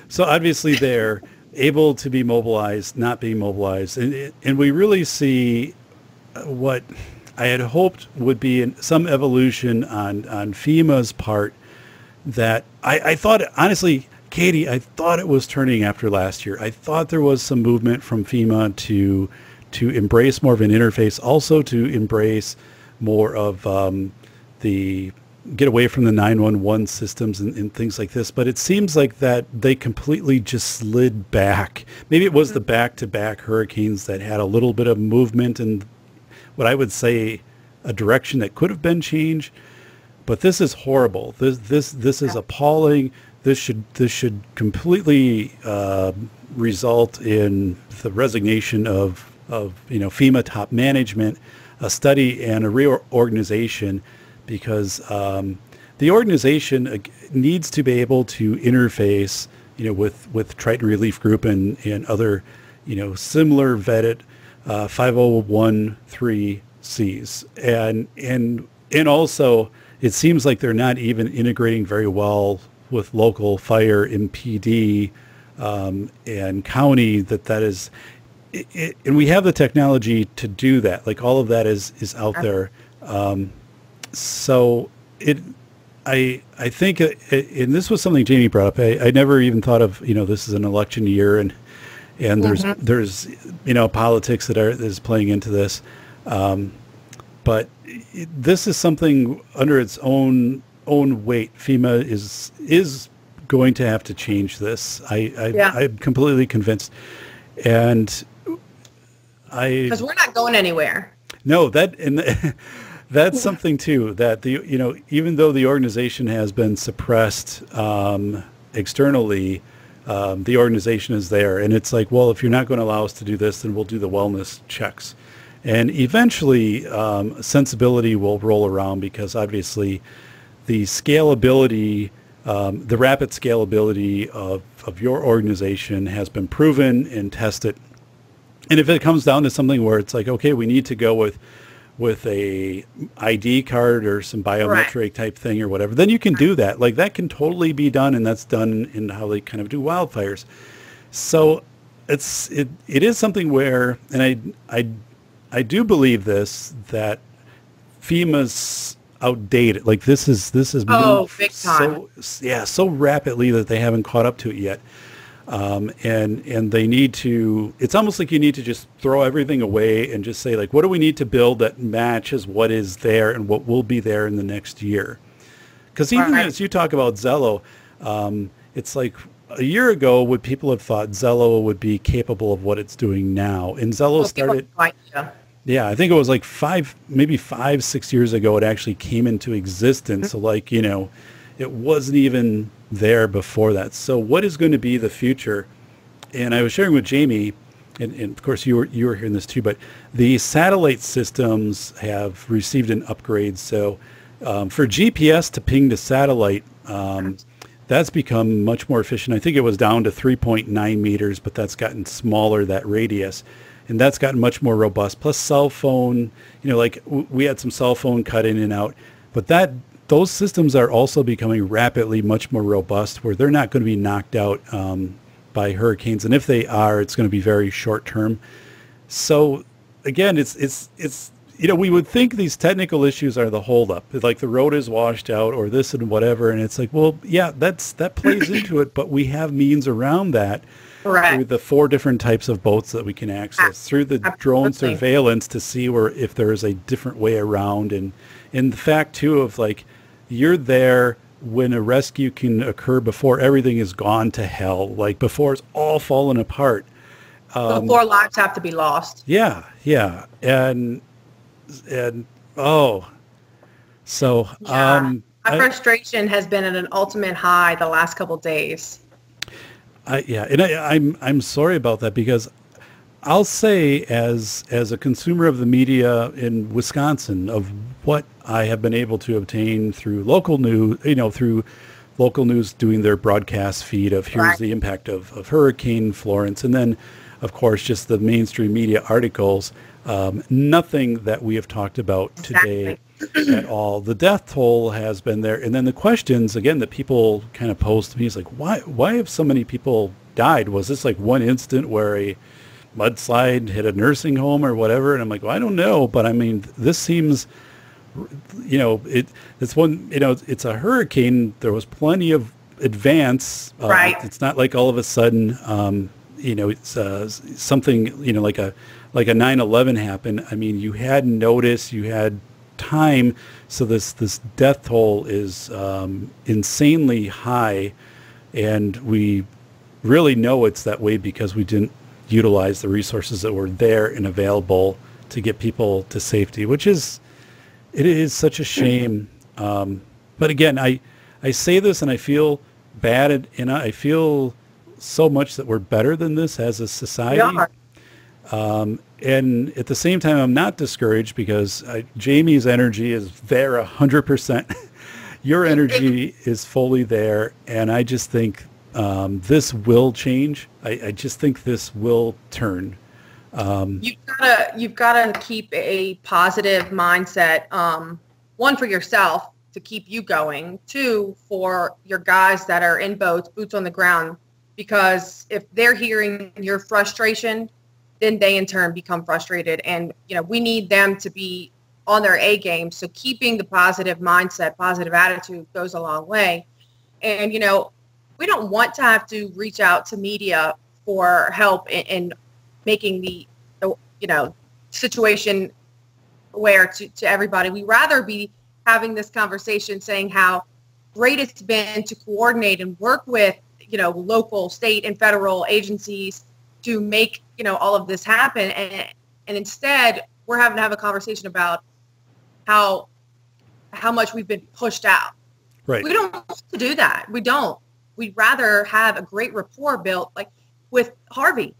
so obviously they're able to be mobilized, not being mobilized. And we really see what I had hoped would be some evolution on FEMA's part that I thought, honestly, Katie, I thought it was turning after last year. I thought there was some movement from FEMA to embrace more of an interface, also to embrace more of get away from the 911 systems and things like this. But it seems like that they completely just slid back. Maybe it was the back-to-back hurricanes that had a little bit of movement and what I would say a direction that could have been changed. But this is horrible. This is appalling. This should completely result in the resignation of FEMA top management, a study, and a reorganization, because the organization needs to be able to interface, with Triton Relief Group and other, similar vetted 5013Cs, and also it seems like they're not even integrating very well with local fire and PD and county. That is, and we have the technology to do that. Like all of that is out there. So I think, and this was something Jamie brought up. I never even thought of, this is an election year and there's politics that is playing into this. But this is something under its own weight. FEMA is going to have to change this. I'm completely convinced. And because we're not going anywhere. No, that's something too, that even though the organization has been suppressed externally, the organization is there. And it's like, well, if you're not going to allow us to do this, then we'll do the wellness checks. And eventually sensibility will roll around, because obviously the scalability, the rapid scalability of your organization has been proven and tested. And if it comes down to something where it's like, okay, we need to go with a ID card or some biometric type thing or whatever, then you can do that. Like that can totally be done, and that's done in how they kind of do wildfires. So it is something where, and I do believe this, that FEMA's outdated. Like this is moved big time. so rapidly that they haven't caught up to it yet. And they need to, it's almost like you need to just throw everything away and just say, like, what do we need to build that matches what is there and what will be there in the next year? Because even as you talk about Zello, it's like a year ago, would people have thought Zello would be capable of what it's doing now? And Zello started, I think it was like 5-6 years ago, it actually came into existence. So like, it wasn't even there before that. So what is going to be the future? And I was sharing with Jamie, and of course you were hearing this too, but the satellite systems have received an upgrade. So for GPS to ping to satellite, that's become much more efficient. I think it was down to 3.9 meters, but that's gotten smaller, that radius. And that's gotten much more robust. Plus cell phone, like we had some cell phone cut in and out, but those systems are also becoming rapidly much more robust, where they're not going to be knocked out by hurricanes. And if they are, it's going to be very short term. So again, it's we would think these technical issues are the holdup, like the road is washed out or this and whatever. And it's like, well, yeah, that plays into it, but we have means around that. Correct. Through the 4 different types of boats that we can access, through the drone surveillance to see if there is a different way around, and the fact too of like, you're there when a rescue can occur before everything has gone to hell, like before it's all fallen apart. Before lives have to be lost. Yeah, yeah. And oh, so Yeah. My frustration has been at an ultimate high the last couple days. I'm sorry about that, because I'll say, as a consumer of the media in Wisconsin, of what I have been able to obtain through local news, through local news doing their broadcast feed of here's the impact of Hurricane Florence, and then of course just the mainstream media articles, nothing that we have talked about today at all. The death toll has been there, and then the questions again that people kind of pose to me is like, why have so many people died? Was this like one instant where a mudslide hit a nursing home or whatever? And I'm like, well, I don't know, but I mean, this seems, it's one, it's a hurricane. There was plenty of advance. It's not like all of a sudden, it's something, like a 9/11 happened. I mean, you had notice, you had time. So this death toll is insanely high, and we really know it's that way because we didn't utilize the resources that were there and available to get people to safety, it is such a shame. But again, I say this and I feel bad, and I feel so much that we're better than this as a society. And at the same time, I'm not discouraged, because Jamie's energy is there 100%. Your energy is fully there. And I just think this will change. I just think this will turn. You've gotta keep a positive mindset. One, for yourself to keep you going. Two, for your guys that are in boats, boots on the ground, because if they're hearing your frustration, then they in turn become frustrated. And, we need them to be on their A game. So keeping the positive mindset, positive attitude goes a long way. And, we don't want to have to reach out to media for help in making the situation aware to everybody. We rather be having this conversation saying how great it's been to coordinate and work with, local, state, and federal agencies to make, all of this happen. And instead, we're having to have a conversation about how much we've been pushed out. Right. We don't want to do that. We don't. We'd rather have a great rapport built, like with Harvey.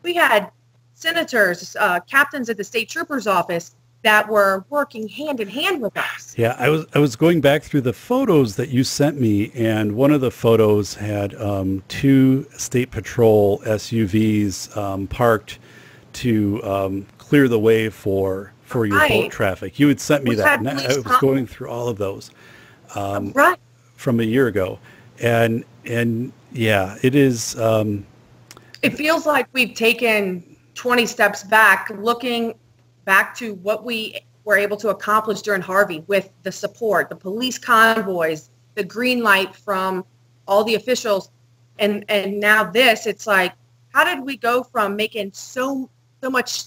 We had senators, captains at the state trooper's office that were working hand in hand with us. Yeah, I was going back through the photos that you sent me, and one of the photos had two state patrol SUVs parked to clear the way for your boat traffic. You had sent me that, and I was going through all of those from a year ago, and yeah, it is. It feels like we've taken 20 steps back, looking back to what we were able to accomplish during Harvey with the support, the police convoys, the green light from all the officials. And now this, it's like, how did we go from making so much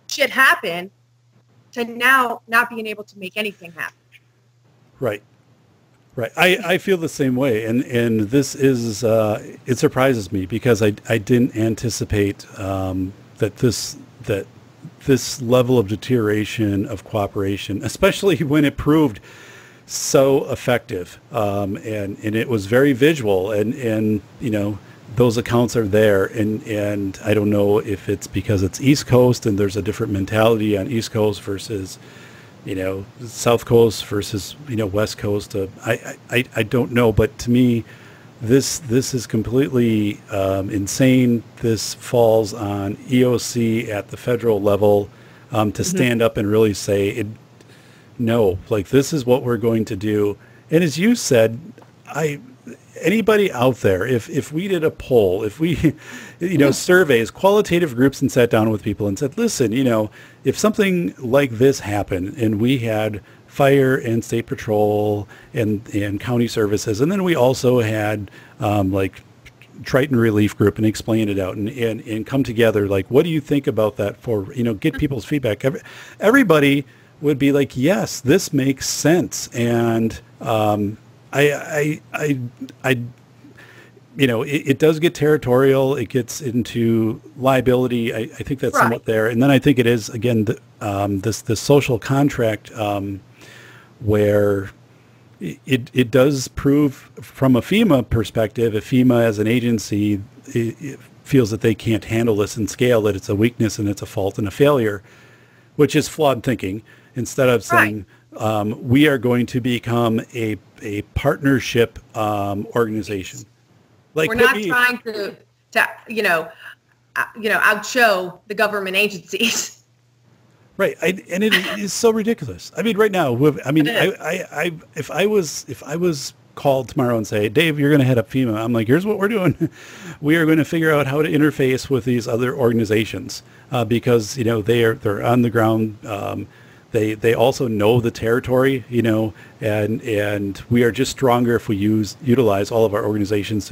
shit happen to now not being able to make anything happen? Right. I feel the same way. And this is, it surprises me, because I didn't anticipate that this level of deterioration of cooperation, especially when it proved so effective, and it was very visual, and those accounts are there, and I don't know if it's because it's East Coast and there's a different mentality on East Coast versus South Coast versus West Coast. I don't know, but to me, this is completely insane. This falls on EOC at the federal level to stand up and really say, no, like, this is what we're going to do. And as you said, anybody out there, if we did a poll, if we, surveys, qualitative groups, and sat down with people and said, listen, if something like this happened and we had fire and state patrol and county services, and then we also had like Triton Relief Group, and explain it out and come together, like, what do you think about that, for get people's feedback? Everybody would be like, yes, this makes sense. And I it does get territorial. It gets into liability. I think that's Right. somewhat there. And then I think it is, again, this social contract where it does prove from a FEMA perspective, if FEMA as an agency it feels that they can't handle this in scale, that it's a weakness and it's a fault and a failure, which is flawed thinking. Instead of saying, we are going to become a partnership organization. Like We're not trying to outshow the government agencies. Right, and it is so ridiculous. I mean, right now, if I was called tomorrow and say, Dave, you're going to head up FEMA, I'm like, here's what we're doing. We are going to figure out how to interface with these other organizations because they're on the ground. They also know the territory, and we are just stronger if we utilize all of our organizations.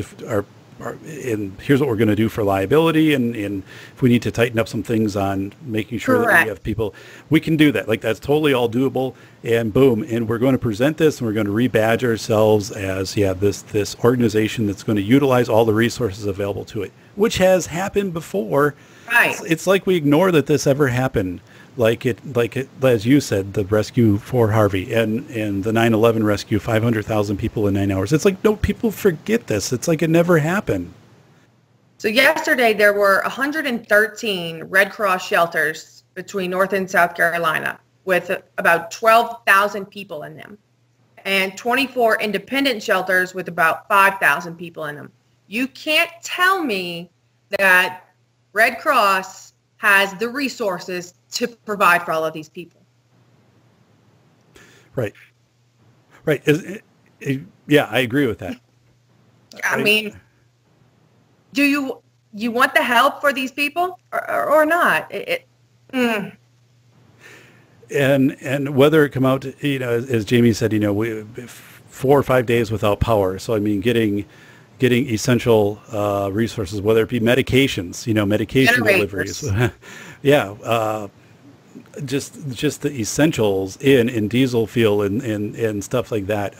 And here's what we're going to do for liability, and if we need to tighten up some things on making sure that we have people, we can do that. Like, that's totally all doable, and boom, and we're going to present this, and we're going to rebadge ourselves as this organization that's going to utilize all the resources available to it, which has happened before. Right. It's like we ignore that this ever happened. Like it, as you said, the rescue for Harvey and the 9/11 rescue, 500,000 people in 9 hours. It's like, no, people forget this. It's like it never happened. So yesterday there were 113 Red Cross shelters between North and South Carolina with about 12,000 people in them, and 24 independent shelters with about 5,000 people in them. You can't tell me that Red Cross has the resources to provide for all of these people. Right. Yeah, I agree with that. I mean, do you want the help for these people or not? And whether it come out, as Jamie said, we 4 or 5 days without power. So I mean, getting essential resources, whether it be medications, medication deliveries. Yeah. Just the essentials in diesel fuel and stuff like that.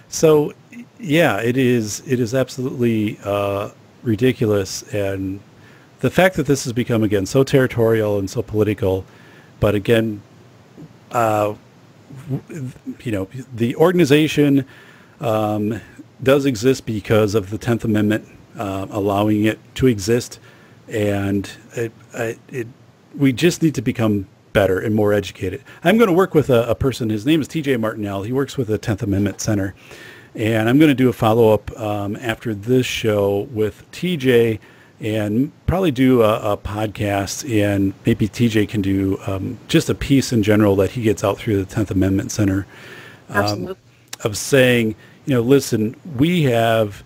So yeah, it is absolutely ridiculous. And the fact that this has become, again, so territorial and so political, but again, the organization does exist because of the 10th Amendment allowing it to exist. And we just need to become better and more educated. I'm going to work with a person. His name is TJ Martinell. He works with the 10th Amendment Center. And I'm going to do a follow-up after this show with TJ and probably do a podcast. And maybe TJ can do just a piece in general that he gets out through the 10th Amendment Center of saying, listen, we have,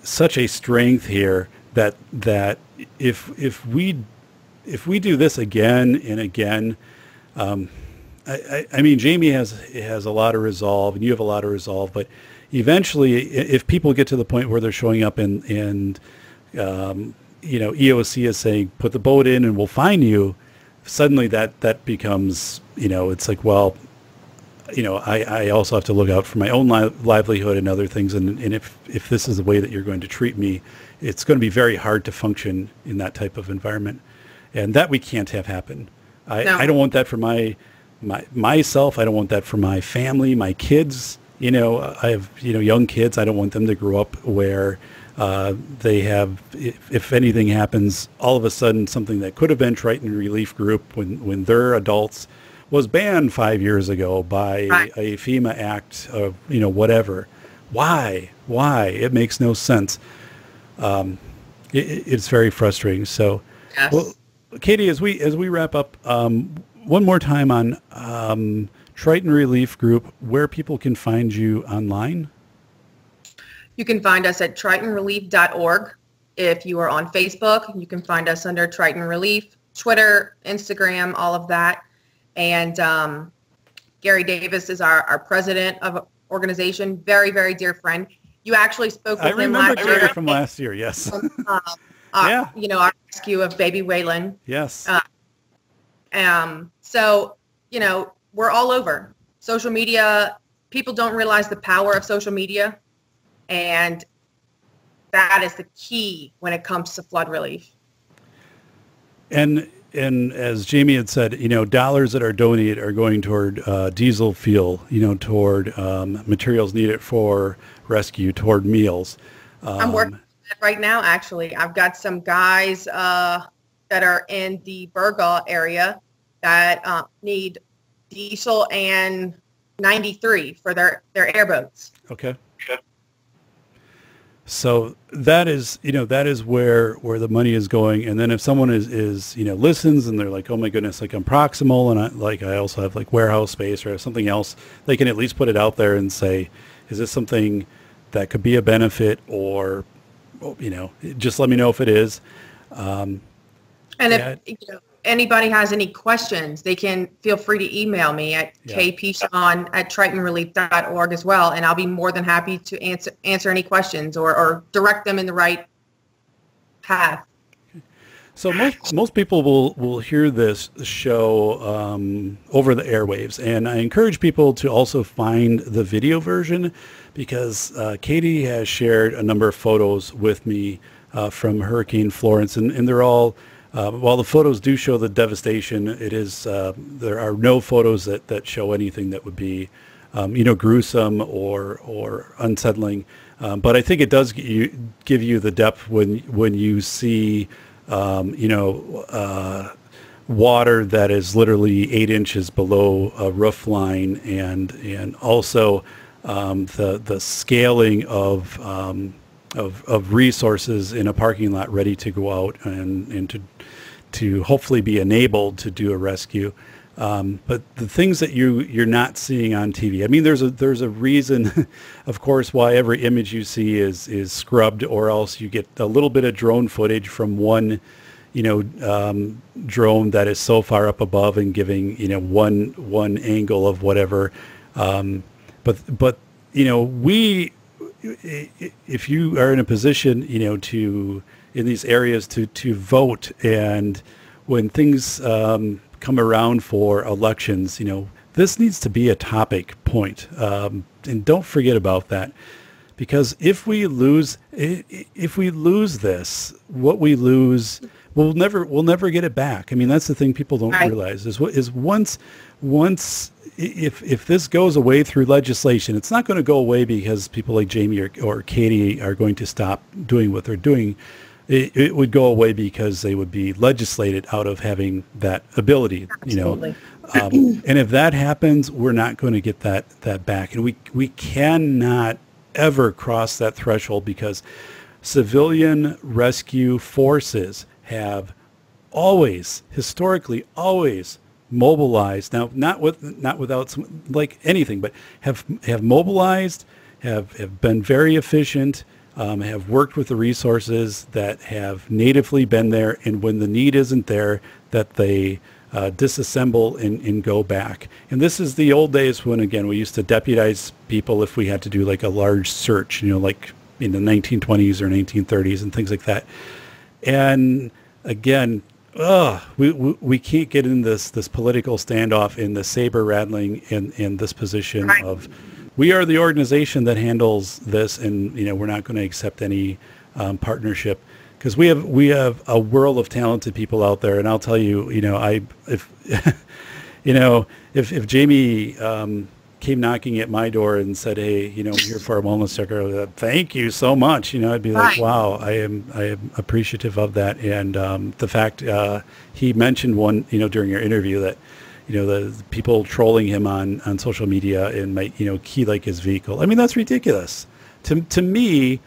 such a strength here that if we do this again and again, I mean, Jamie has a lot of resolve, and you have a lot of resolve. But eventually, if people get to the point where they're showing up and EOC is saying, put the boat in and we'll fine you, suddenly that becomes, it's like, well, I also have to look out for my own livelihood and other things. And if this is the way that you're going to treat me, it's going to be very hard to function in that type of environment. And that we can't have happen. I don't want that for myself. I don't want that for my family, my kids. I have, young kids. I don't want them to grow up where they have, if anything happens, all of a sudden something that could have been Triton Relief Group when they're adults was banned 5 years ago by a FEMA act of, whatever. Why? It makes no sense. It's very frustrating. So, yes. Well, Katie, as we wrap up, one more time on Triton Relief Group, where people can find you online. You can find us at tritonrelief.org. If you are on Facebook, you can find us under Triton Relief, Twitter, Instagram, all of that. And Gary Davis is our president of organization, very, very dear friend. You actually spoke with him last year. I remember from last year, yes. Our rescue of baby Waylon. Yes. So, we're all over social media. people don't realize the power of social media, and that is the key when it comes to flood relief. And as Jamie had said, dollars that are donated are going toward diesel fuel, toward materials needed for rescue, toward meals. I'm working on that right now, actually. I've got some guys that are in the Burgaw area that need diesel and 93 for their airboats. Okay. So that is where the money is going. And then if someone is listens and they're like, oh my goodness, like I'm proximal and I also have like warehouse space or something else, they can at least put it out there and say, is this something that could be a benefit, or, just let me know if it is. And if anybody has any questions, they can feel free to email me at kpechon@tritonrelief.org as well, and I'll be more than happy to answer any questions or direct them in the right path. So most people will hear this show over the airwaves, and I encourage people to also find the video version, because Katie has shared a number of photos with me from Hurricane Florence, and they're all, while the photos do show the devastation, it is there are no photos that show anything that would be gruesome or unsettling. But I think it does give you the depth when you see water that is literally 8 inches below a roof line, and also the scaling of resources in a parking lot ready to go out and to hopefully be enabled to do a rescue. But the things that you're not seeing on TV, I mean, there's a reason, of course, why every image you see is scrubbed, or else you get a little bit of drone footage from one, drone that is so far up above and giving, one angle of whatever. But we, if you are in a position, in these areas to vote, and when things come around for elections, this needs to be a topic point, and don't forget about that, because if we lose this, what we lose, we'll never get it back. I mean, that's the thing people don't realize is once if this goes away through legislation, it's not going to go away because people like Jamie or Katie are going to stop doing what they're doing. It would go away because they would be legislated out of having that ability. Absolutely. And if that happens, we're not going to get that back, and we cannot ever cross that threshold, because civilian rescue forces have historically always mobilized. Now, not without like anything, but have mobilized, have been very efficient. Have worked with the resources that have natively been there, and when the need isn't there, that they disassemble and go back. And this is the old days when, again, we used to deputize people if we had to do like a large search, like in the 1920s or 1930s and things like that. And again, we can't get in this political standoff in the saber rattling in this position of, we are the organization that handles this, and we're not going to accept any partnership, because we have a world of talented people out there. And I'll tell you, if Jamie came knocking at my door and said, hey, I'm here for a wellness check, thank you so much, I'd be like, wow, I am appreciative of that. And the fact he mentioned one, during your interview, that the people trolling him on social media and might, key like his vehicle. I mean, that's ridiculous. To me,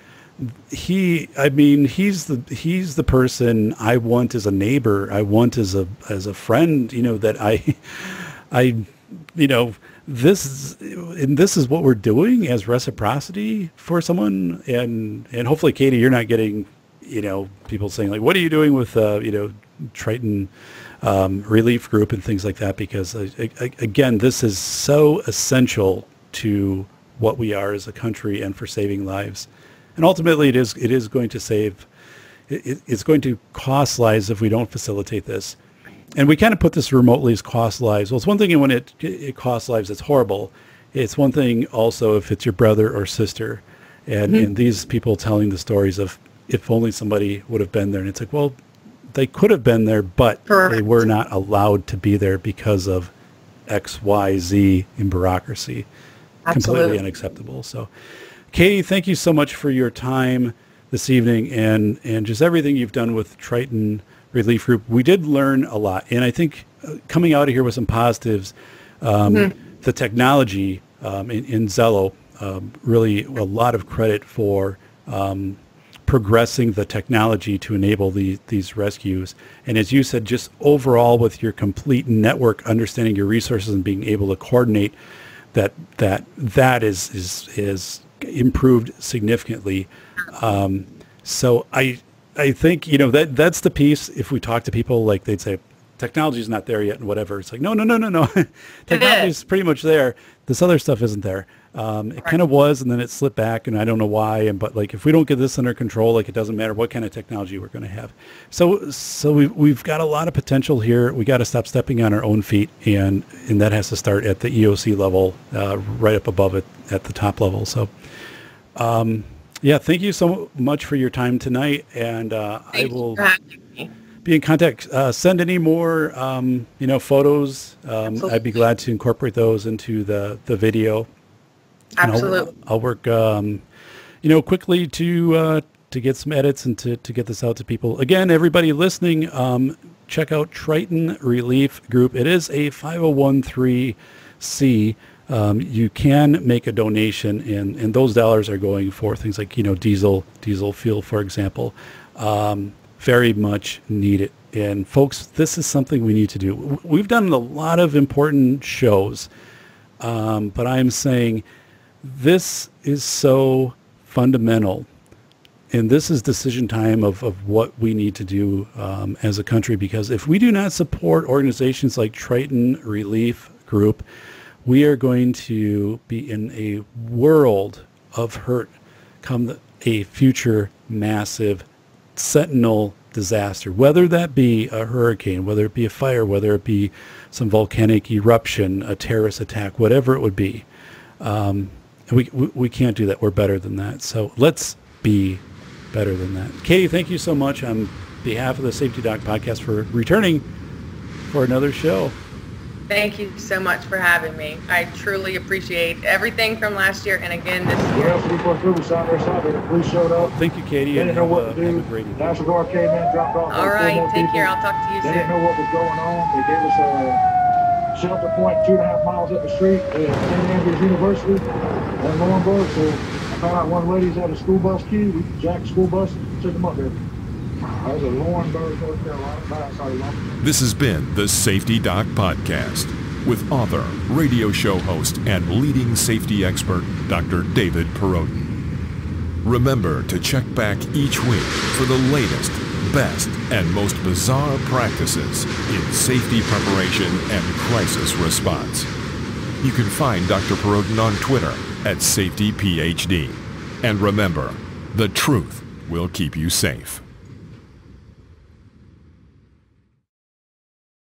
he's the person I want as a neighbor. I want as a friend, that this is what we're doing as reciprocity for someone. And hopefully, Katie, you're not getting, people saying like, what are you doing with, Triton Relief Group and things like that, because again, this is so essential to what we are as a country and for saving lives. And ultimately, it is going to save. It's going to cost lives if we don't facilitate this. And we kind of put this remotely as cost lives. Well, it's one thing when it costs lives, it's horrible. it's one thing also if it's your brother or sister, and these people telling the stories of if only somebody would have been there. And it's like, well, they could have been there, but they were not allowed to be there because of X, Y, Z in bureaucracy. Completely unacceptable. So, Katie, thank you so much for your time this evening and just everything you've done with Triton Relief Group. We did learn a lot, and I think coming out of here with some positives, the technology in Zello, really a lot of credit for progressing the technology to enable these rescues. And as you said, just overall with your complete network, understanding your resources and being able to coordinate, that is improved significantly. So I think, that's the piece. If we talk to people, like they'd say, technology is not there yet and whatever. It's like, no. Technology is pretty much there. This other stuff isn't there. It kind of was, and then it slipped back, and I don't know why. But like, if we don't get this under control, like it doesn't matter what kind of technology we're going to have. So we've got a lot of potential here. We got to stop stepping on our own feet, and that has to start at the EOC level, right up above it at the top level. So, thank you so much for your time tonight, and I will be in contact. Send any more, photos. I'd be glad to incorporate those into the video. Absolutely. I'll work, quickly to get some edits and to get this out to people. Again, everybody listening, check out Triton Relief Group. It is a 501(c). You can make a donation, and those dollars are going for things like, diesel fuel, for example. Very much needed. And folks, this is something we need to do. We've done a lot of important shows, but I'm saying this is so fundamental, and this is decision time of what we need to do as a country, because if we do not support organizations like Triton Relief Group, we are going to be in a world of hurt come a future massive sentinel disaster, whether that be a hurricane, whether it be a fire, whether it be some volcanic eruption, a terrorist attack, whatever it would be. We can't do that. We're better than that. So let's be better than that. Katie, thank you so much on behalf of the Safety Doc Podcast for returning for another show. Thank you so much for having me. I truly appreciate everything from last year and again this year. Yeah, we went through, we saw the police showed up. Thank you, Katie. They didn't know what to do. Have a great evening. National Guard came in, dropped off. All right, take care. I'll talk to you soon. They didn't know what was going on. They gave us a shelter point 2.5 miles up the street at St. Andrews University in Laurinburg. So I found out one lady's had a school bus key. We jacked the school bus and took them up there. I was in Laurinburg, North Carolina. This has been the Safety Doc Podcast with author, radio show host, and leading safety expert, Dr. David Perrodin. Remember to check back each week for the latest, best, and most bizarre practices in safety preparation and crisis response. You can find Dr. Perrodin on Twitter @SafetyPhD. And remember, the truth will keep you safe.